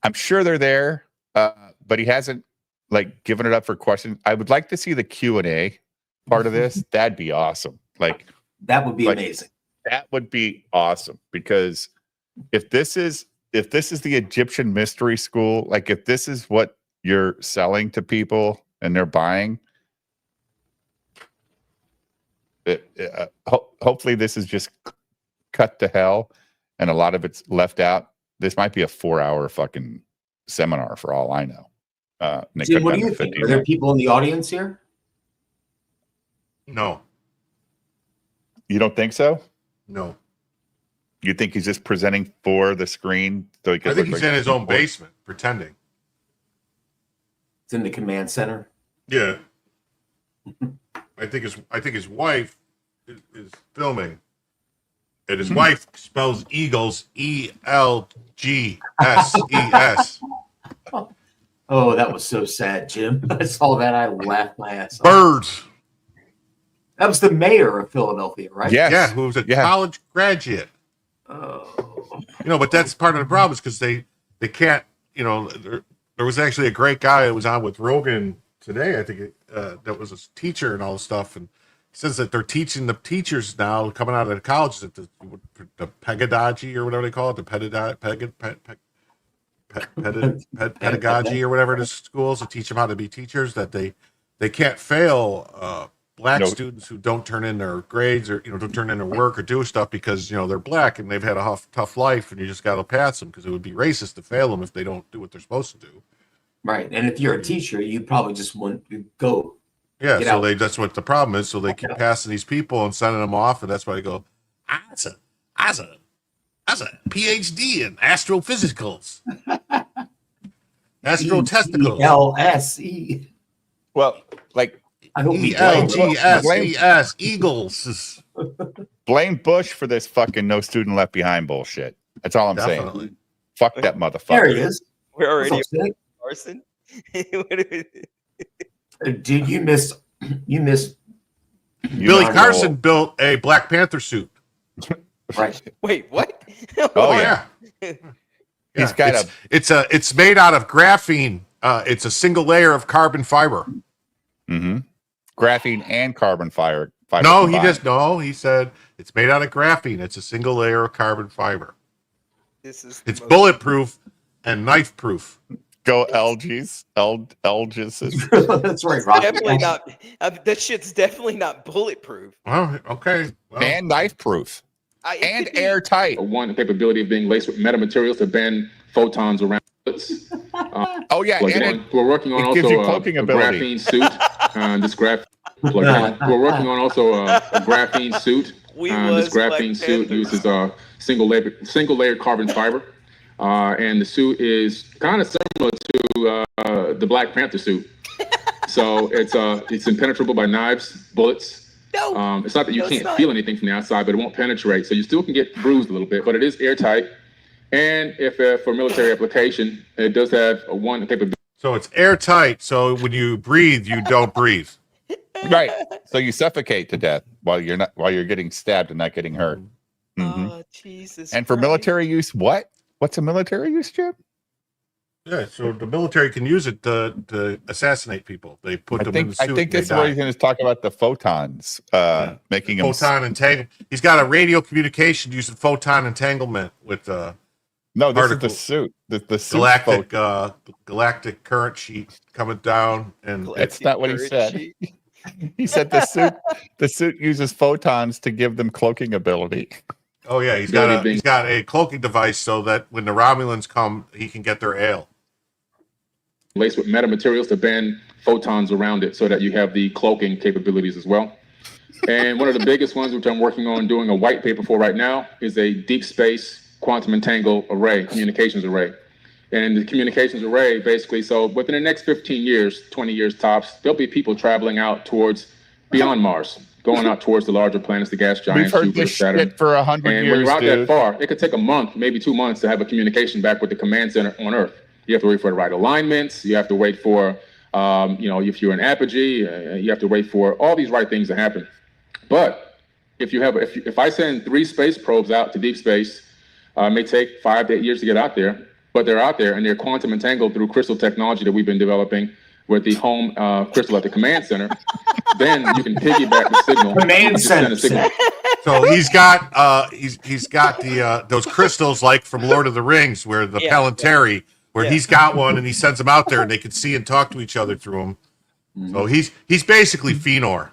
I'm sure they're there, but he hasn't like given it up for questions. I would like to see the Q&A part of this. That'd be awesome. Like that would be amazing. That would be awesome because if this is the Egyptian mystery school, like if this is what you're selling to people and they're buying, hopefully this is just cut to hell and a lot of it's left out. This might be a 4-hour fucking seminar for all I know. Jim, what do you think? Are there people in the audience here? No. You don't think so? No. You think he's just presenting for the screen? So he I think he's in his own basement, pretending. It's in the command center. Yeah. I think his wife is filming. And his wife spells eagles ELGSES. Oh, that was so sad, Jim. I saw that. I laughed my ass off. Birds. That was the mayor of Philadelphia, right? Yes. Yeah, who was a college graduate. Oh. But that's part of the problem is because they can't, there was actually a great guy that was on with Rogan today, I think, that was a teacher and all this stuff. And he says that they're teaching the teachers now coming out of the colleges at the pedagogy or whatever they call it, the pedagogy or whatever it is, schools to teach them how to be teachers, that they can't fail black students who don't turn in their grades or don't turn in their work or do stuff because they're black and they've had a tough life and you just got to pass them because it would be racist to fail them if they don't do what they're supposed to do. Right, and if you're a teacher, you probably just want to go. Yeah, so that's what the problem is. So they keep passing these people and sending them off, and that's why they go, "That's a PhD in astrophysicals, astrotesticals, ELSE." Well, like ELGSES, Eagles. Blame Bush for this fucking no student left behind bullshit. That's all I'm saying. Fuck that motherfucker. There he is. We're already Carson. Dude, you missed. Billy Carson built a Black Panther suit. Right. Wait, what? Oh yeah. He's got it's made out of graphene. It's a single layer of carbon fiber. Mm-hmm. Graphene and carbon fiber. No, he said it's made out of graphene. It's a single layer of carbon fiber. It's bulletproof and knife proof. Go LGs. LGs. That's right, Rob. Definitely not. That shit's definitely not bulletproof. Oh, okay. Well. And knife proof. And airtight. One capability of being laced with metamaterials to bend photons around bullets. We're working on also a graphene suit. We're working on also a graphene suit. This graphene suit uses a single layer carbon fiber. And the suit is kind of similar to the Black Panther suit. So it's impenetrable by knives, bullets. No, it's not that you can't feel anything from the outside, but it won't penetrate. So you still can get bruised a little bit, but it is airtight. And if for military application, it does have one capability. So it's airtight. So when you breathe, you don't breathe. Right. So you suffocate to death while you're getting stabbed and not getting hurt. Mm-hmm. Oh, Jesus. And for military use, what? What's a military use, Jim? Yeah, so the military can use it to assassinate people. They put them in the suit. I think that's where he's going to talk about the photons, making them photon entanglement. He's got a radio communication using photon entanglement with no, this is the suit. The suit galactic current sheet coming down, and that's not what he said. He said the suit uses photons to give them cloaking ability. Oh yeah, he's got a cloaking device so that when the Romulans come, he can get their ale. Laced with metamaterials to bend photons around it so that you have the cloaking capabilities as well. And one of the biggest ones, which I'm working on doing a white paper for right now, is a deep space quantum entangled array, communications array. And the communications array, basically, so within the next 15 years, 20 years tops, there'll be people traveling out towards beyond Mars, going out towards the larger planets, the gas giants, We've heard Jupiter, this Saturn. shit for 100 And years, when you're out dude. that far, it could take a month, maybe 2 months to have a communication back with the command center on Earth. You have to wait for the right alignments. You have to wait for, if you're in apogee, you have to wait for all these right things to happen. But if I send 3 space probes out to deep space, it may take 5 to 8 years to get out there, but they're out there and they're quantum entangled through crystal technology that we've been developing with the home crystal at the command center. Then you can piggyback the signal. Command center. So he's got the those crystals like from Lord of the Rings, where the Palantari, where he's got one and he sends them out there and they can see and talk to each other through them. So he's basically Phenor.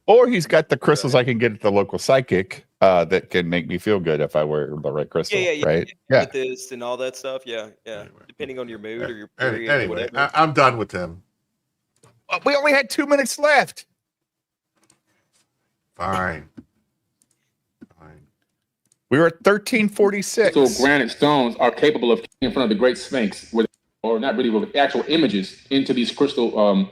Or he's got the crystals I can get at the local psychic that can make me feel good if I wear the right crystal. Right? Yeah. With this and all that stuff. Yeah. Depending on your mood or your period. Anyway, whatever. I'm done with him. We only had 2 minutes left. Fine. We were at 1346. So granite stones are capable of in front of the Great Sphinx, or not really, with actual images into these crystal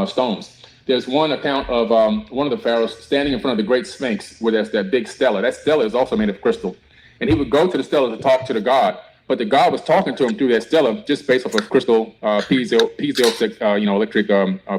stones. There's one account of one of the pharaohs standing in front of the Great Sphinx, where there's that big stela. That stela is also made of crystal, and he would go to the stela to talk to the god. But the god was talking to him through that stela, just based off of crystal piezo electric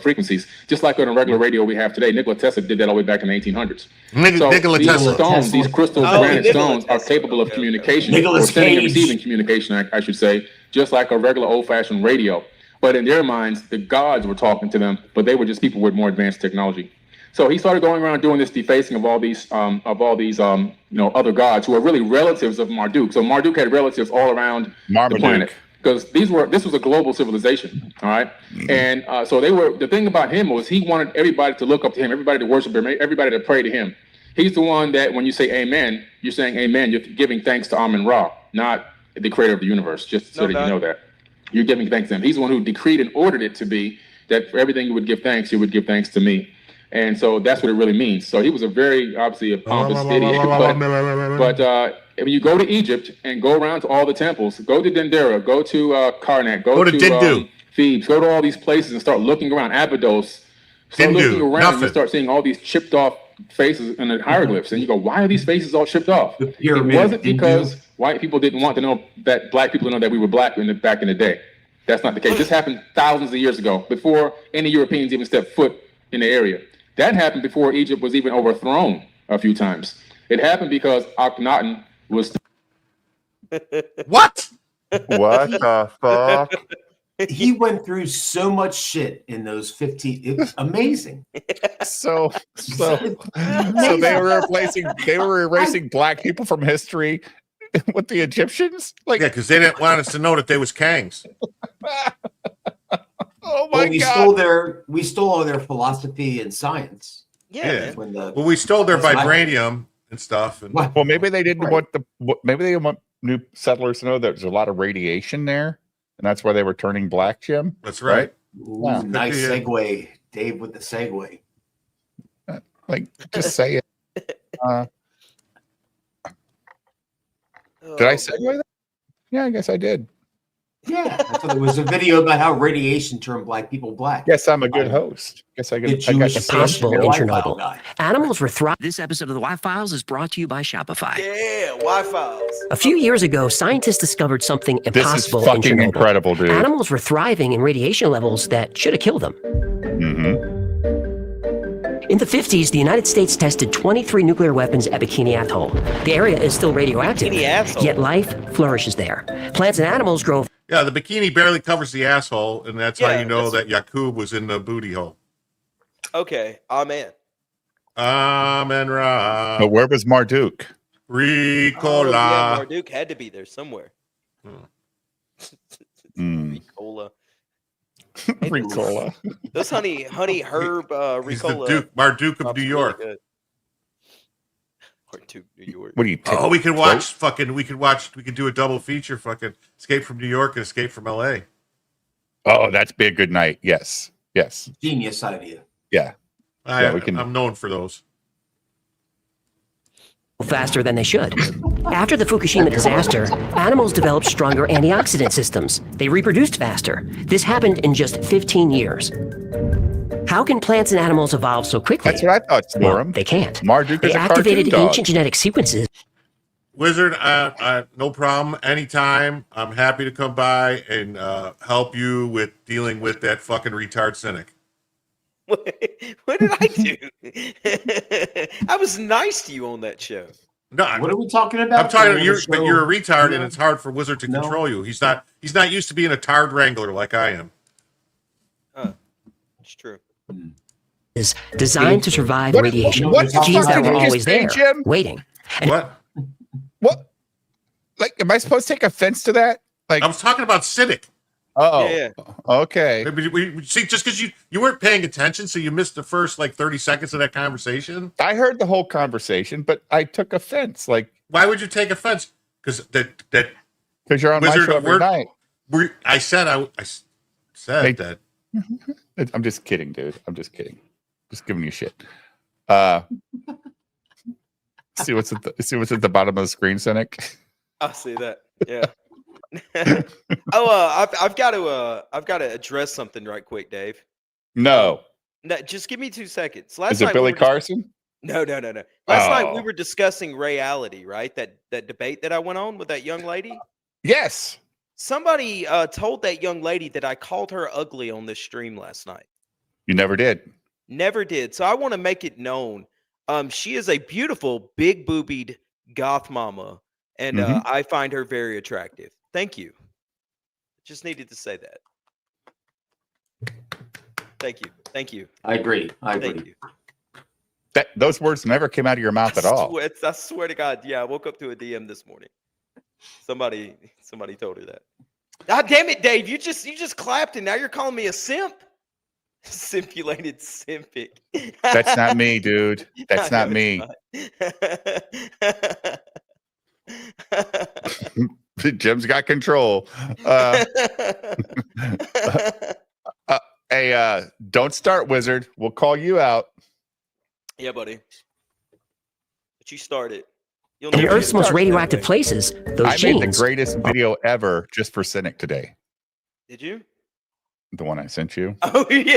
frequencies, just like on a regular radio we have today. Nikola Tesla did that all the way back in the 1800s. Nikola Tesla. Stones, these crystal granite stones, are capable of communication, or sending and receiving communication, I should say, just like a regular old-fashioned radio. But in their minds, the gods were talking to them, but they were just people with more advanced technology. So he started going around doing this defacing of all these other gods who are really relatives of Marduk. So Marduk had relatives all around the planet, because this was a global civilization. All right, and so the thing about him was he wanted everybody to look up to him, everybody to worship him, everybody to pray to him. He's the one that when you say amen, you're saying amen. You're giving thanks to Amun-Ra, not the creator of the universe. Just so that you know that you're giving thanks to him. He's the one who decreed and ordered it to be that for everything you would give thanks to me. And so that's what it really means. So he was obviously a pompous idiot. But when you go to Egypt and go around to all the temples, go to Dendera, go to Karnak, go to Thebes, go to all these places and start looking around, Abydos. Start looking around and you start seeing all these chipped off faces and the hieroglyphs. And you go, why are these faces all chipped off? It wasn't because white people didn't want to know that black people know that we were black back in the day. That's not the case. This happened thousands of years ago, before any Europeans even stepped foot in the area. That happened before Egypt was even overthrown a few times. It happened because Akhenaten was... What? What the fuck? He went through so much shit in those 15. It was amazing. So they were erasing black people from history with the Egyptians? Because they didn't want us to know that they was Kangs. Oh my God! We stole all their philosophy and science. Yeah. Well, we stole their vibranium and stuff. And, well, maybe they didn't want maybe they want new settlers to know that there's a lot of radiation there, and that's why they were turning black, Jim. That's right. Ooh, nice segue, Dave, with the segue. Just say it. Did I segue that? Yeah, I guess I did. Yeah, I thought there was a video about how radiation turned black people black. Yes, I'm a good host. Guess I got Impossible in Chernobyl. Animals were thriving. This episode of the Y-Files is brought to you by Shopify. Yeah, Y-Files. A few years ago, scientists discovered something impossible this is fucking in Chernobyl. Incredible, dude. Animals were thriving in radiation levels that should have killed them. Mm-hmm. In the 50s, the United States tested 23 nuclear weapons at Bikini Atoll. The area is still radioactive, yet life flourishes there. Plants and animals grow. Yeah, the bikini barely covers the asshole, and that's how you know that Yakub was in the booty hole. Okay, amen. Amen, Ra. But where was Marduk? Ricola. Yeah, Marduk had to be there somewhere. Ricola. Ricola. Those honey herb Ricola. He's the Marduk of New York. Really Marduk, New York. What do you take? Oh, we could watch we could do a double feature, fucking Escape from New York and Escape from LA. Oh, that'd be a good night. Yes. Genius idea. Yeah. I'm known for those. Faster than they should. After the Fukushima disaster, animals developed stronger antioxidant systems. They reproduced faster. This happened in just 15 years. How can plants and animals evolve so quickly? That's what I thought, Well, Storm. they can't. Marduk They is a activated cartoon dog. ancient genetic sequences. Wizard, no problem. Anytime. I'm happy to come by and help you with dealing with that fucking retard cynic. What did I do? I was nice to you on that show. No, What are we talking about? I'm talking. We're You're on the show. a retard, Yeah. and it's hard for Wizard to control you. He's not used to being a tard wrangler like I am. It's true. Is designed to survive What- radiation. what the Genes fuck that did were you always just say, there, Jim? waiting. What? Like, am I supposed to take offense to that? Like, I was talking about cynic. Oh, Yeah. okay. We see, just because you weren't paying attention, so you missed the first 30 seconds of that conversation. I heard the whole conversation, but I took offense. Like, why would you take offense? Because you're on my Wizard show of every Word- night. I said Hey. that. I'm just kidding, dude. I'm just kidding. Just giving you shit. See what's at the bottom of the screen, Cynic. I see that. Yeah. I've got to address something right quick, Dave. No. No, just give me 2 seconds. Is it Billy Carson? No. Last night we were discussing reality, right? That debate that I went on with that young lady. Yes. Somebody told that young lady that I called her ugly on this stream last night. You never did. Never did. So I want to make it known. She is a beautiful, big boobied goth mama, and I find her very attractive. Thank you. Just needed to say that. Thank you. I agree. Thank you. Those words never came out of your mouth at all. I swear to God. Yeah, I woke up to a DM this morning. Somebody told her that. God damn it, Dave! You just clapped, and now you're calling me a simp. Simulated simpic. That's not me, dude. That's not me. Jim's got control. Hey, don't start, Wizard. We'll call you out. Yeah, buddy. But you started. In the Earth's most radioactive places, those I genes. made the greatest video ever just for Cynic today. Did you? The one I sent you. Oh yeah.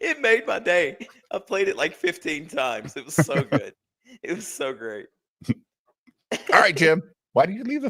It made my day. I played it like 15 times. It was so good. It was so great. All right, Jim. Why did you leave the